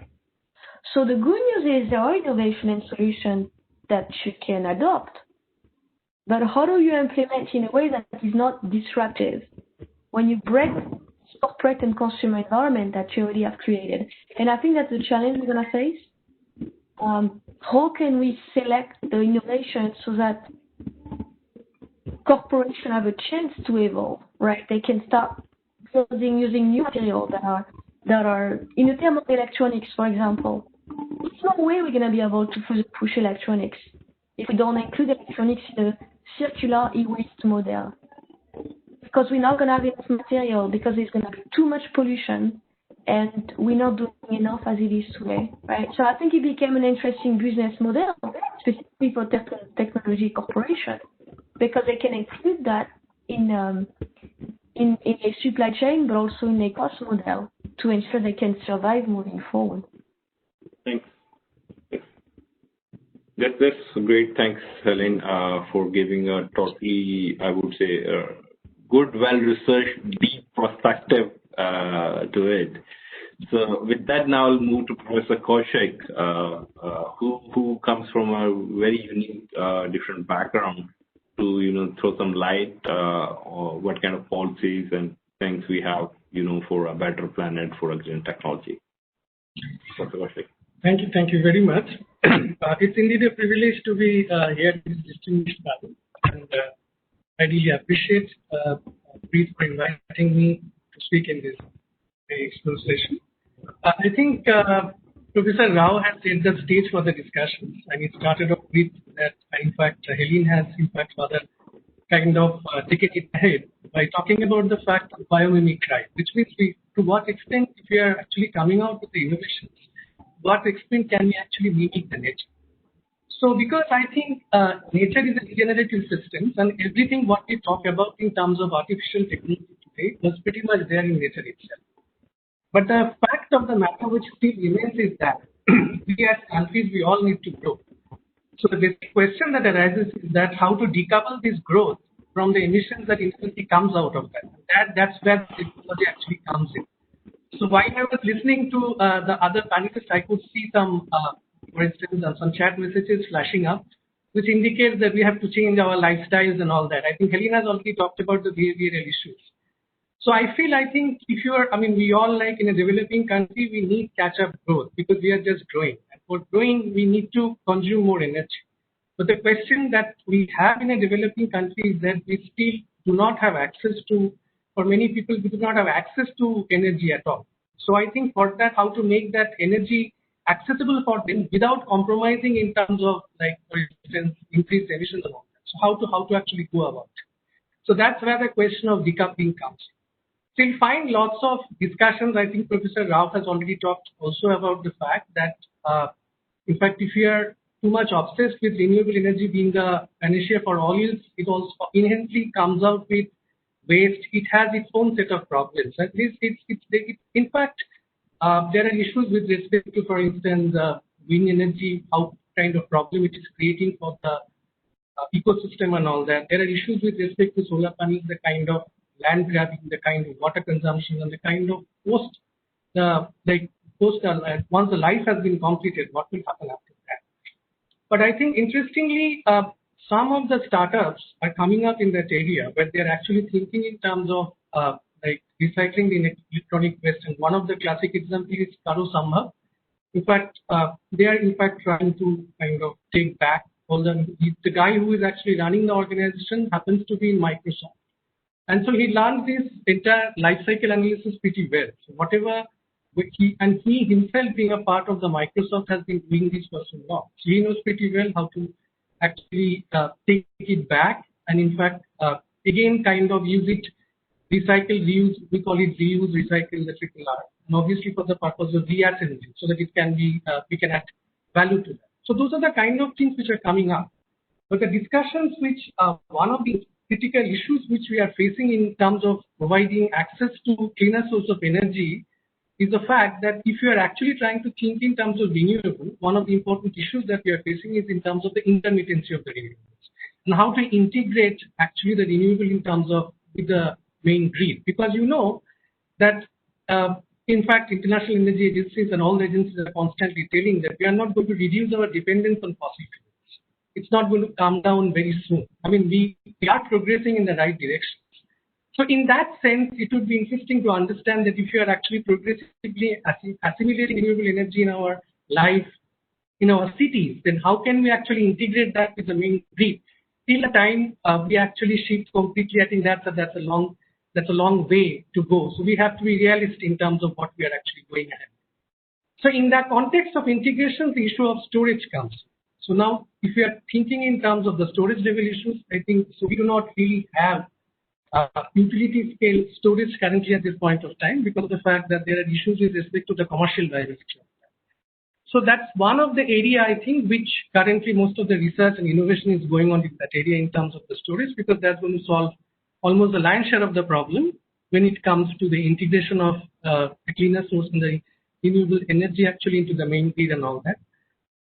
Speaker 13: So the good news is there are innovation and solutions that you can adopt. But how do you implement in a way that is not disruptive when you break corporate and consumer environment that you already have created? And I think that's the challenge we're going to face. How can we select the innovation so that corporations have a chance to evolve, right? They can start using new materials that are in the term of electronics, for example. There's no way we're going to be able to further push electronics if we don't include electronics in a circular e-waste model. Because we're not going to have enough material, because there's going to be too much pollution, and we're not doing enough as it is today, right? So I think it became an interesting business model, specifically for technology corporation, because they can include that in a supply chain, but also in a cost model to ensure they can survive moving forward.
Speaker 10: Thanks. That's great. Thanks, Helen, for giving a totally, I would say, good, well-researched, deep perspective to it. So with that, now I'll move to Professor Kaushik, who comes from a very unique, different background to, throw some light on what kind of policies and things we have, for a better planet, for a green technology. Professor Kaushik.
Speaker 14: Thank you very much. It's indeed a privilege to be here in this distinguished panel, and I really appreciate Preet for inviting me to speak in this very exclusive session. I think Professor Rao has set the stage for the discussions, and it started off with that. In fact, Helen has further kind of taken it ahead by talking about the fact of biomimicry, which means to what extent, if we are actually coming out with the innovations, what extent can we actually mimic the nature? So because I think nature is a regenerative system, and everything what we talk about in terms of artificial technology today was pretty much there in nature itself. But the fact of the matter which still remains is that we as countries, we all need to grow. So the basic question that arises is that how to decouple this growth from the emissions that instantly comes out of that. That's where the technology actually comes in. So while I was listening to the other panelists, I could see some, for instance, some chat messages flashing up, which indicates that we have to change our lifestyles and all that. I think Helen has already talked about the behavioral issues. So I think if we all, like in a developing country, we need catch-up growth because we are just growing. And for growing, we need to consume more energy. But the question that we have in a developing country is that we still do not have access to, for many people, we do not have access to energy at all. So I think for that, how to make that energy accessible for them without compromising in terms of, like, for instance, increased emissions and all that. So how to actually go about it. So that's where the question of decoupling comes. So you'll find lots of discussions. I think Professor Rao has already talked also about the fact that, in fact, if you are too much obsessed with renewable energy being the panacea for all ills, it also inherently comes out with waste. It has its own set of problems. At least in fact, there are issues with respect to, for instance, wind energy, how kind of problem it is creating for the ecosystem and all that. There are issues with respect to solar panels, the kind of land grabbing, the kind of water consumption, and the kind of once the life has been completed, what will happen after that? But I think interestingly, some of the startups are coming up in that area where they're actually thinking in terms of like recycling the electronic waste. And one of the classic examples is Karo Sambhav. In fact, they are in fact trying to kind of take back all the guy who is actually running the organization happens to be in Microsoft. And so he learned this entire life cycle analysis pretty well. So whatever he himself being a part of the Microsoft has been doing this for so long. So he knows pretty well how to actually take it back and in fact again kind of use it recycle, reuse, we call it reuse, recycle, the triple R, and obviously for the purpose of reassembly, so that it can be, we can add value to that. So those are the kind of things which are coming up. But the discussions which one of the critical issues which we are facing in terms of providing access to cleaner source of energy is the fact that if you are actually trying to think in terms of renewable, one of the important issues that we are facing is in terms of the intermittency of the renewables and how to integrate actually the renewable in terms of with the main grid. Because you know that in fact, international energy agencies and all the agencies are constantly telling that we are not going to reduce our dependence on fossil fuels. It's not going to come down very soon. I mean, we are progressing in the right direction. So in that sense, it would be interesting to understand that if you are actually progressively assimilating renewable energy in our life, in our cities, then how can we actually integrate that with the main grid? Till the time we actually shift completely, I think that's a long way to go. So we have to be realistic in terms of what we are actually going ahead. So in that context of integration, the issue of storage comes. So now, if we are thinking in terms of the storage level issues, I think so we do not really have utility scale storage currently at this point of time because of the fact that there are issues with respect to the commercial viability. So that's one of the area I think which currently most of the research and innovation is going on in that area in terms of the storage, because that's going to solve almost the lion's share of the problem when it comes to the integration of the cleaner source and the renewable energy actually into the main grid and all that.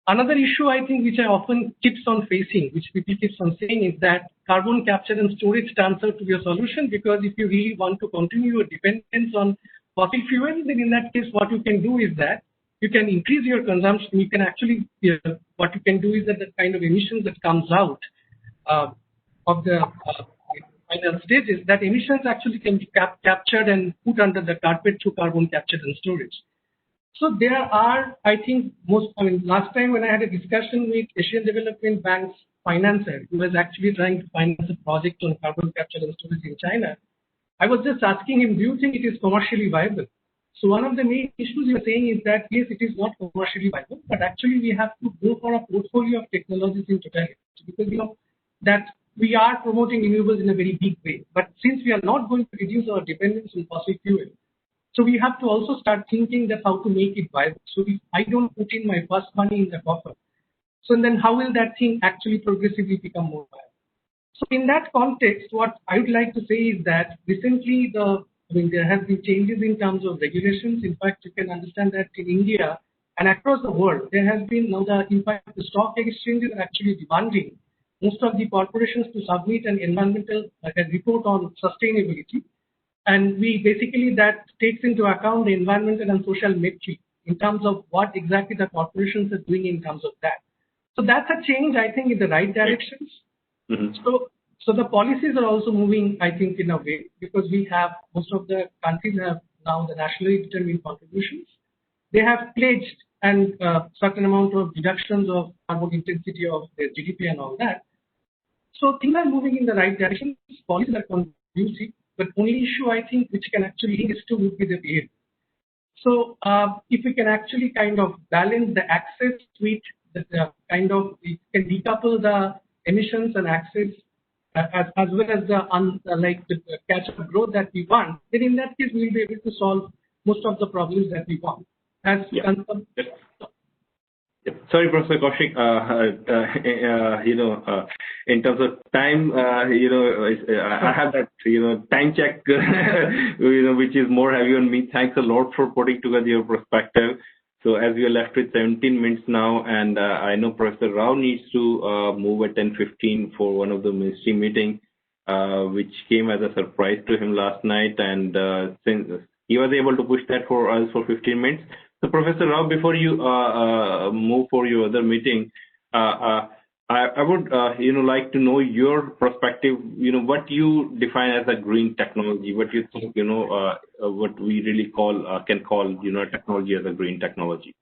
Speaker 14: Another issue I think which I often keeps on facing, which people keeps on saying, is that carbon capture and storage turns out to be a solution, because if you really want to continue your dependence on fossil fuels, then in that case what you can do is that you can increase your consumption. You can actually, what you can do is that the kind of emissions that comes out of the final stages, that emissions actually can be captured and put under the carpet through carbon capture and storage. So there are, I think, last time when I had a discussion with Asian Development Bank's financer, who was actually trying to finance a project on carbon capture and storage in China, I was just asking him, do you think it is commercially viable? So one of the main issues you are saying is that, yes, it is not commercially viable, but actually we have to go for a portfolio of technologies in totality, because you know that we are promoting renewables in a very big way. But since we are not going to reduce our dependence on fossil fuel, so we have to also start thinking that how to make it viable. So if I don't put in my first money in the coffer, so then how will that thing actually progressively become more viable? So in that context, what I would like to say is that recently there have been changes in terms of regulations. In fact, you can understand that in India and across the world, there has been now in fact, the stock exchanges are actually demanding most of the corporations to submit an environmental report on sustainability. And that takes into account the environmental and social metric in terms of what exactly the corporations are doing in terms of that. So that's a change, I think, in the right directions. Mm-hmm. So the policies are also moving, I think, in a way, because we have, most of the countries have now the nationally determined contributions. They have pledged and certain amount of reductions of carbon intensity of their GDP and all that. So things are moving in the right direction. Policies are conducive. But only issue I think which can actually link this to would be the behavior. So if we can actually kind of balance the access with the we can decouple the emissions and access as well as the catch-up growth that we want, then in that case we'll be able to solve most of the problems that we want.
Speaker 10: Sorry, Professor Kaushik. In terms of time, I have that, time check, which is more heavy on me. Thanks a lot for putting together your perspective. So as we are left with 17 minutes now, and I know Professor Rao needs to move at 10:15 for one of the ministry meeting, which came as a surprise to him last night, and since he was able to push that for us for 15 minutes. So Professor Rao, before you move for your other meeting, I would like to know your perspective. What you define as a green technology. What you think what we really can call technology as a green technology.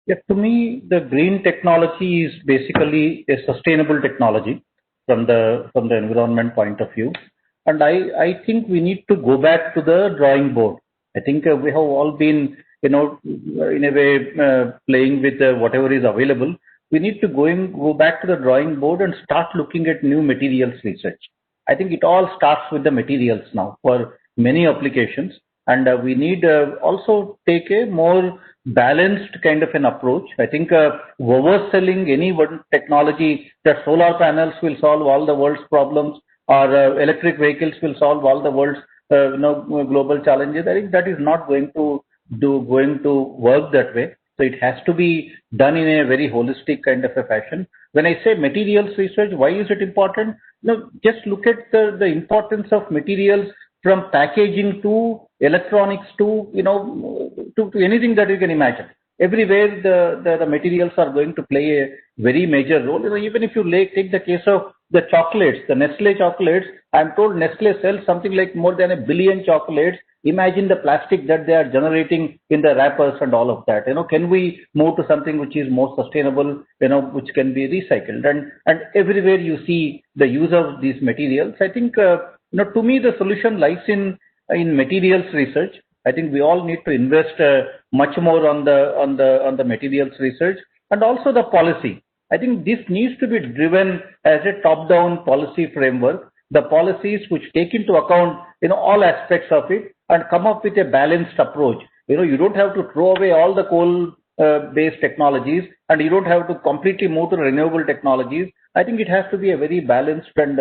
Speaker 11: Yeah, to me, the green technology is basically a sustainable technology from the environment point of view, and I think we need to go back to the drawing board. I think we have all been in a way playing with whatever is available. We need to go back to the drawing board and start looking at new materials research. I think it all starts with the materials now for many applications. And we need also take a more balanced kind of an approach. I think overselling any one technology that solar panels will solve all the world's problems or electric vehicles will solve all the world's global challenges, I think that is not going to work that way. So it has to be done in a very holistic kind of a fashion. When I say materials research, why is it important? Just look at the importance of materials from packaging to electronics to anything that you can imagine. Everywhere the materials are going to play a very major role. Even if you take the case of the chocolates, the Nestle chocolates, I'm told Nestle sells something like more than 1 billion chocolates. Imagine the plastic that they are generating in the wrappers and all of that. Can we move to something which is more sustainable, which can be recycled? And everywhere you see the use of these materials, I think, to me, the solution lies in materials research. I think we all need to invest much more on the materials research and also the policy. I think this needs to be driven as a top-down policy framework. The policies which take into account all aspects of it and come up with a balanced approach. You don't have to throw away all the coal-based technologies and you don't have to completely move to renewable technologies. I think it has to be a very balanced and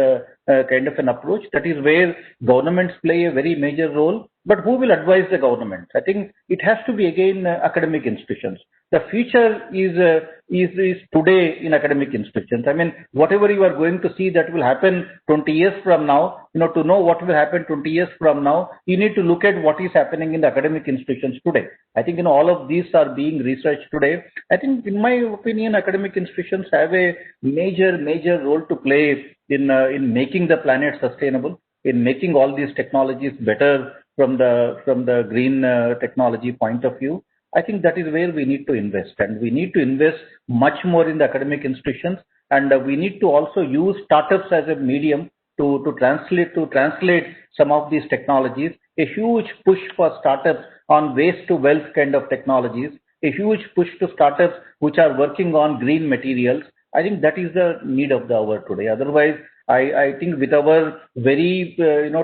Speaker 11: kind of an approach. That is where governments play a very major role. But who will advise the government? I think it has to be again academic institutions. The future is today in academic institutions. I mean, whatever you are going to see that will happen 20 years from now, to know what will happen 20 years from now, you need to look at what is happening in the academic institutions today. I think all of these are being researched today. I think, in my opinion, academic institutions have a major role to play in making the planet sustainable, in making all these technologies better from the green technology point of view. I think that is where we need to invest, and we need to invest much more in the academic institutions, and we need to also use startups as a medium to translate some of these technologies. A huge push for startups on waste to wealth kind of technologies, a huge push to startups which are working on green materials. I think that is the need of the hour today. Otherwise, I think with our very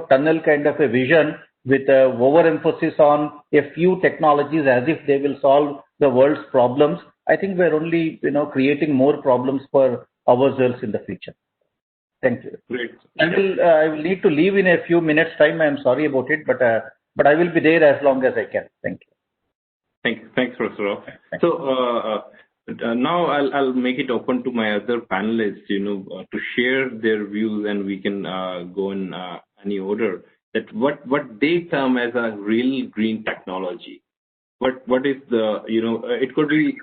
Speaker 11: tunnel kind of a vision, with overemphasis on a few technologies as if they will solve the world's problems, I think we're only creating more problems for ourselves in the future. Thank you.
Speaker 10: Great.
Speaker 11: I will need to leave in a few minutes time. I'm sorry about it, but I will be there as long as I can. Thank you.
Speaker 10: Thanks, Professor Rao. So now I'll make it open to my other panelists, to share their views, and we can go in any order. That what they term as a real green technology. What is the, it could be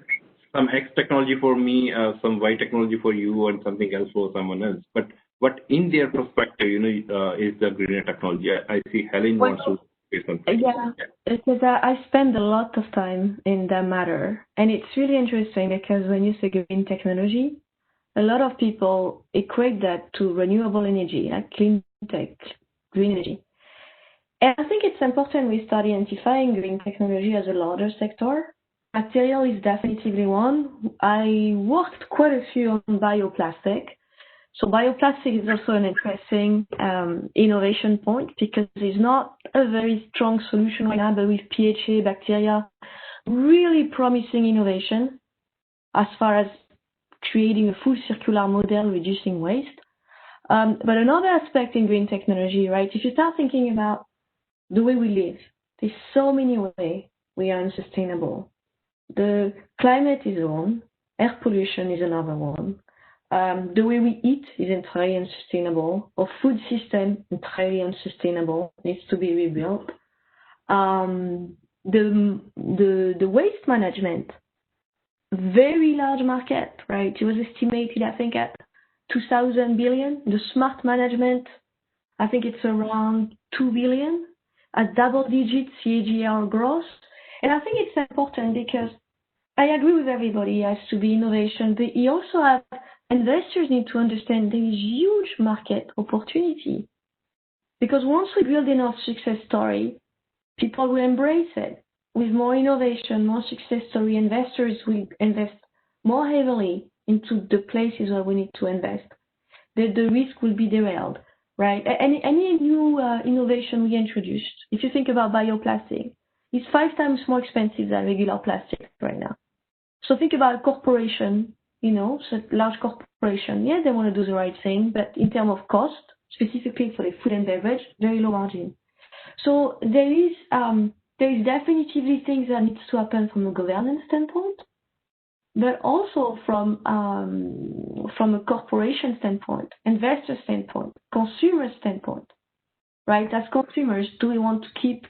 Speaker 10: some X technology for me, some Y technology for you, and something else for someone else. But what in their perspective, is the greener technology? I see Helen wants to say something.
Speaker 13: Yeah, because I spend a lot of time in that matter. And it's really interesting because when you say green technology, a lot of people equate that to renewable energy, like clean tech, green energy. And I think it's important we start identifying green technology as a larger sector. Material is definitely one. I worked quite a few on bioplastic. So bioplastic is also an interesting innovation point because it's not a very strong solution right now, but with PHA, bacteria, really promising innovation as far as creating a full circular model, reducing waste. But another aspect in green technology, right, if you start thinking about the way we live, there's so many ways we are unsustainable. The climate is one, air pollution is another one. The way we eat is entirely unsustainable. Our food system is entirely unsustainable, needs to be rebuilt. The waste management, very large market, right? It was estimated, I think, at 2,000 billion. The smart management, I think it's around 2 billion. A double-digit CAGR growth. And I think it's important because I agree with everybody, it has to be innovation, but you also have investors need to understand there is huge market opportunity. Because once we build enough success story, people will embrace it. With more innovation, more success story, investors will invest more heavily into the places where we need to invest. The risk will be derailed. right? Any new innovation we introduced, if you think about bioplastic, it's 5 times more expensive than regular plastic right now. So think about a corporation, so large corporation, yeah, they want to do the right thing, but in terms of cost, specifically for the food and beverage, very low margin. So there is definitively things that needs to happen from a governance standpoint, but also from a corporation standpoint, investor standpoint, consumer standpoint, right? As consumers, do we want to keep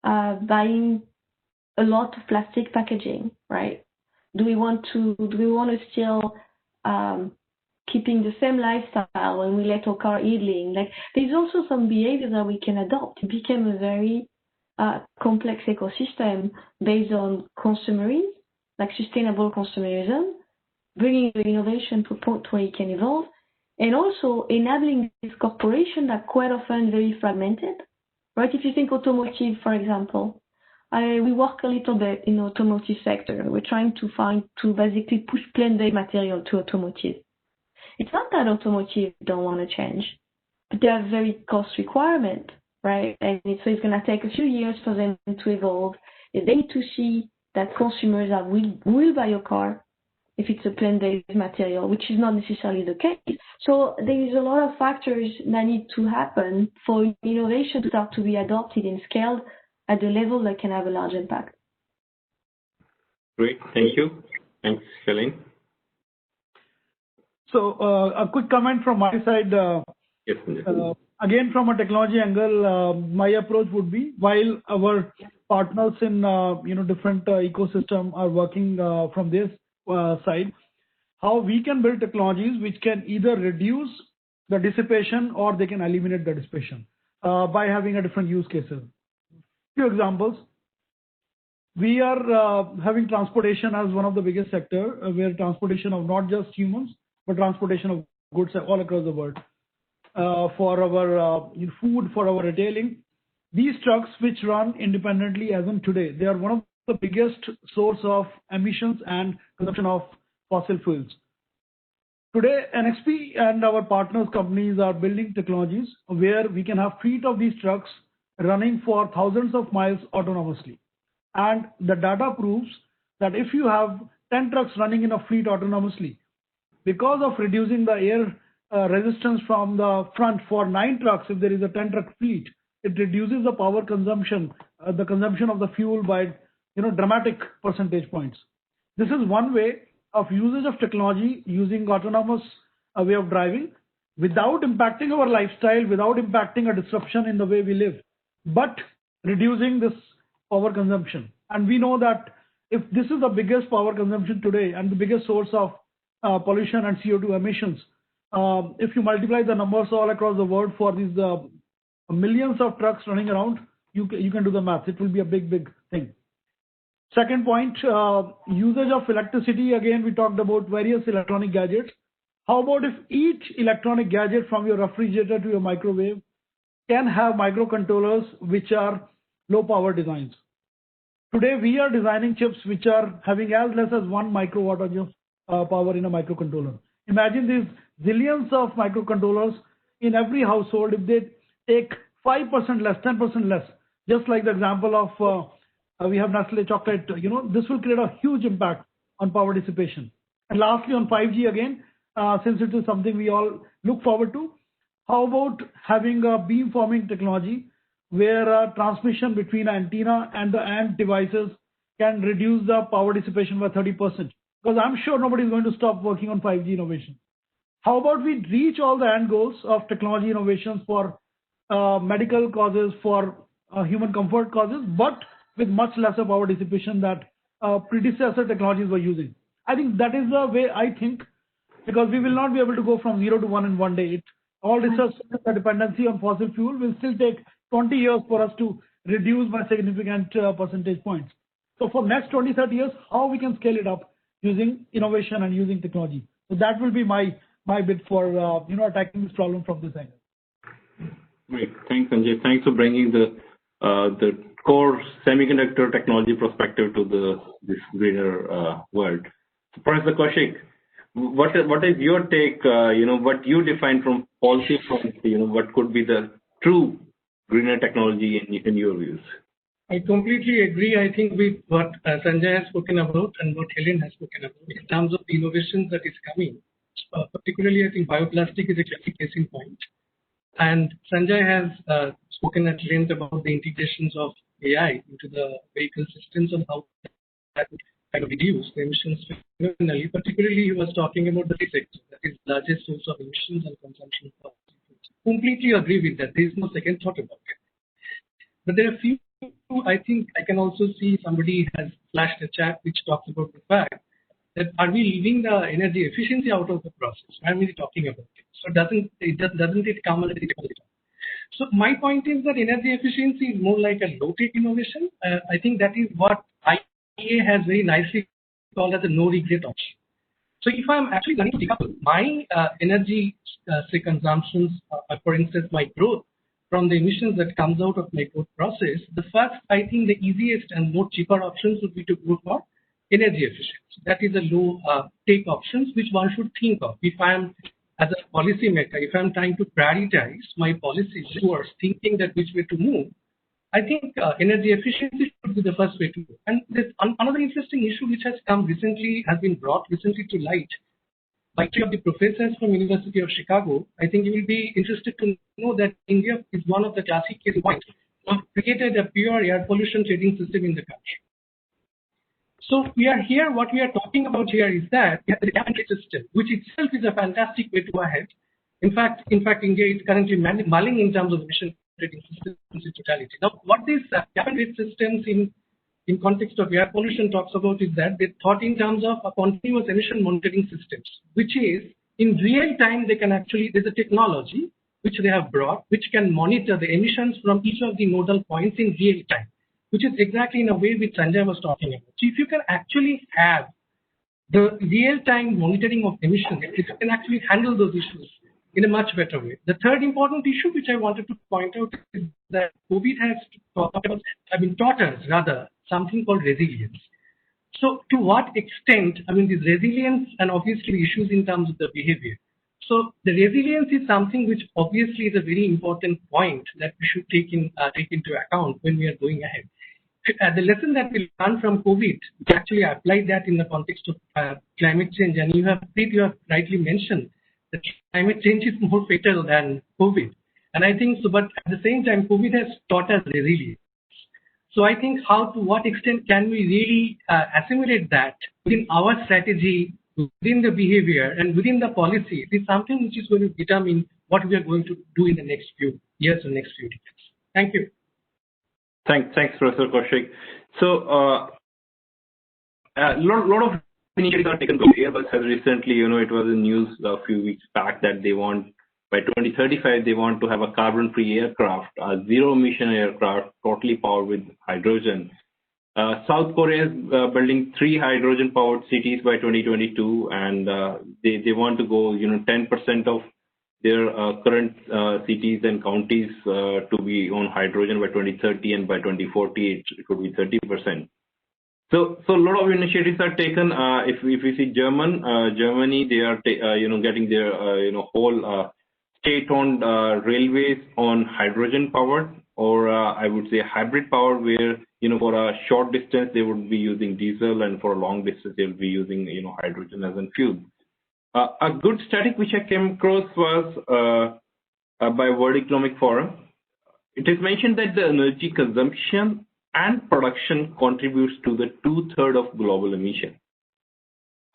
Speaker 13: buying a lot of plastic packaging, right? Do we want to still keeping the same lifestyle when we let our car idling? Like, there's also some behavior that we can adopt. It became a very complex ecosystem based on consumerism, like sustainable consumerism, bringing the innovation to a point where it can evolve, and also enabling this corporation that quite often very fragmented, right? If you think automotive, for example, we work a little bit in the automotive sector. We're trying to basically push plant-based material to automotive. It's not that automotive don't want to change, but they have very cost requirement, right? And so it's going to take a few years for them to evolve. They need to see that consumers will buy your car if it's a plant-based material, which is not necessarily the case. So there is a lot of factors that need to happen for innovation to start to be adopted and scaled at the level that can have a large impact.
Speaker 10: Great, thank you. Thanks, Shalin.
Speaker 12: So a quick comment from my side.
Speaker 10: Yes,
Speaker 12: again, from a technology angle, my approach would be, while our partners in different ecosystem are working from this side, how we can build technologies which can either reduce the dissipation or they can eliminate the dissipation by having a different use cases. Few examples. We are having transportation as one of the biggest sector, where transportation of not just humans, but transportation of goods all across the world. For our food, for our retailing, these trucks which run independently as on today, they are one of the biggest source of emissions and consumption of fossil fuels. Today, NXP and our partners companies are building technologies where we can have fleet of these trucks running for thousands of miles autonomously. And the data proves that if you have 10 trucks running in a fleet autonomously, because of reducing the air resistance from the front for 9 trucks, if there is a 10 truck fleet, it reduces the power consumption, the consumption of the fuel by dramatic percentage points. This is one way of usage of technology using autonomous way of driving without impacting our lifestyle, without impacting a disruption in the way we live, but reducing this power consumption. And we know that if this is the biggest power consumption today and the biggest source of pollution and CO2 emissions, if you multiply the numbers all across the world for these millions of trucks running around, you can do the math. It will be a big thing. Second point, usage of electricity. Again, we talked about various electronic gadgets. How about if each electronic gadget from your refrigerator to your microwave can have microcontrollers which are low power designs? Today, we are designing chips which are having as less as 1 microwatt of power in a microcontroller. Imagine these zillions of microcontrollers in every household. If they take 5% less, 10% less, just like the example of we have Nestle chocolate, this will create a huge impact on power dissipation. And lastly, on 5G again, since it is something we all look forward to, how about having a beamforming technology where transmission between antenna and the end devices can reduce the power dissipation by 30%? Because I'm sure nobody is going to stop working on 5G innovation. How about we reach all the end goals of technology innovations for medical causes, for human comfort causes, but with much lesser power dissipation that predecessor technologies were using? I think that is the way I think, because we will not be able to go from 0 to 1 in one day. All research, the dependency on fossil fuel will still take 20 years for us to reduce by significant percentage points. So for next 20, 30 years, how we can scale it up using innovation and using technology. So that will be my bit for attacking this problem from this angle.
Speaker 10: Great, thanks, Sanjay. Thanks for bringing the core semiconductor technology perspective to this greener world. So, Professor Kaushik, what is your take? What you define from policy front, what could be the true greener technology in your views?
Speaker 14: I completely agree. I think with what Sanjay has spoken about and what Helen has spoken about in terms of the innovations that is coming. Particularly, I think bioplastic is a classic case in point. And Sanjay has spoken at length about the integrations of AI into the vehicle systems and how that would kind of reduce the emissions phenomenally. Particularly, he was talking about the sector, that is the largest source of emissions and consumption of fuels. Completely agree with that. There is no second thought about it. But there are a few, I think I can also see somebody has flashed a chat which talks about the fact that are we leaving the energy efficiency out of the process? Why am I talking about it? So doesn't it come as a technology? So my point is that energy efficiency is more like a low-tech innovation. I think that is what IEEE has very nicely called as a no-regret option. So if I'm actually going to decouple my energy say consumptions, for instance, my growth from the emissions that comes out of my growth process, the first, I think the easiest and more cheaper options would be to go for energy efficiency. That is a low take options which one should think of. If I'm as a policymaker, if I'm trying to prioritize my policies towards thinking that which way to move, I think energy efficiency should be the first way to go. And there's another interesting issue which has been brought recently to light by three of the professors from University of Chicago. I think you will be interested to know that India is one of the classic case points of created a pure air pollution trading system in the country. So we are here, what we are talking about here is that we have the cap and trade system, which itself is a fantastic way to go ahead. In fact, India is currently mulling in terms of emission trading systems in totality. Now, what this cap and trade systems in context of air pollution talks about is that they thought in terms of a continuous emission monitoring systems, which is in real time they can actually, there's a technology which they have brought, which can monitor the emissions from each of the nodal points in real time, which is exactly in a way which Sanjay was talking about. So if you can actually have the real-time monitoring of emissions, if you can actually handle those issues in a much better way. The third important issue which I wanted to point out is that COVID has taught us rather something called resilience. So to what extent, this resilience and obviously the issues in terms of the behavior. So the resilience is something which obviously is a very important point that we should take into account when we are going ahead. The lesson that we learned from COVID, we actually applied that in the context of climate change, and you have rightly mentioned that climate change is more fatal than COVID. And I think so, but at the same time, COVID has taught us resilience. So I think to what extent can we really assimilate that within our strategy, within the behavior, and within the policy is something which is going to determine what we are going to do in the next few years or next few decades. Thank you.
Speaker 10: Thanks, Professor Kaushik. So, a lot of initiatives are taken. Airbus has recently, it was in news a few weeks back that they want, by 2035, they want to have a carbon-free aircraft, a zero-emission aircraft, totally powered with hydrogen. South Korea is building 3 hydrogen-powered cities by 2022, and they want to go, 10% of their current cities and counties to be on hydrogen by 2030, and by 2040 it could be 30%. So a lot of initiatives are taken. If we see Germany, they are getting their whole state-owned railways on hydrogen powered, or I would say hybrid powered, where for a short distance they would be using diesel, and for a long distance they will be using hydrogen as a fuel. A good static which I came across was by World Economic Forum. It is mentioned that the energy consumption and production contributes to the 2/3 of global emission.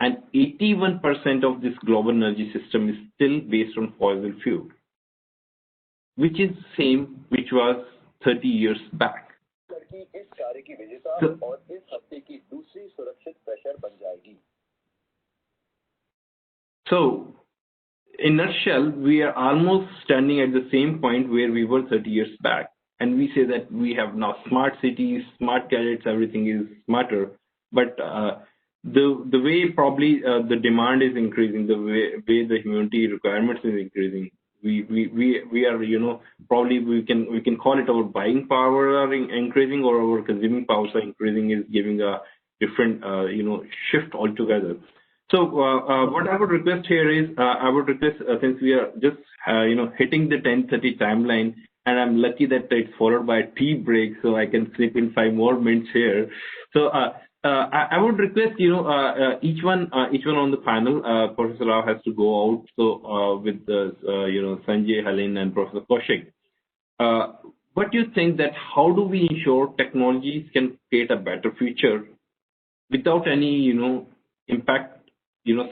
Speaker 10: And 81% of this global energy system is still based on fossil fuel, which is the same which was 30 years back. So, in a nutshell, we are almost standing at the same point where we were 30 years back. And we say that we have now smart cities, smart gadgets, everything is smarter. But the way probably the demand is increasing, the way the humanity requirements is increasing, we are, probably we can call it our buying power are increasing, or our consuming powers are increasing, is giving a different, shift altogether. So what I would request here is, since we are just hitting the 10:30 timeline, and I'm lucky that it's followed by a tea break, so I can slip in 5 more minutes here. So I would request each one on the panel. Professor Rao has to go out, so with Sanjay, Helen, and Professor Kaushik. What do you think that how do we ensure technologies can create a better future without any impact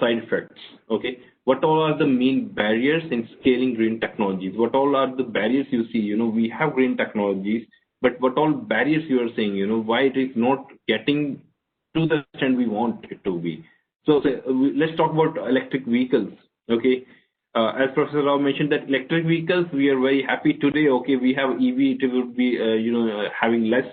Speaker 10: side effects? Okay, what all are the main barriers in scaling green technologies? What all are the barriers you see? We have green technologies, but what all barriers you are saying? Why it is not getting to the extent we want it to be? So let's talk about electric vehicles. Okay. As Professor Rao mentioned that electric vehicles, we are very happy today. Okay, we have EV, it will be having less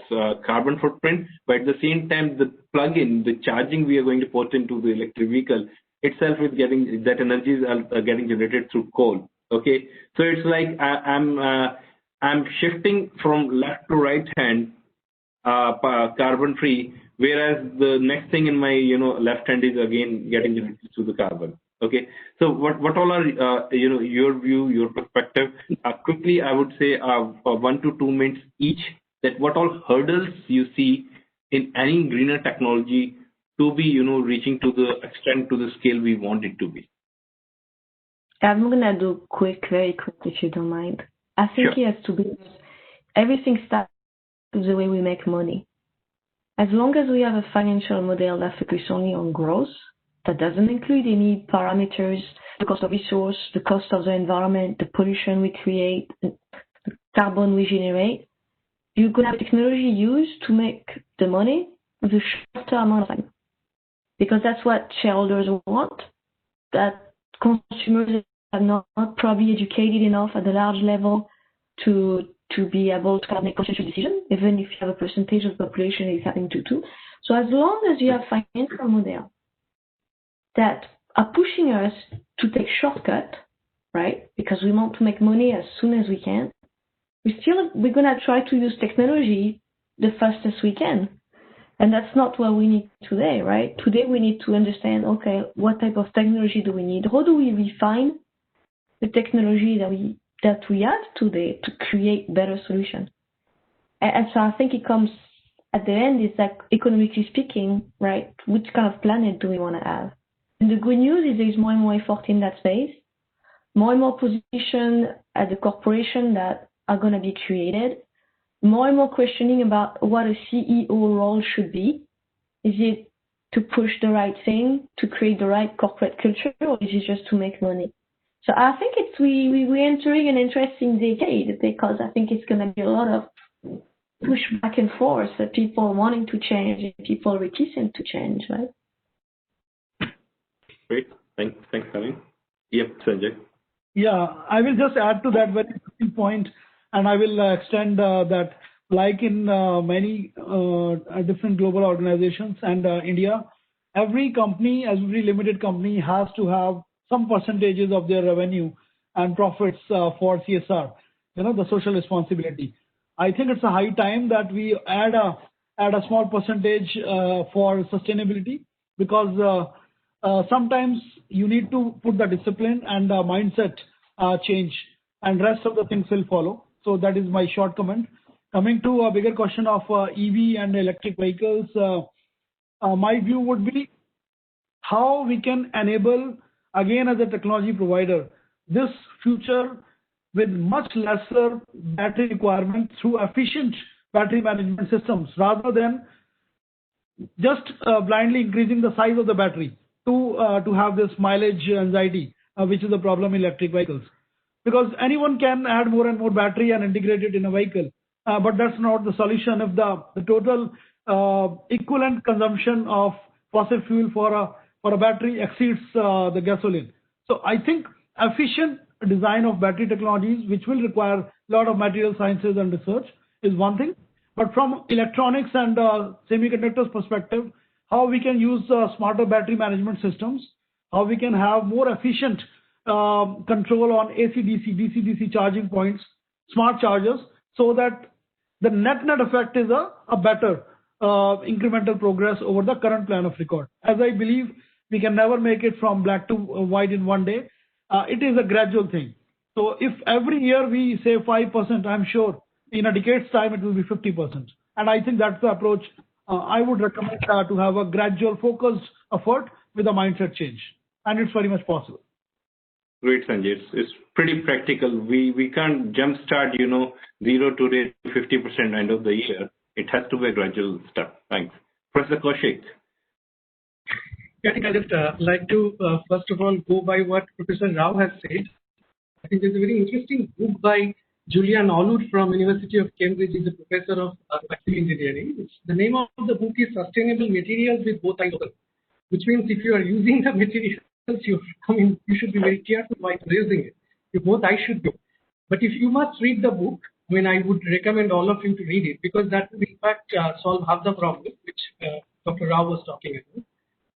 Speaker 10: carbon footprint, but at the same time, the plug-in, the charging we are going to put into the electric vehicle itself is getting that energies are getting generated through coal. Okay, so it's like I'm shifting from left to right hand carbon free, whereas the next thing in my left hand is again getting generated through the carbon. Okay, so what all are your view, your perspective? Quickly, I would say 1 to 2 minutes each. That what all hurdles you see in any greener technology to be reaching to the extent, to the scale we want it to be.
Speaker 13: I'm gonna do very quick, if you don't mind. I think
Speaker 10: Sure.
Speaker 13: it has to be everything starts with the way we make money. As long as we have a financial model that focuses only on growth, that doesn't include any parameters, the cost of resource, the cost of the environment, the pollution we create, the carbon we generate. You're going to have technology used to make the money with a shorter amount of time. Because that's what shareholders want, that consumers are not probably educated enough at the large level to be able to make conscious decisions, even if you have a percentage of the population is having to do. So as long as you have financial model that are pushing us to take shortcut, right? Because we want to make money as soon as we can. We're gonna try to use technology the fastest we can, and that's not what we need today, right? Today we need to understand, okay, what type of technology do we need? How do we refine the technology that we have today to create better solutions? And so I think it comes at the end is like economically speaking, right? Which kind of planet do we want to have? And the good news is there is more and more effort in that space, more and more positions at the corporation that are going to be created, more and more questioning about what a CEO role should be. Is it to push the right thing, to create the right corporate culture, or is it just to make money? So I think we're entering an interesting decade because I think it's going to be a lot of push back and forth, people wanting to change and people reticent to change, right?
Speaker 10: Great. Thanks, Helen. Yep, Sanjay.
Speaker 12: Yeah, I will just add to that very interesting point, and I will extend that, like in many different global organizations and India, every company, every limited company has to have some percentages of their revenue and profits for CSR, the social responsibility. I think it's a high time that we add a small percentage for sustainability, because sometimes you need to put the discipline and mindset change, and rest of the things will follow. So that is my short comment. Coming to a bigger question of EV and electric vehicles, my view would be how we can enable, again as a technology provider, this future with much lesser battery requirement through efficient battery management systems, rather than just blindly increasing the size of the battery to have this mileage anxiety, which is a problem in electric vehicles. Because anyone can add more and more battery and integrate it in a vehicle, but that's not the solution if the total equivalent consumption of fossil fuel for a battery exceeds the gasoline. So I think efficient design of battery technologies, which will require a lot of material sciences and research, is one thing. But from electronics and semiconductors perspective, how we can use smarter battery management systems, how we can have more efficient control on AC/DC, DC/DC charging points, smart chargers, so that the net effect is a better incremental progress over the current plan of record. As I believe we can never make it from black to white in one day. It is a gradual thing. So if every year we say 5%, I'm sure in a decade's time it will be 50%. And I think that's the approach I would recommend to have a gradual focused effort with a mindset change. And it's very much possible.
Speaker 10: Great, Sanjay. It's pretty practical. We can't jumpstart, 0 to 50% end of the year. It has to be a gradual step. Thanks. Professor Kaushik.
Speaker 14: I think I'd just like to, first of all, go by what Professor Rao has said. I think there's a very interesting book by Julian Alud from University of Cambridge. He's a professor of architectural engineering. The name of the book is Sustainable Materials with Both Eyes Open, which means if you are using the materials, you should be very careful while using it. Your both eyes should go. But if you must read the book, I would recommend all of you to read it, because that will in fact solve half the problem which Dr. Rao was talking about.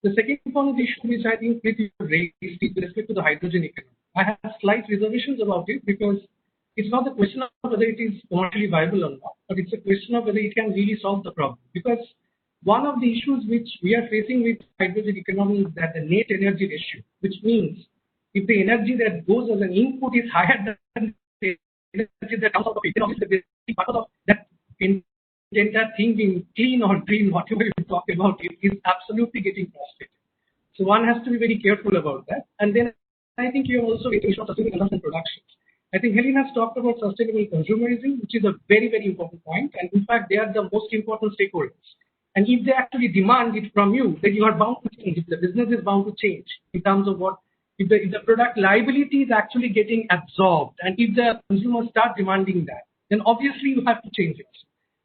Speaker 14: The second one of the issue which I think with raised with respect to the hydrogen economy. I have slight reservations about it, because it's not the question of whether it is commercially viable or not, but it's a question of whether it can really solve the problem. Because one of the issues which we are facing with hydrogen economy is that the net energy ratio, which means if the energy that goes as an input is higher than the energy that comes out of it, then obviously the part of that entire thing being clean or green, whatever you talk about, it is absolutely getting frustrated. So one has to be very careful about that. And then I think you have also a issue of sustainable consumption production. I think Helen has talked about sustainable consumerism, which is a very, very important point. And in fact, they are the most important stakeholders. And if they actually demand it from you, then you are bound to change. If the business is bound to change in terms of what, if the product liability is actually getting absorbed, and if the consumers start demanding that, then obviously you have to change it.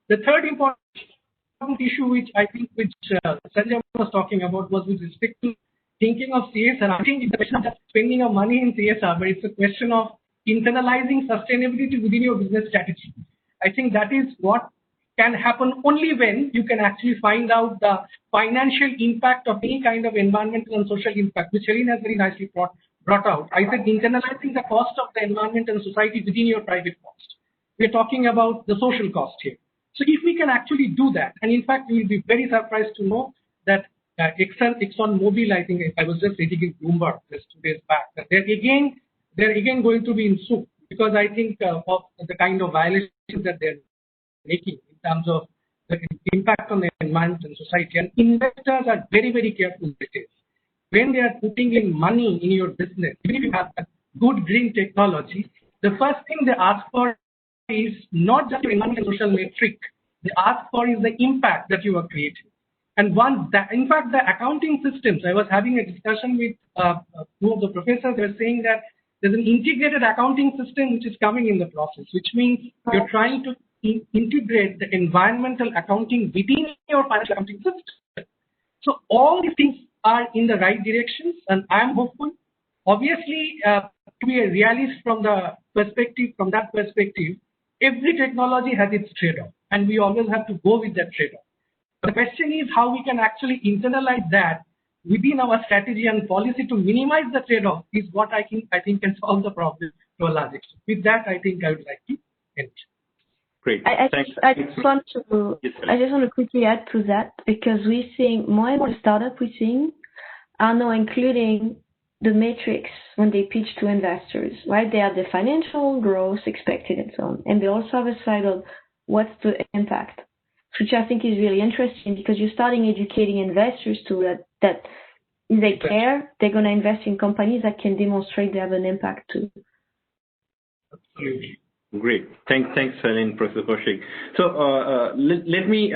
Speaker 14: The third important issue, which I think Sanjay was talking about, was with respect to thinking of CSR. I think it's a question of just spending of money in CSR, but it's a question of internalizing sustainability within your business strategy. I think that is what can happen only when you can actually find out the financial impact of any kind of environmental and social impact, which Helen has very nicely brought out. I said internalizing the cost of the environment and society within your private cost. We're talking about the social cost here. So if we can actually do that, and in fact, you will be very surprised to know that ExxonMobil, I think I was just reading in Bloomberg just 2 days back, that they're again going to be in soup, because I think of the kind of violations that they're making in terms of the impact on the environment and society. And investors are very, very careful with this. When they are putting in money in your business, even if you have a good green technology, the first thing they ask for is not just your environmental and social metric. They ask for is the impact that you are creating. And in fact, the accounting systems, I was having a discussion with two of the professors. They were saying that there's an integrated accounting system which is coming in the process, which means you're trying to integrate the environmental accounting within your financial accounting system. So all these things are in the right directions, and I'm hopeful. Obviously, to be a realist from that perspective, every technology has its trade-off, and we always have to go with that trade-off. The question is how we can actually internalize that within our strategy and policy to minimize the trade-off is what I think can solve the problem to a large extent. With that, I think I would like to end.
Speaker 10: Great.
Speaker 13: I just want to quickly add to that, because we're seeing more and more startups we're seeing are now including the metrics when they pitch to investors, right? They have the financial growth expected and so on. And they also have a side of what's the impact, which I think is really interesting, because you're starting educating investors to that if they care, they're going to invest in companies that can demonstrate they have an impact too.
Speaker 14: Absolutely.
Speaker 10: Great. Thanks, Helen, Professor Kaushik. So let me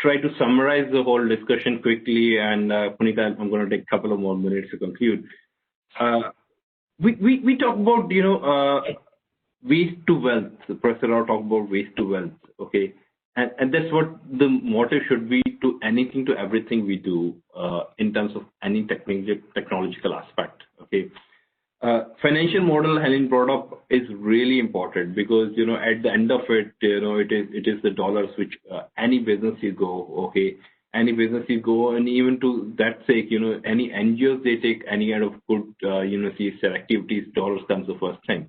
Speaker 10: try to summarize the whole discussion quickly, and Puneet, I'm going to take a couple of more minutes to conclude. We talk about waste to wealth. Professor Rao talked about waste to wealth. Okay, and that's what the motto should be to anything to everything we do in terms of any technological aspect. Okay. Financial model Helen brought up is really important, because at the end of it, it is the dollars which any business you go, okay, any business you go, and even to that sake, any NGOs, they take any kind of good CSR activities, dollars comes the first thing.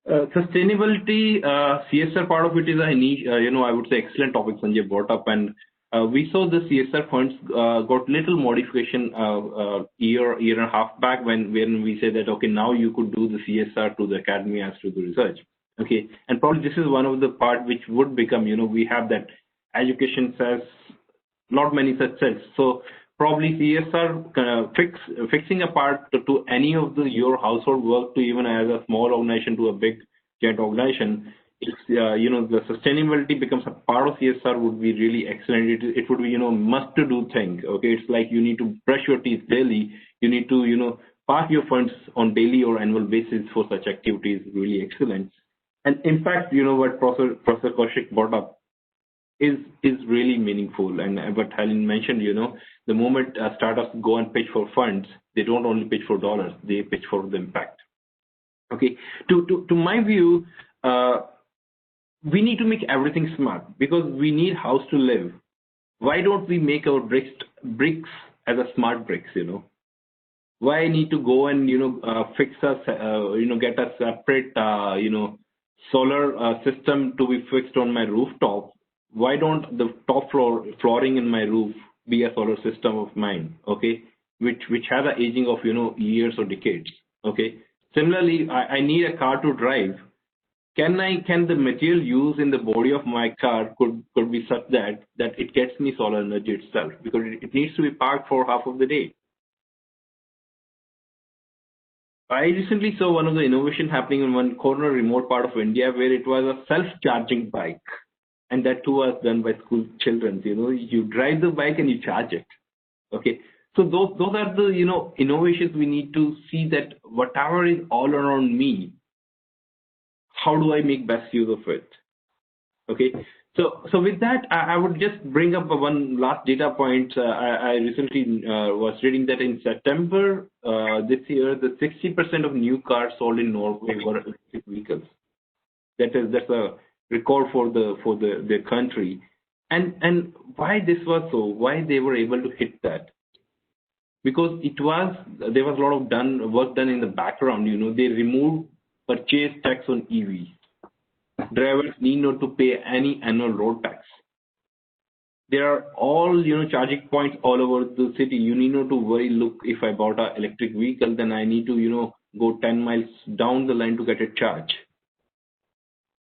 Speaker 10: Sustainability, CSR part of it is a niche, I would say excellent topic Sanjay brought up, and we saw the CSR funds got little modification year and a half back when we said that, okay, now you could do the CSR to the academy as to the research. Okay, and probably this is one of the part which would become, we have that education says not many such sets. So probably CSR fixing a part to any of your household work to even as a small organization to a big giant organization. It's, the sustainability becomes a part of CSR would be really excellent. It would be, must to do thing. Okay, it's like you need to brush your teeth daily. You need to, park your funds on daily or annual basis for such activities. Really excellent. And in fact, what Professor Kaushik brought up is really meaningful. And what Helen mentioned, the moment startups go and pitch for funds, they don't only pitch for dollars, they pitch for the impact. Okay, to my view, we need to make everything smart because we need house to live. Why don't we make our bricks as a smart bricks? Why I need to go and fix us, get a separate solar system to be fixed on my rooftop? Why don't the top flooring in my roof be a solar system of mine? Okay, which has an aging of years or decades. Okay, similarly, I need a car to drive. Can the material used in the body of my car could be such that it gets me solar energy itself, because it needs to be parked for half of the day. I recently saw one of the innovation happening in one corner remote part of India where it was a self-charging bike, and that too was done by school children. You drive the bike and you charge it. Okay, so those are the innovations we need to see, that whatever is all around me, how do I make best use of it? Okay, so with that, I would just bring up one last data point. I recently was reading that in September this year, the 60% of new cars sold in Norway were electric vehicles. That's a record for the country. And why this was so? Why they were able to hit that? Because there was a lot of work done in the background. They removed purchase tax on EVs. Drivers need not to pay any annual road tax. There are all charging points all over the city. You need not to worry. Look, if I bought an electric vehicle, then I need to go 10 miles down the line to get a charge.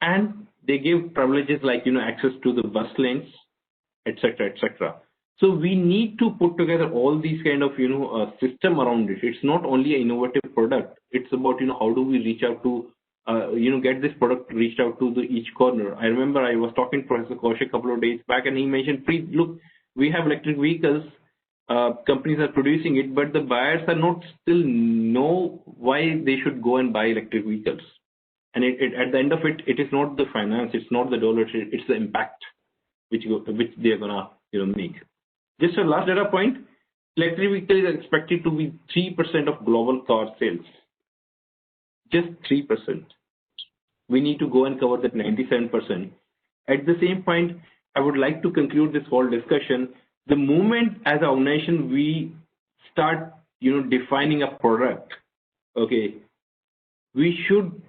Speaker 10: And they give privileges like access to the bus lanes, etc., etc. So we need to put together all these kind of system around it. It's not only an innovative product. It's about how do we reach out to get this product reached out to each corner. I remember I was talking to Professor Kaushik a couple of days back, and he mentioned, please look, we have electric vehicles. Companies are producing it, but the buyers are not still know why they should go and buy electric vehicles. And at the end of it, it is not the finance, it's not the dollars, it's the impact which they are gonna make. Just a last data point, electric vehicle is expected to be 3% of global car sales. Just 3%. We need to go and cover that 97%. At the same point, I would like to conclude this whole discussion. The moment as an organization we start, defining a product, okay, we should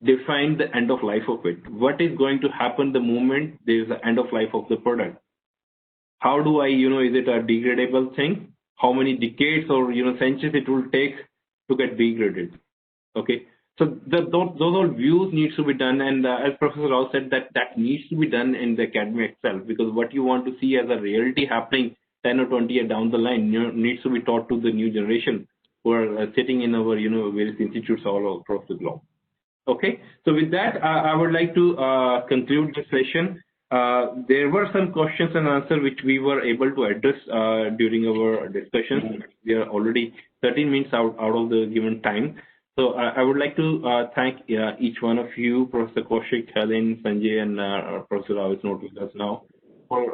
Speaker 10: define the end of life of it. What is going to happen the moment there is the end of life of the product? How do I, is it a degradable thing? How many decades or, centuries it will take to get degraded? Okay. So those all views needs to be done. And as Professor Rao said, that needs to be done in the academy itself, because what you want to see as a reality happening 10 or 20 years down the line needs to be taught to the new generation who are sitting in our, various institutes all across the globe. Okay. So with that, I would like to conclude the session. There were some questions and answers which we were able to address during our discussion. We are already 13 minutes out of the given time. So I would like to thank each one of you, Professor Kaushik, Helen, Sanjay, and Professor Rao is not with us now, for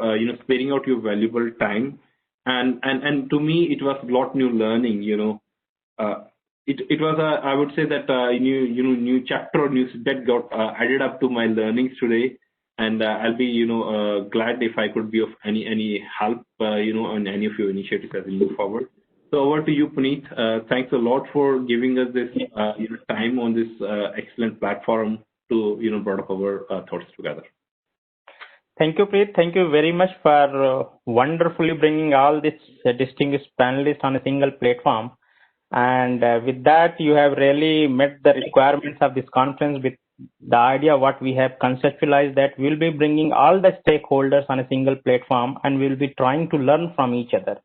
Speaker 10: sparing out your valuable time. And to me, it was a lot new learning. It was I would say that new chapter or new that got added up to my learnings today. And I'll be glad if I could be of any help on any of your initiatives as we move forward. So over to you, Puneet. Thanks a lot for giving us this time on this excellent platform to bring up our thoughts together.
Speaker 1: Thank you, Preet. Thank you very much for wonderfully bringing all these distinguished panelists on a single platform. And with that, you have really met the requirements of this conference with the idea what we have conceptualized, that we'll be bringing all the stakeholders on a single platform and we'll be trying to learn from each other.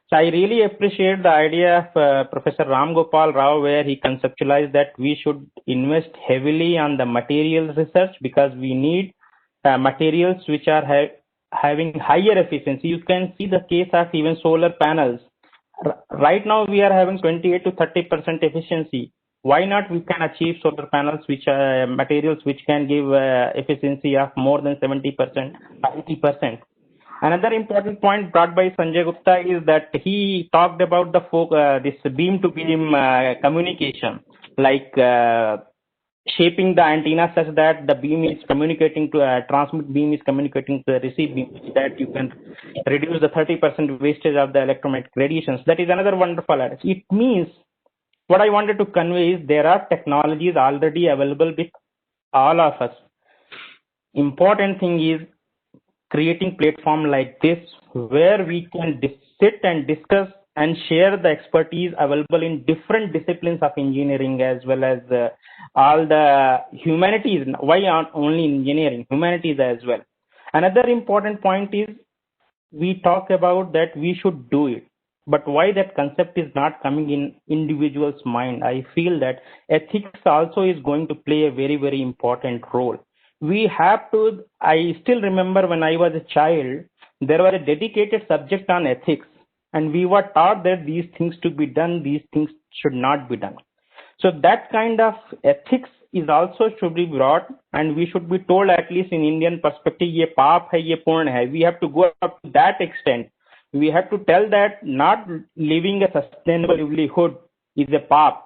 Speaker 1: So I really appreciate the idea of Professor Ram Gopal Rao, where he conceptualized that we should invest heavily on the materials research because we need materials which are having higher efficiency. You can see the case of even solar panels. Right now we are having 28 to 30% efficiency. Why not we can achieve solar panels which are materials which can give efficiency of more than 70%, 80%. Another important point brought by Sanjay Gupta is that he talked about the this beam to beam communication, like shaping the antenna such that the beam is communicating to transmit beam is communicating to the receive beam, that you can reduce the 30% wastage of the electromagnetic radiations. That is another wonderful idea. It means what I wanted to convey is there are technologies already available with all of us. Important thing is creating platform like this where we can sit and discuss and share the expertise available in different disciplines of engineering as well as all the humanities. Why not only engineering, humanities as well. Another important point is we talk about that we should do it, but why that concept is not coming in individual's mind. I feel that ethics also is going to play a very, very important role. We have to, I still remember when I was a child, there was a dedicated subject on ethics and we were taught that these things to be done, these things should not be done. So that kind of ethics is also should be brought, and we should be told, at least in Indian perspective, ye paap hai, ye purna hai. We have to go up to that extent. We have to tell that not living a sustainable livelihood is a paap.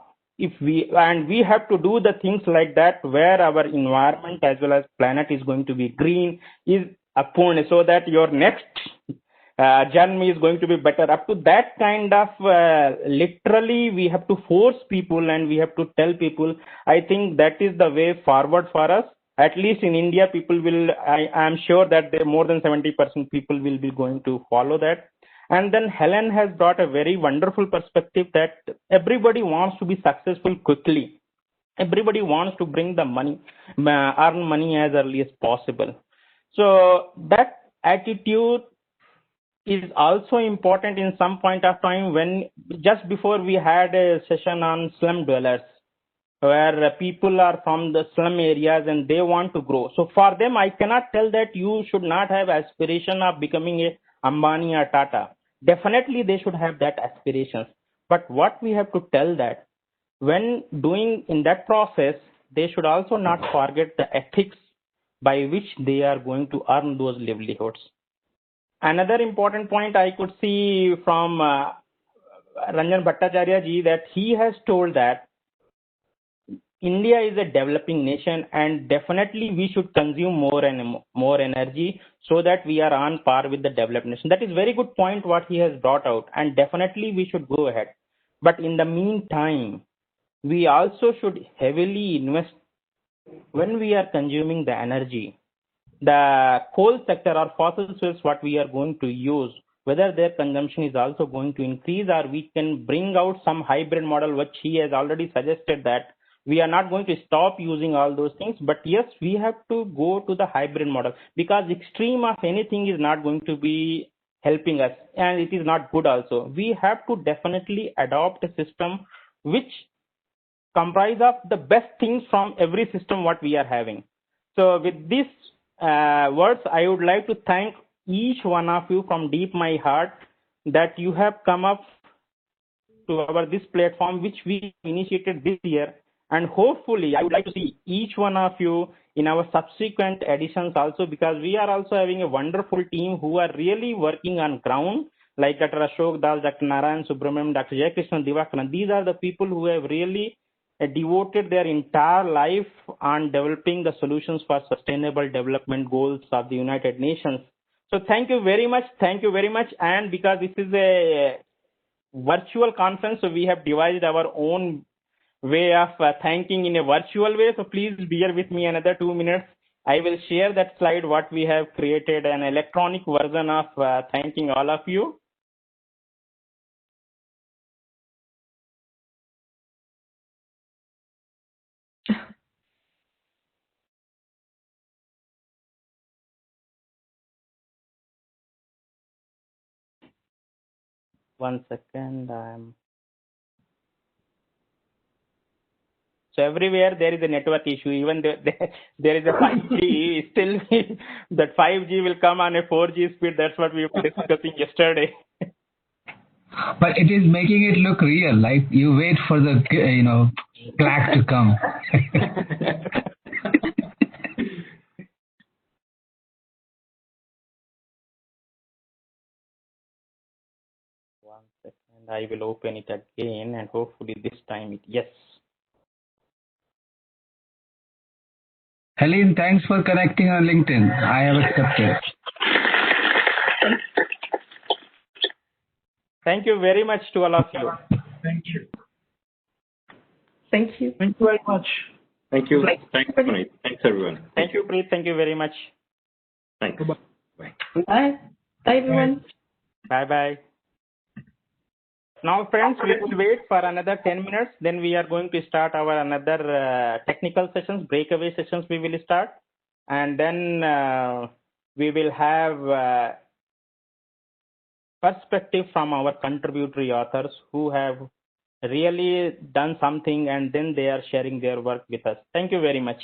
Speaker 1: We have to do the things like that where our environment as well as planet is going to be green is a purna, so that your next journey is going to be better. Up to that kind of literally we have to force people and we have to tell people. I think that is the way forward for us. At least in India, people will, I am sure that there more than 70% people will be going to follow that. And then Helen has brought a very wonderful perspective that everybody wants to be successful quickly. Everybody wants to bring the money, earn money as early as possible. So that attitude is also important in some point of time. When just before we had a session on slum dwellers, where people are from the slum areas and they want to grow. So for them, I cannot tell that you should not have aspiration of becoming a Ambani or Tata. Definitely they should have that aspirations. But what we have to tell that when doing in that process, they should also not forget the ethics by which they are going to earn those livelihoods. Another important point I could see from Ranjan Bhattacharya ji, that he has told that India is a developing nation and definitely we should consume more and more energy so that we are on par with the developed nation. That is very good point what he has brought out, and definitely we should go ahead. But in the meantime, we also should heavily invest when we are consuming the energy. The coal sector or fossil fuels what we are going to use, whether their consumption is also going to increase, or we can bring out some hybrid model which he has already suggested that we are not going to stop using all those things, but yes, we have to go to the hybrid model, because extreme of anything is not going to be helping us and it is not good also. We have to definitely adopt a system which comprise of the best things from every system what we are having. So with this words, I would like to thank each one of you from deep my heart that you have come up to our this platform which we initiated this year, and hopefully I would like to see each one of you in our subsequent editions also, because we are also having a wonderful team who are really working on ground, like Dr. Ashok Das, Dr. Narayan Subramaniam, Dr. Jayakrishnan Divakaran. These are the people who have really devoted their entire life on developing the solutions for sustainable development goals of the United Nations. So thank you very much. Thank you very much. And because this is a virtual conference, so we have devised our own way of thanking in a virtual way. So please bear with me another 2 minutes. I will share that slide what we have created, an electronic version of thanking all of you. One second. So everywhere there is a network issue. Even there is a 5G. Still, that 5G will come on a 4G speed. That's what we were discussing yesterday.
Speaker 5: But it is making it look real. Like you wait for the clack to come.
Speaker 1: One second. I will open it again, and hopefully this time yes.
Speaker 5: Helene, thanks for connecting on LinkedIn. I have accepted.
Speaker 1: Thank you very much to all of you.
Speaker 14: Thank you.
Speaker 13: Thank you.
Speaker 12: Thank you very much.
Speaker 10: Thank you. Thanks, Puneet. Thanks, everyone.
Speaker 1: Thank you, Preet. Thank you very much.
Speaker 10: Thanks.
Speaker 14: Bye.
Speaker 13: Bye. Bye, everyone.
Speaker 1: Bye-bye. Now, friends, we will wait for another 10 minutes. Then we are going to start our another technical sessions, breakaway sessions we will start. And then we will have perspective from our contributory authors who have really done something, and then they are sharing their work with us. Thank you very much.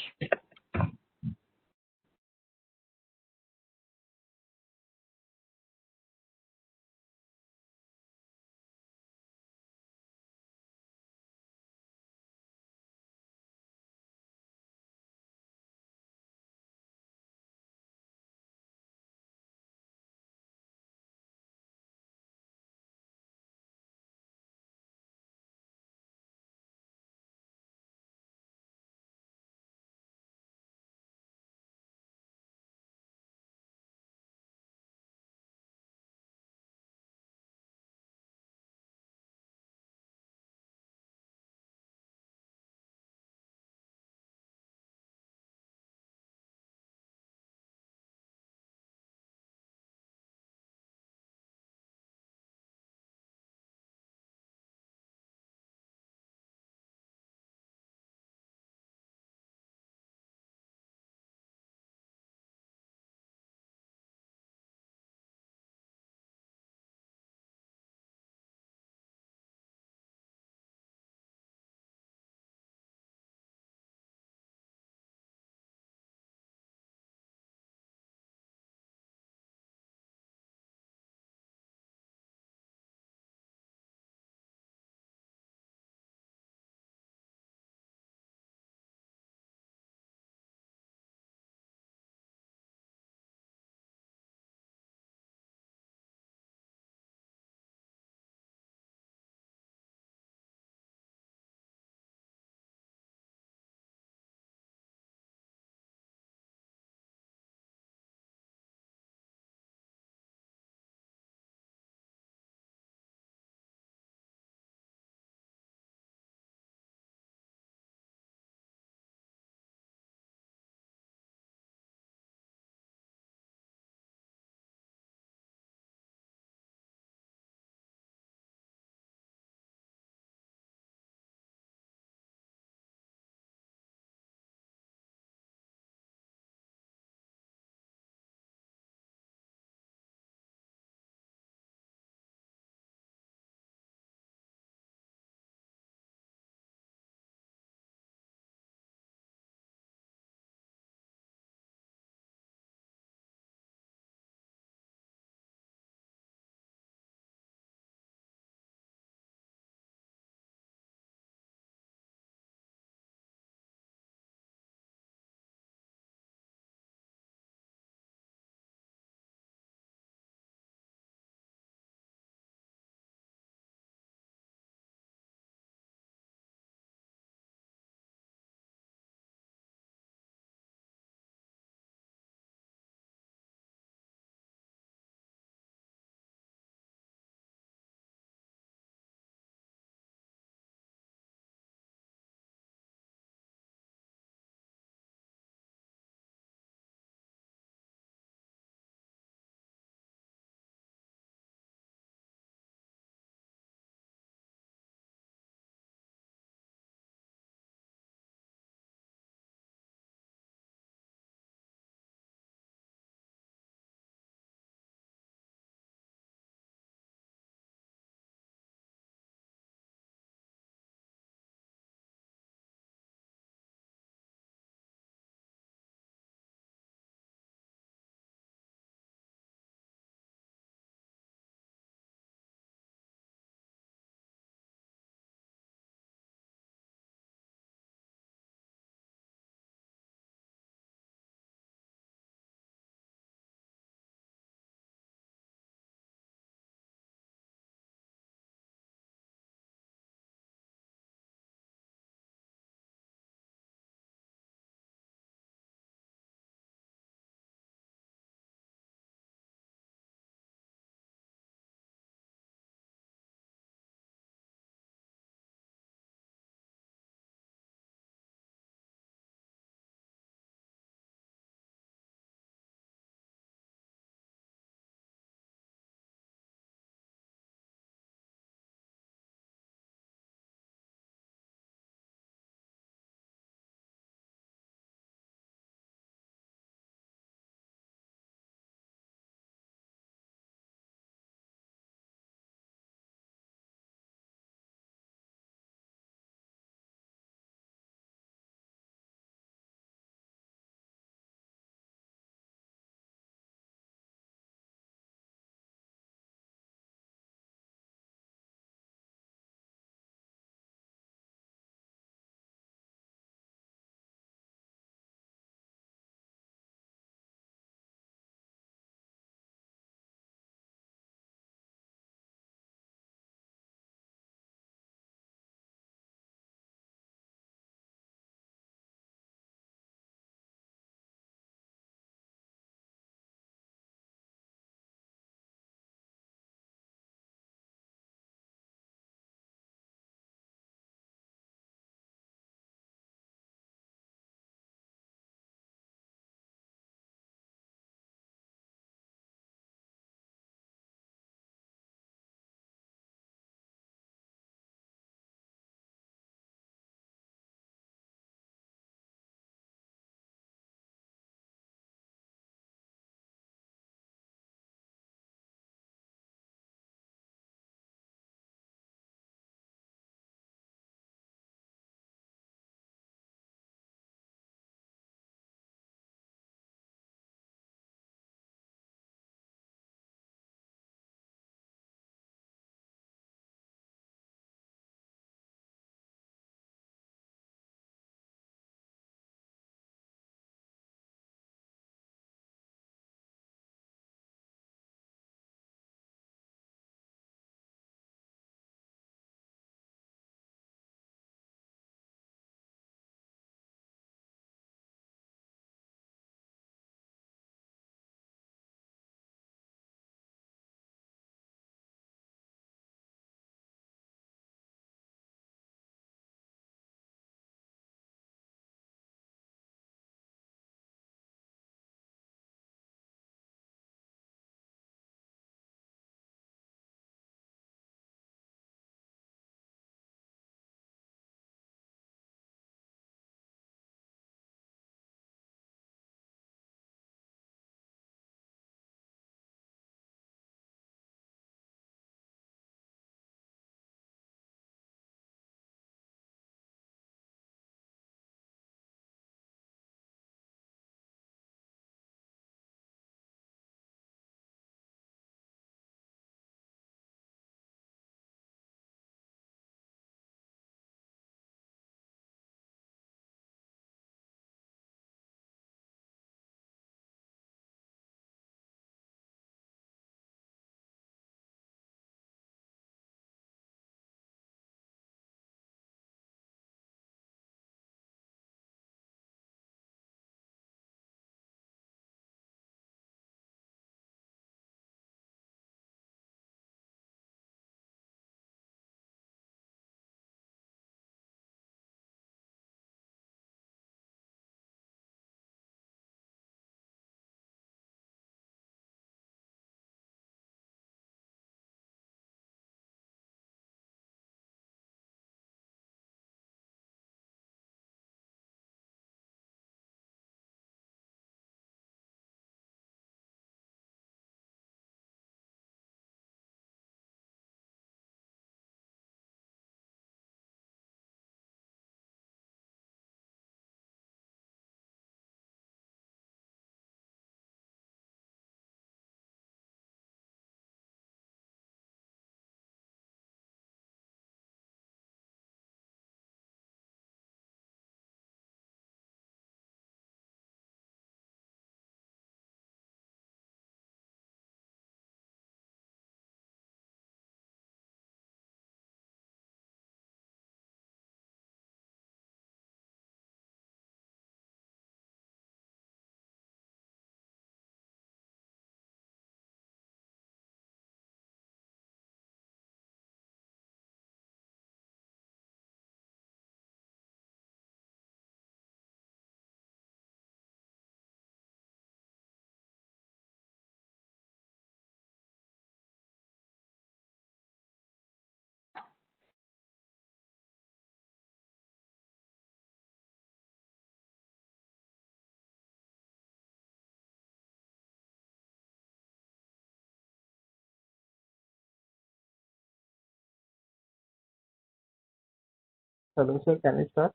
Speaker 15: Hello, sir. Can I start?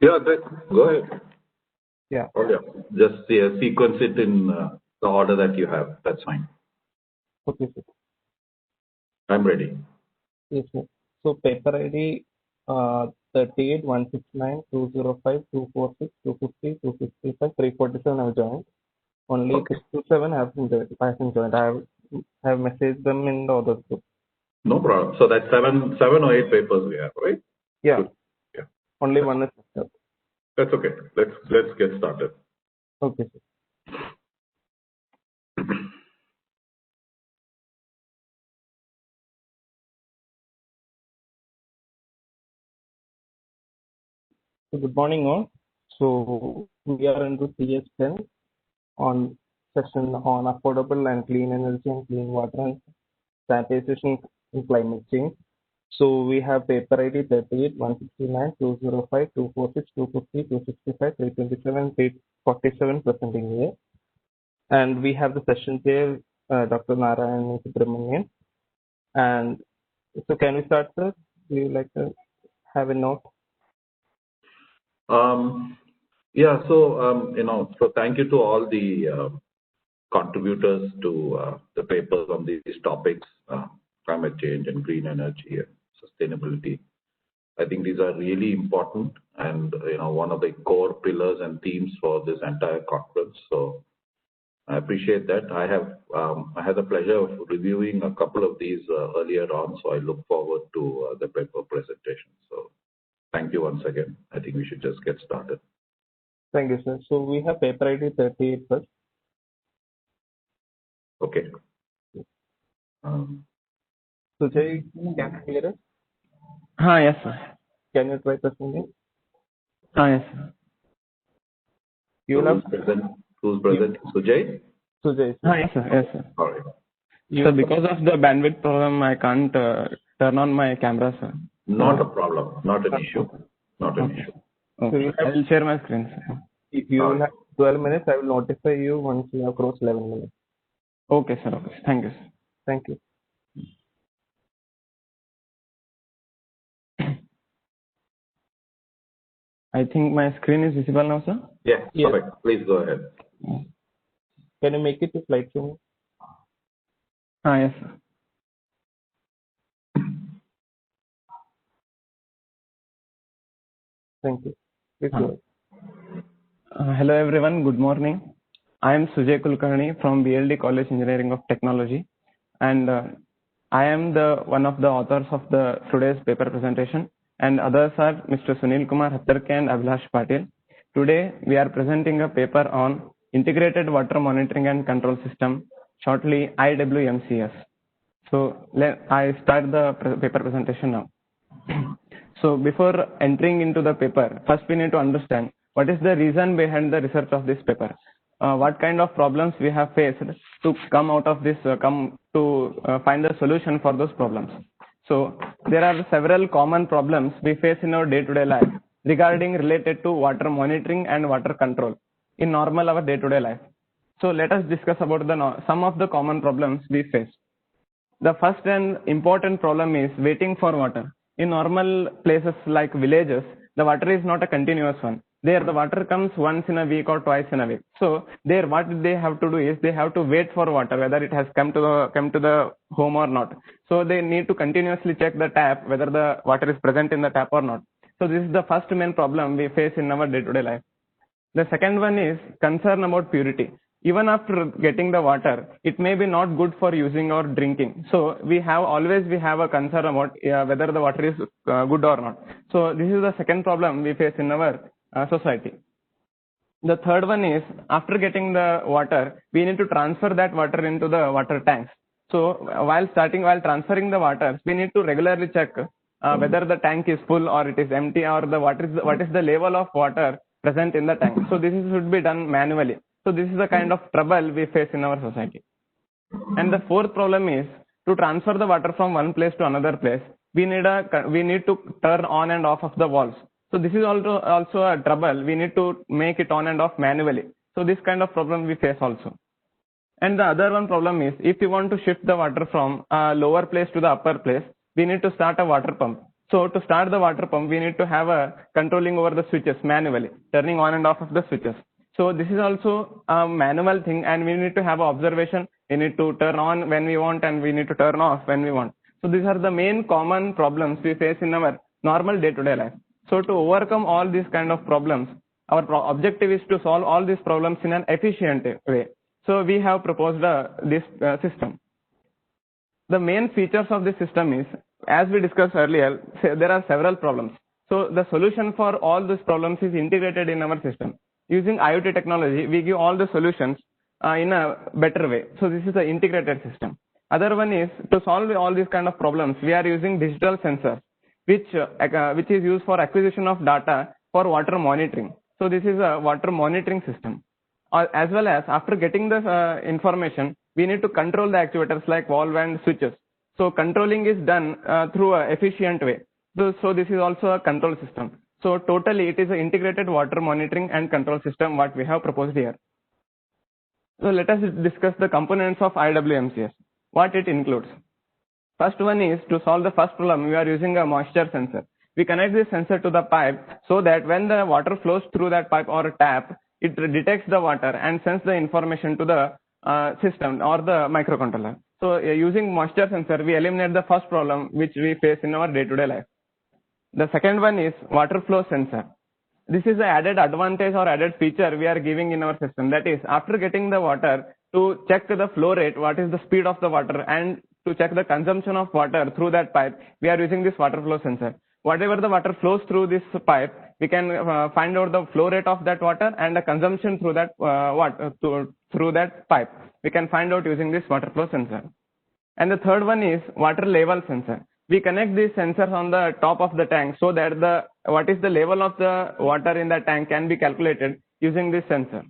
Speaker 9: Yeah, go ahead.
Speaker 15: Yeah.
Speaker 9: Oh, yeah. Just sequence it in the order that you have. That's fine.
Speaker 15: Okay, sir.
Speaker 9: I'm ready.
Speaker 15: Yes, sir. So paper ID 38 169 205 246 250 265 347 I've joined. Only 627 hasn't joined. I have messaged them in the other group.
Speaker 9: No problem. So that's seven or eight papers we have, right?
Speaker 15: Yeah.
Speaker 9: Good. Yeah.
Speaker 15: Only one is up.
Speaker 9: That's okay. Let's get started.
Speaker 15: Okay, sir. So good morning, all. So we are into CS10 on session on affordable and clean energy and clean water and sanitation in climate change. So we have paper ID 38 169 205 246 250 265 327 347 presenting here. And we have the session chair, Dr. Narayan Subramanian. And so can we start, sir? Do you like to have a note?
Speaker 9: Yeah. So so thank you to all the contributors to the papers on these topics, climate change and green energy and sustainability. I think these are really important and one of the core pillars and themes for this entire conference. So I appreciate that. I had the pleasure of reviewing a couple of these earlier on, so I look forward to the paper presentation. So thank you once again. I think we should just get started.
Speaker 15: Thank you, sir. So we have paper ID 38 first.
Speaker 9: Okay.
Speaker 15: Sujay, can you hear us?
Speaker 16: Yes, sir.
Speaker 15: Can you try presenting?
Speaker 16: Yes, sir.
Speaker 9: Who's present? Sujay?
Speaker 15: Sujay.
Speaker 16: Yes, sir. Yes, sir.
Speaker 9: All right.
Speaker 16: So because of the bandwidth problem, I can't turn on my camera, sir.
Speaker 9: Not a problem. Not an issue. Not an issue.
Speaker 16: Okay. I will share my screen, sir.
Speaker 15: If you will have 12 minutes, I will notify you once you have crossed 11 minutes.
Speaker 16: Okay, sir. Okay. Thank you, sir.
Speaker 15: Thank you.
Speaker 16: I think my screen is visible now, sir?
Speaker 9: Yeah,
Speaker 15: yes.
Speaker 9: Perfect. Please go ahead.
Speaker 15: Can you make it to slide show?
Speaker 16: Yes, sir.
Speaker 15: Thank you. Please go ahead.
Speaker 16: Hello, everyone. Good morning. I am Sujay Kulkarni from BLD College Engineering of Technology, and I am one of the authors of today's paper presentation, and others are Mr. Sunil Kumar Hattarke and Abhilash Patil. Today, we are presenting a paper on Integrated Water Monitoring and Control System, shortly IWMCS. So I start the paper presentation now. So before entering into the paper, first we need to understand what is the reason behind the research of this paper. What kind of problems we have faced to come out of this, find a solution for those problems. So there are several common problems we face in our day-to-day life related to water monitoring and water control in our day-to-day life. So let us discuss about some of the common problems we face. The first and important problem is waiting for water. In normal places like villages, the water is not a continuous one. There the water comes once in a week or twice in a week. So there what they have to do is they have to wait for water, whether it has come to the home or not. So they need to continuously check the tap, whether the water is present in the tap or not. So this is the first main problem we face in our day-to-day life. The second one is concern about purity. Even after getting the water, it may be not good for using or drinking. So we have a concern about whether the water is good or not. So this is the second problem we face in our society. The third one is after getting the water, we need to transfer that water into the water tanks. So while transferring the water, we need to regularly check whether the tank is full or it is empty, or what is the level of water present in the tank. So this should be done manually. So this is the kind of trouble we face in our society. And the fourth problem is to transfer the water from one place to another place. We need to turn on and off of the valves. So this is also a trouble. We need to make it on and off manually. So this kind of problem we face also. And the other one problem is if you want to shift the water from a lower place to the upper place, we need to start a water pump. So to start the water pump, we need to have a controlling over the switches manually, turning on and off of the switches. So this is also a manual thing, and we need to have observation. We need to turn on when we want, and we need to turn off when we want. So these are the main common problems we face in our normal day-to-day life. So to overcome all these kind of problems, our objective is to solve all these problems in an efficient way. So we have proposed this system. The main features of this system is, as we discussed earlier, there are several problems. So the solution for all these problems is integrated in our system. Using IoT technology, we give all the solutions in a better way. So this is the integrated system. Other one is to solve all these kind of problems. We are using digital sensors, which is used for acquisition of data for water monitoring. So this is a water monitoring system. As well as after getting the information, we need to control the actuators like valve and switches. So controlling is done through an efficient way. So this is also a control system. So totally it is an integrated water monitoring and control system what we have proposed here. So let us discuss the components of IWMCS, what it includes. First one is to solve the first problem, we are using a moisture sensor. We connect this sensor to the pipe so that when the water flows through that pipe or tap, it detects the water and sends the information to the system or the microcontroller. So using moisture sensor, we eliminate the first problem which we face in our day-to-day life. The second one is water flow sensor. This is the added advantage or added feature we are giving in our system. That is, after getting the water, to check the flow rate, what is the speed of the water, and to check the consumption of water through that pipe, we are using this water flow sensor. Whatever the water flows through this pipe, we can find out the flow rate of that water and the consumption through that through that pipe. We can find out using this water flow sensor. And the third one is water level sensor. We connect these sensors on the top of the tank so that what is the level of the water in the tank can be calculated using this sensor.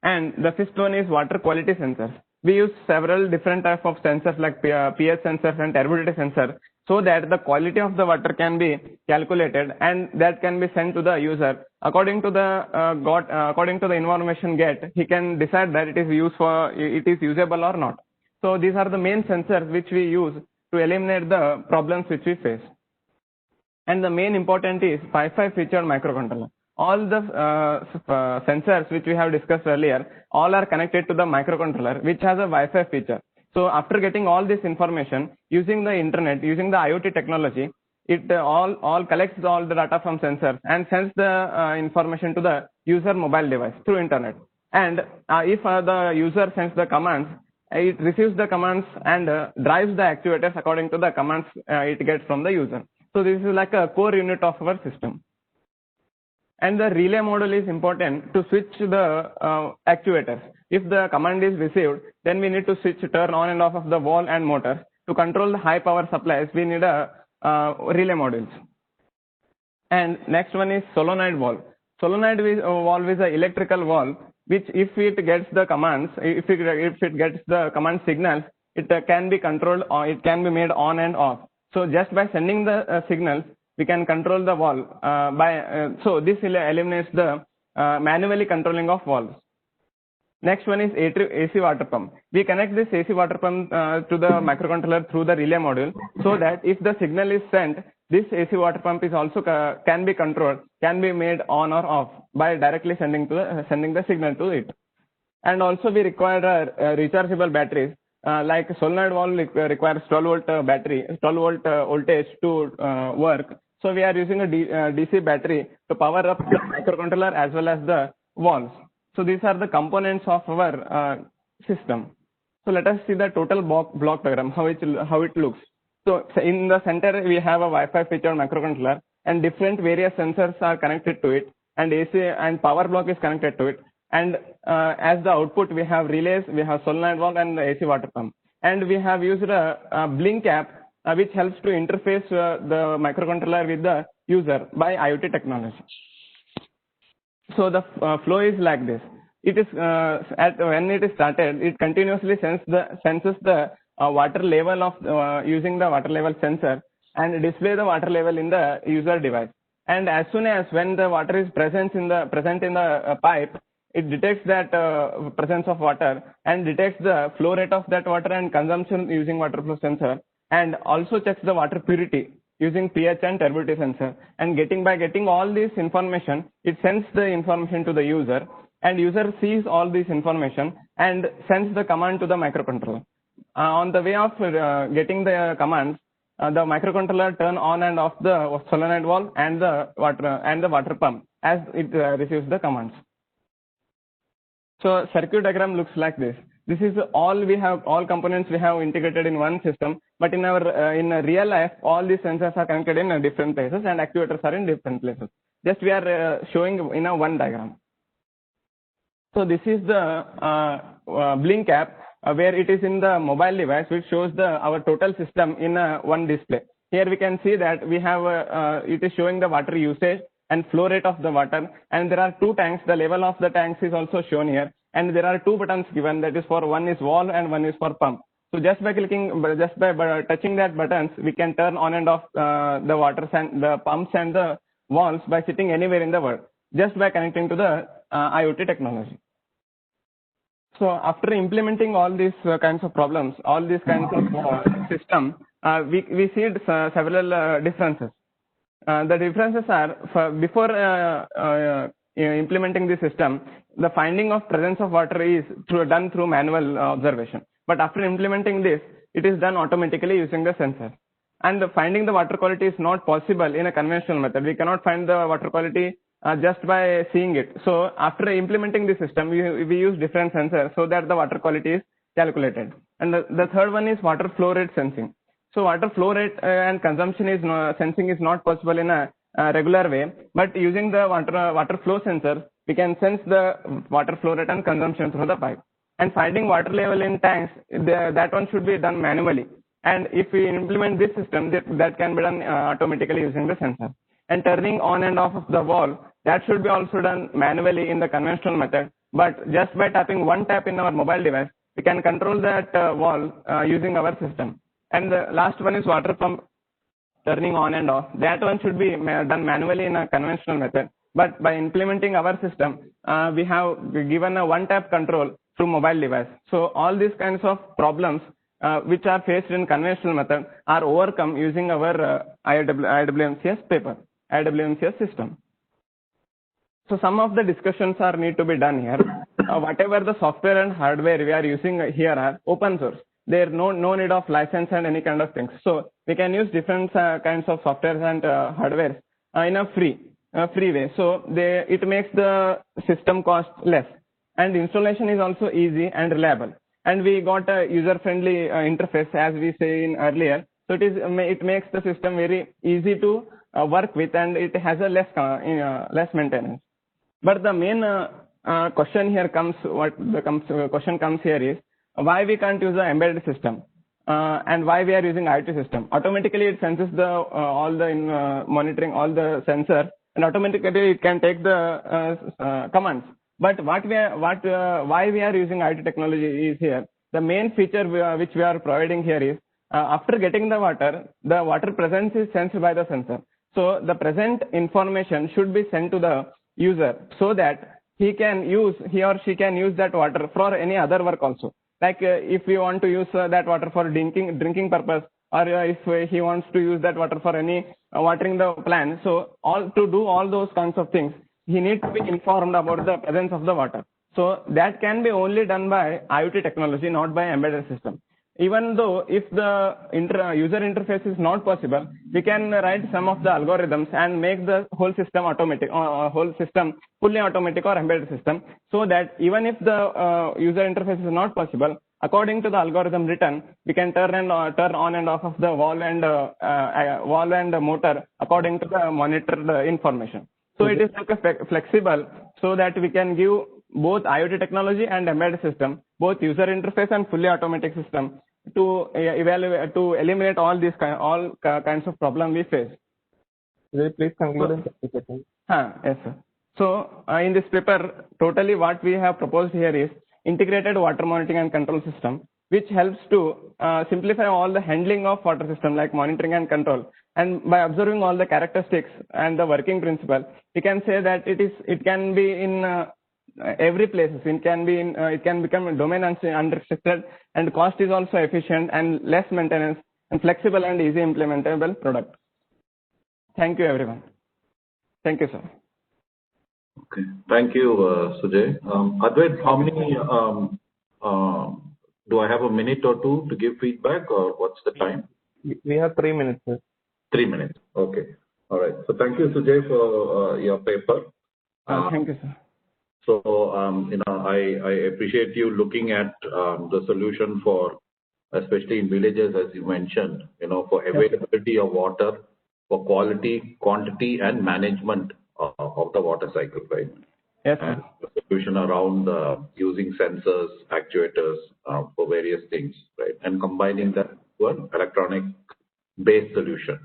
Speaker 16: And the fifth one is water quality sensors. We use several different types of sensors like pH sensors and turbidity sensor so that the quality of the water can be calculated and that can be sent to the user. According to the information get, he can decide that it is usable or not. So these are the main sensors which we use to eliminate the problems which we face. And the main important is 5.5 featured microcontroller. All the sensors which we have discussed earlier, all are connected to the microcontroller which has a Wi-Fi feature. So after getting all this information, using the internet, using the IoT technology, it all collects all the data from sensors and sends the information to the user mobile device through internet. And if the user sends the commands, it receives the commands and drives the actuators according to the commands it gets from the user. So this is like a core unit of our system. And the relay module is important to switch the actuators. If the command is received, then we need to turn on and off of the valve and motor. To control the high power supplies, we need a relay modules. And next one is solenoid valve. Solenoid valve is an electrical valve which, if it gets the commands, if it gets the command signals, it can be controlled or it can be made on and off. So just by sending the signals, we can control the valve so this eliminates the manually controlling of valves. Next one is AC water pump. We connect this AC water pump to the microcontroller through the relay module so that if the signal is sent, this AC water pump is also can be controlled, can be made on or off by directly sending the signal to it. And also we require rechargeable batteries. Like solenoid valve requires 12 volt battery, 12 volt voltage to work. So we are using a DC battery to power up the microcontroller as well as the valves. So these are the components of our system. So let us see the total block diagram, how it looks. So in the center we have a Wi-Fi featured microcontroller and different various sensors are connected to it, and AC and power block is connected to it. And as the output we have relays, we have solenoid valve and the AC water pump. And we have used a blink app which helps to interface the microcontroller with the user by IoT technology. So the flow is like this. It is when it is started, it continuously senses the water level of using the water level sensor and display the water level in the user device. And as soon as when the water is present in the pipe, it detects that presence of water and detects the flow rate of that water and consumption using water flow sensor, and also checks the water purity using pH and turbidity sensor. And by getting all this information, it sends the information to the user, and user sees all this information and sends the command to the microcontroller. On the way of getting the commands, the microcontroller turn on and off the solenoid valve and the water pump as it receives the commands. So circuit diagram looks like this. This is all components we have integrated in one system, but in real life, all these sensors are connected in different places and actuators are in different places. Just we are showing in a one diagram. So this is the blink app where it is in the mobile device, which shows our total system in one display. Here we can see that we have it is showing the water usage and flow rate of the water, and there are two tanks. The level of the tanks is also shown here, and there are two buttons given, that is for one is valve and one is for pump. So just by touching that buttons, we can turn on and off the waters and the pumps and the valves by sitting anywhere in the world, just by connecting to the IoT technology. So after implementing all these kinds of problems, all these kinds of system, we see several differences. The differences are, before implementing the system, the finding of presence of water is done through manual observation. But after implementing this, it is done automatically using the sensor. And finding the water quality is not possible in a conventional method. We cannot find the water quality just by seeing it. So after implementing the system, we use different sensors so that the water quality is calculated. And the third one is water flow rate sensing. So water flow rate and consumption sensing is not possible in a regular way, but using the water flow sensor, we can sense the water flow rate and consumption through the pipe. And finding water level in tanks, that one should be done manually. And if we implement this system, that can be done automatically using the sensor. And turning on and off of the valve, that should be also done manually in the conventional method. But just by tapping one tap in our mobile device, we can control that valve using our system. And the last one is water pump turning on and off. That one should be done manually in a conventional method. But by implementing our system, we have given a one-tap control through mobile device. So all these kinds of problems which are faced in conventional method are overcome using our IWMCS paper, IWMCS system. So some of the discussions need to be done here. Whatever the software and hardware we are using here are open source. There is no need of license and any kind of things. So we can use different kinds of software and hardware in a free way. So it makes the system cost less, and installation is also easy and reliable. And we got a user-friendly interface, as we say in earlier. So it makes the system very easy to work with, and it has a less maintenance. But the main question here comes. Question comes here is, why we can't use the embedded system, and why we are using IoT system. Automatically it senses monitoring all the sensor, and automatically it can take the commands. But why we are using IoT technology is here. The main feature which we are providing here is, after getting the water presence is sensed by the sensor. So the present information should be sent to the user so that he or she can use that water for any other work also. Like if we want to use that water for drinking purpose, or if he wants to use that water for any watering the plant. So to do all those kinds of things, he needs to be informed about the presence of the water. So that can be only done by IoT technology, not by embedded system. Even though if the user interface is not possible, we can write some of the algorithms and make the whole system automatic, whole system fully automatic or embedded system, so that even if the user interface is not possible, according to the algorithm written, we can turn on and off of the valve and motor according to the monitored information. So it is like a flexible, so that we can give both IoT technology and embedded system, both user interface and fully automatic system, to eliminate all these kinds of problems we face.
Speaker 15: Will you please conclude in 30 seconds?
Speaker 16: Yes, sir. So in this paper, totally what we have proposed here is integrated water monitoring and control system, which helps to simplify all the handling of water system, like monitoring and control. And by observing all the characteristics and the working principle, we can say that it can be in every place. It can become a domain unrestricted, and cost is also efficient and less maintenance and flexible and easy implementable product. Thank you, everyone. Thank you, sir.
Speaker 9: Okay. Thank you, Sujay. Advait, how many, do I have a minute or two to give feedback, or what's the time?
Speaker 15: We have 3 minutes, sir.
Speaker 9: 3 minutes. Okay. All right. So thank you, Sujay, for your paper.
Speaker 16: Thank you, sir.
Speaker 9: So, I appreciate you looking at the solution for, especially in villages, as you mentioned, for availability of water, for quality, quantity, and management of the water cycle, right?
Speaker 16: Yes,
Speaker 9: and the solution around using sensors, actuators for various things, right? And combining that to an electronic-based solution,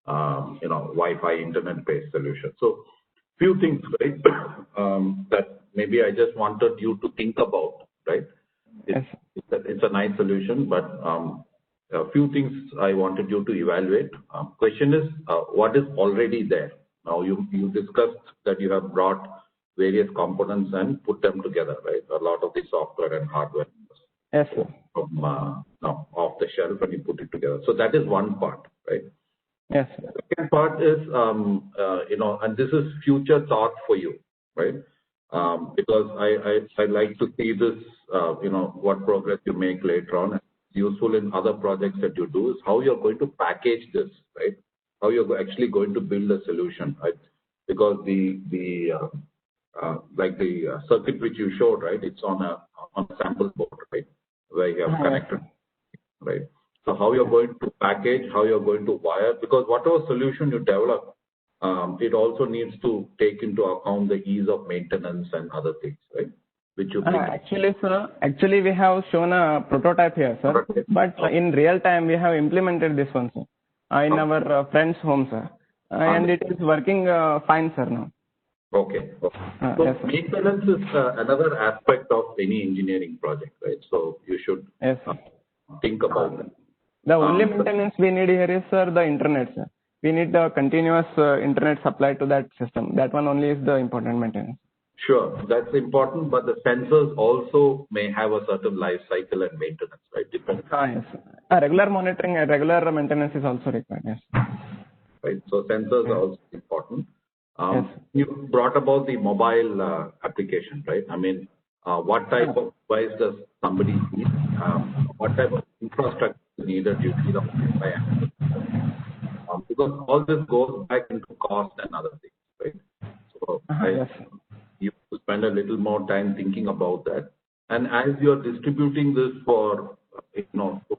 Speaker 9: Wi-Fi internet-based solution. So, few things, right? That maybe I just wanted you to think about, right? It's a nice solution, but a few things I wanted you to evaluate. Question is, what is already there? Now, you discussed that you have brought various components and put them together, right? A lot of the software and hardware.
Speaker 16: Yes, sir.
Speaker 9: From off the shelf, and you put it together. So that is one part, right?
Speaker 16: Yes, sir.
Speaker 9: The second part is, and this is future thought for you, right? Because I like to see this, what progress you make later on. Useful in other projects that you do is how you're going to package this, right? How you're actually going to build a solution, right? Because the circuit which you showed, right? It's on a sample board, right? Where you have connected, right? So how you're going to package, how you're going to wire, because whatever solution you develop, it also needs to take into account the ease of maintenance and other things, right? Which you
Speaker 16: actually, sir, we have shown a prototype here, sir. But in real time, we have implemented this one, sir, in our friend's home, sir. And it is working fine, sir, now.
Speaker 9: Okay. So yes, maintenance is another aspect of any engineering project, right? So you should think about that.
Speaker 16: The only maintenance we need here is, sir, the internet, sir. We need the continuous internet supply to that system. That one only is the important maintenance.
Speaker 9: Sure, that's important, but the sensors also may have a certain life cycle and maintenance, right? Depending.
Speaker 16: Yes. Regular monitoring, regular maintenance is also required, yes.
Speaker 9: Right, so sensors are also important. You brought about the mobile application, right? I mean, what type of device does somebody need? What type of infrastructure is needed? You need a Wi-Fi access. Because all this goes back into cost and other things, right? So you have to spend a little more time thinking about that. And as you are distributing this for,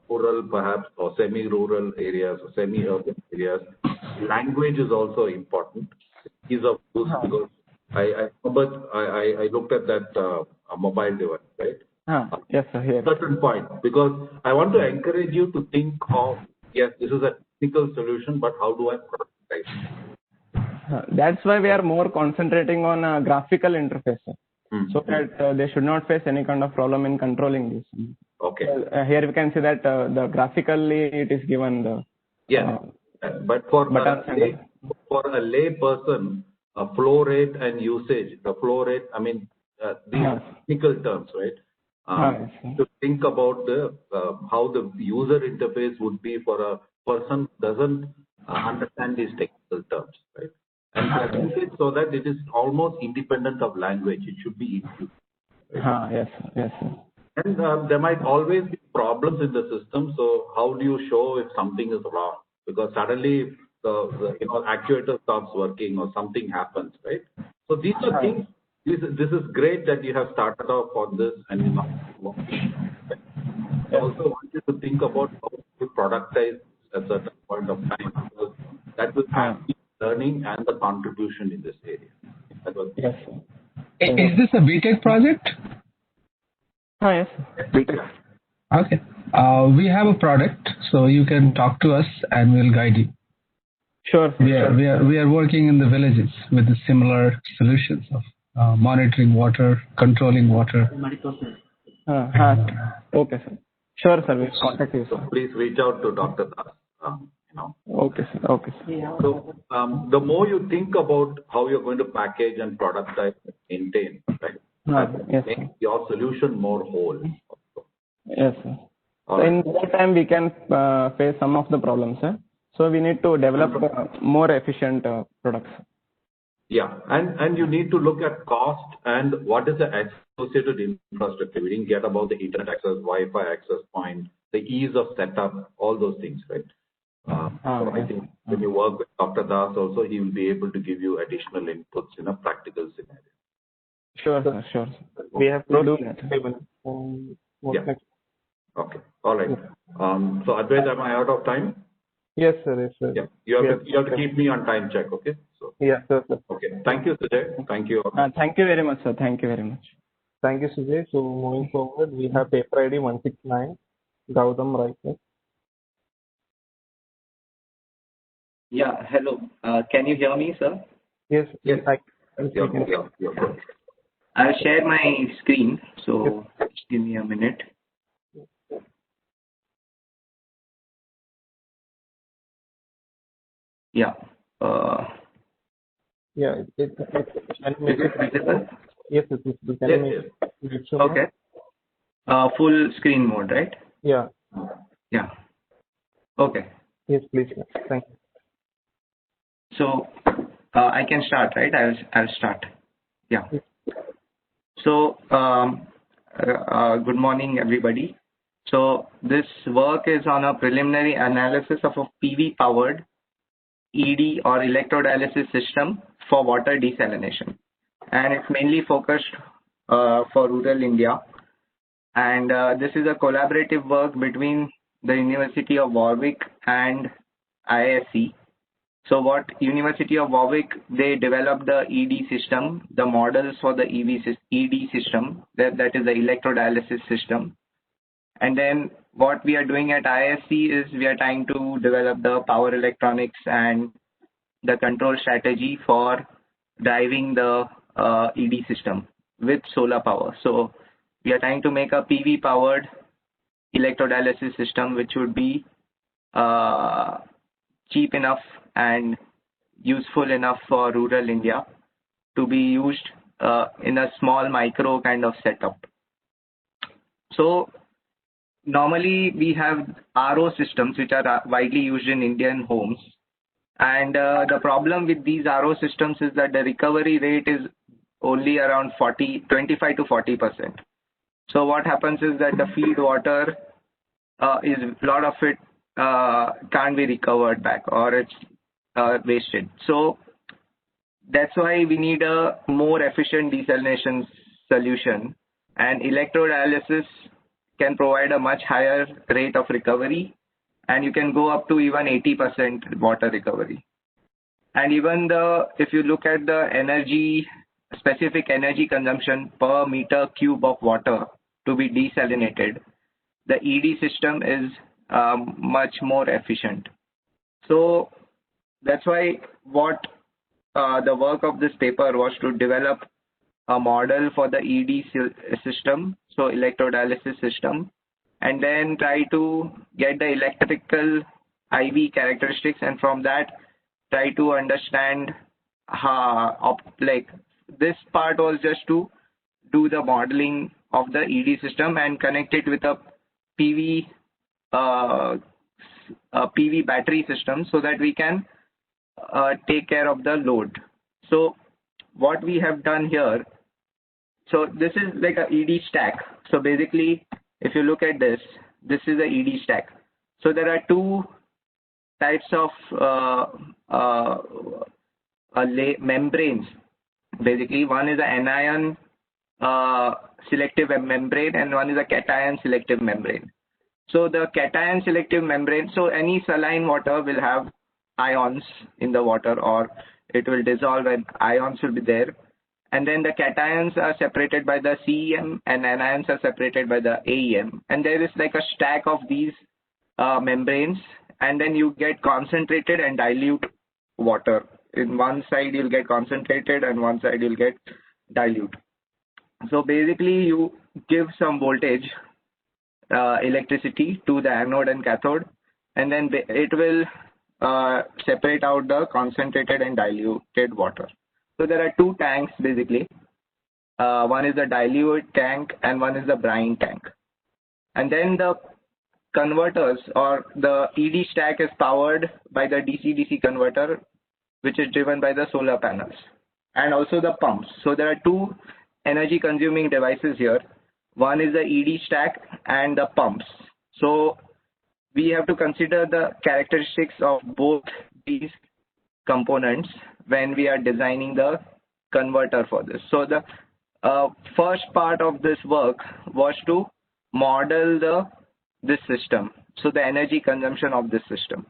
Speaker 9: rural perhaps, or semi-rural areas, or semi-urban areas, language is also important. Ease of use, because I looked at that mobile device, right?
Speaker 16: Yes, sir. Yes.
Speaker 9: Certain point, because I want to encourage you to think of, yes, this is a technical solution, but how do I productize it?
Speaker 16: That's why we are more concentrating on a graphical interface, so that they should not face any kind of problem in controlling this.
Speaker 9: Okay.
Speaker 16: Here we can see that the graphically it is given
Speaker 9: but for a lay person, flow rate and usage, the flow rate, I mean, these are technical terms, right? To think about how the user interface would be for a person who doesn't understand these technical terms, right? And present it so that it is almost independent of language. It should be inclusive. Right?
Speaker 16: Yes.
Speaker 9: And there might always be problems in the system. So how do you show if something is wrong? Because suddenly the actuator stops working or something happens, right? So these are things. This is great that you have started off on this, and you know. I also want you to think about how to productize at a certain point of time, because that will have learning and the contribution in this area.
Speaker 5: Yes. Is this a B.Tech project?
Speaker 16: Yes.
Speaker 9: B.Tech.
Speaker 5: Okay. We have a product, so you can talk to us and we'll guide you.
Speaker 16: Sure.
Speaker 5: We are working in the villages with the similar solutions of monitoring water, controlling water.
Speaker 16: Okay, sir. Sure, sir. We'll contact you, sir.
Speaker 9: So please reach out to Dr. Das.
Speaker 16: Okay, sir. Okay, sir.
Speaker 9: So the more you think about how you're going to package and productize and maintain, right? Make your solution more whole.
Speaker 16: Yes, sir. So in that time we can face some of the problems, sir. So we need to develop more efficient products.
Speaker 9: Yeah, and you need to look at cost and what is the associated infrastructure. We didn't get about the internet access, Wi-Fi access point, the ease of setup, all those things, right? So I think when you work with Dr. Das also, he will be able to give you additional inputs in a practical scenario.
Speaker 16: Sure, sir, sure.
Speaker 15: We have
Speaker 16: to do
Speaker 15: that.
Speaker 9: Yeah. Okay. All right. So Advait, am I out of time?
Speaker 15: Yes, sir. Yes, sir.
Speaker 9: Yeah. You have to keep me on time check. Okay. So.
Speaker 15: Yeah, sir.
Speaker 9: Okay. Thank you, Sujay. Thank you.
Speaker 16: Thank you very much, sir. Thank you very much.
Speaker 15: Thank you, Sujay. So moving forward, we have paper ID 169. Gautam, right? Sir?
Speaker 17: Yeah. Hello. Can you hear me, sir?
Speaker 15: Yes.
Speaker 9: Yes.
Speaker 17: Yeah. I'll share my screen. So just give me a minute. Yeah.
Speaker 15: Yeah. Can you make it visible? Yes, it is. Can you make it
Speaker 17: okay. Full screen mode, right?
Speaker 15: Yeah.
Speaker 17: Yeah. Okay.
Speaker 15: Yes, please. Thank you.
Speaker 17: So I can start, right? I'll start. Yeah. So good morning, everybody. So this work is on a preliminary analysis of a PV-powered ED or electrodialysis system for water desalination, and it's mainly focused for rural India. And this is a collaborative work between the University of Warwick and IISc. So what University of Warwick, they developed the ED system, the models for the ED system, that is the electrodialysis system. And then what we are doing at IISc is we are trying to develop the power electronics and the control strategy for driving the ED system with solar power. So we are trying to make a PV powered electrodialysis system which would be cheap enough and useful enough for rural India to be used in a small micro kind of setup. So normally we have RO systems which are widely used in Indian homes, and the problem with these RO systems is that the recovery rate is only around 25 to 40%. So what happens is that the feed water is a lot of it can't be recovered back, or it's wasted. So that's why we need a more efficient desalination solution, and electrodialysis can provide a much higher rate of recovery, and you can go up to even 80% water recovery. And even if you look at the specific energy consumption per meter cube of water to be desalinated, the ED system is much more efficient. So that's why what the work of this paper was to develop a model for the ED system, so electrodialysis system, and then try to get the electrical IV characteristics, and from that try to understand how, like, this part was just to do the modeling of the ED system and connect it with a PV battery system so that we can take care of the load. So what we have done here, so this is like a ED stack. So basically, if you look at this is a ED stack. So there are two types of membranes. Basically, one is an anion selective membrane and one is a cation selective membrane. So the cation selective membrane, so any saline water will have ions in the water, or it will dissolve and ions will be there. And then the cations are separated by the CEM and anions are separated by the AEM. And there is like a stack of these membranes, and then you get concentrated and dilute water. In one side you'll get concentrated and one side you'll get dilute. So basically you give some voltage, electricity to the anode and cathode, and then it will separate out the concentrated and diluted water. So there are two tanks basically. One is the dilute tank and one is the brine tank. And then the converters or the ED stack is powered by the DC-DC converter, which is driven by the solar panels and also the pumps. So there are two energy consuming devices here. One is the ED stack and the pumps. So we have to consider the characteristics of both these components when we are designing the converter for this. So the first part of this work was to model this system, so the energy consumption of this system.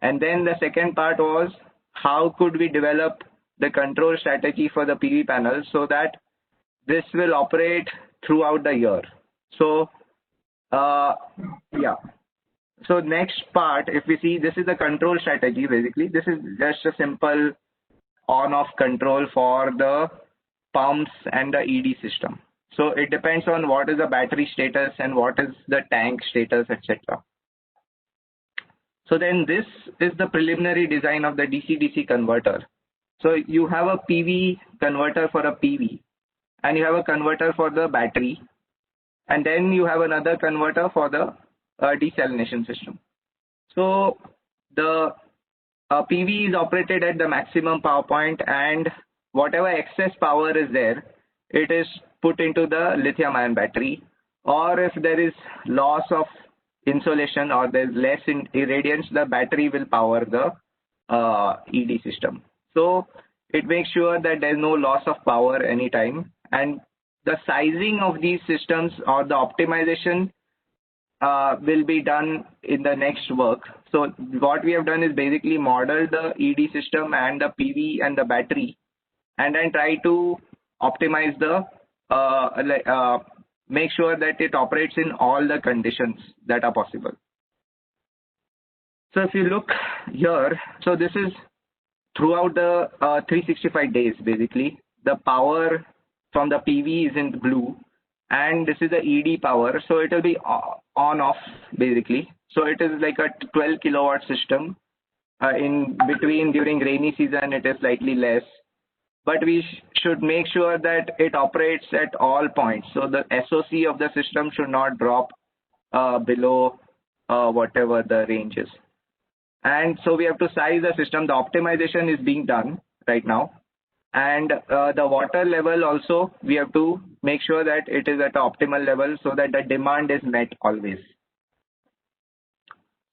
Speaker 17: And then the second part was how could we develop the control strategy for the PV panel so that this will operate throughout the year. So yeah. So next part, if we see, this is the control strategy basically. This is just a simple on-off control for the pumps and the ED system. So it depends on what is the battery status and what is the tank status, etc. So then this is the preliminary design of the DC-DC converter. So you have a PV converter for a PV, and you have a converter for the battery, and then you have another converter for the desalination system. So the PV is operated at the maximum power point, and whatever excess power is there, it is put into the lithium-ion battery. Or if there is loss of insolation or there's less irradiance, the battery will power the ED system. So it makes sure that there's no loss of power anytime. And the sizing of these systems or the optimization will be done in the next work. So what we have done is basically model the ED system and the PV and the battery, and then try to optimize the make sure that it operates in all the conditions that are possible. So if you look here, so this is throughout the 365 days basically. The power from the PV is in blue, and this is the ED power. So it will be on off basically. So it is like a 12 kilowatt system. In between, during rainy season, it is slightly less. But we should make sure that it operates at all points. So the SOC of the system should not drop below whatever the range is. And so we have to size the system. The optimization is being done right now. And the water level also, we have to make sure that it is at the optimal level so that the demand is met always.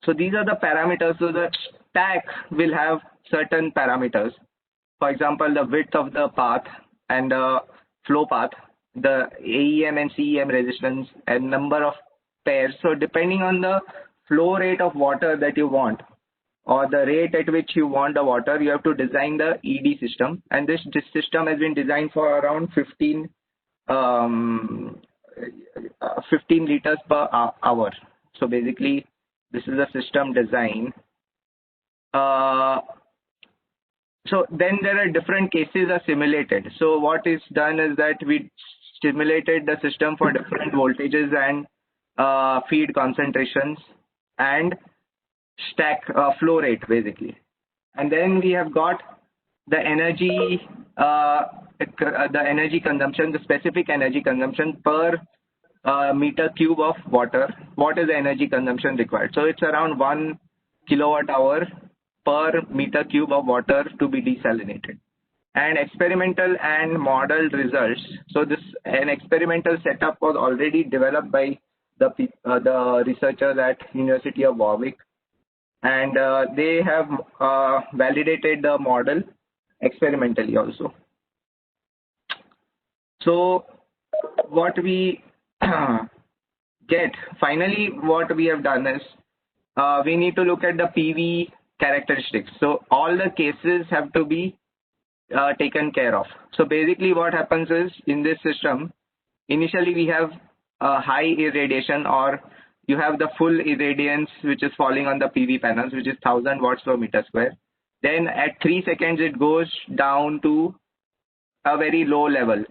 Speaker 17: So these are the parameters. So the stack will have certain parameters. For example, the width of the path and the flow path, the AEM and CEM resistance, and number of pairs. So depending on the flow rate of water that you want, or the rate at which you want the water, you have to design the ED system. And this system has been designed for around 15 liters per hour. So basically, this is a system design. So then there are different cases are simulated. So what is done is that we simulated the system for different voltages and feed concentrations and stack flow rate basically. And then we have got the energy consumption, the specific energy consumption per meter cube of water. What is the energy consumption required? So it's around 1 kilowatt hour per meter cube of water to be desalinated. And experimental and model results. So an experimental setup was already developed by the researchers at University of Warwick, and they have validated the model experimentally also. So what we get finally, what we have done is we need to look at the PV characteristics. So all the cases have to be taken care of. So basically what happens is, in this system, initially we have high irradiation, or you have the full irradiance which is falling on the PV panels, which is 1000 watts per meter square. Then at 3 seconds it goes down to a very low level.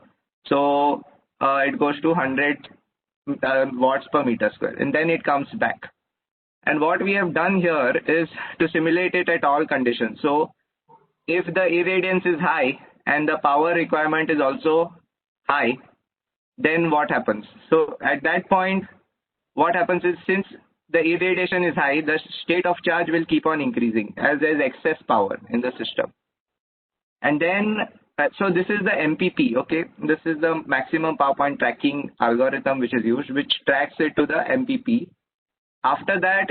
Speaker 17: So it goes to 100 watts per meter square, and then it comes back. And what we have done here is to simulate it at all conditions. So if the irradiance is high and the power requirement is also high, then what happens? So at that point, what happens is, since the irradiation is high, the state of charge will keep on increasing as there is excess power in the system. And then, so this is the MPP, okay? This is the maximum power point tracking algorithm which is used, which tracks it to the MPP. After that,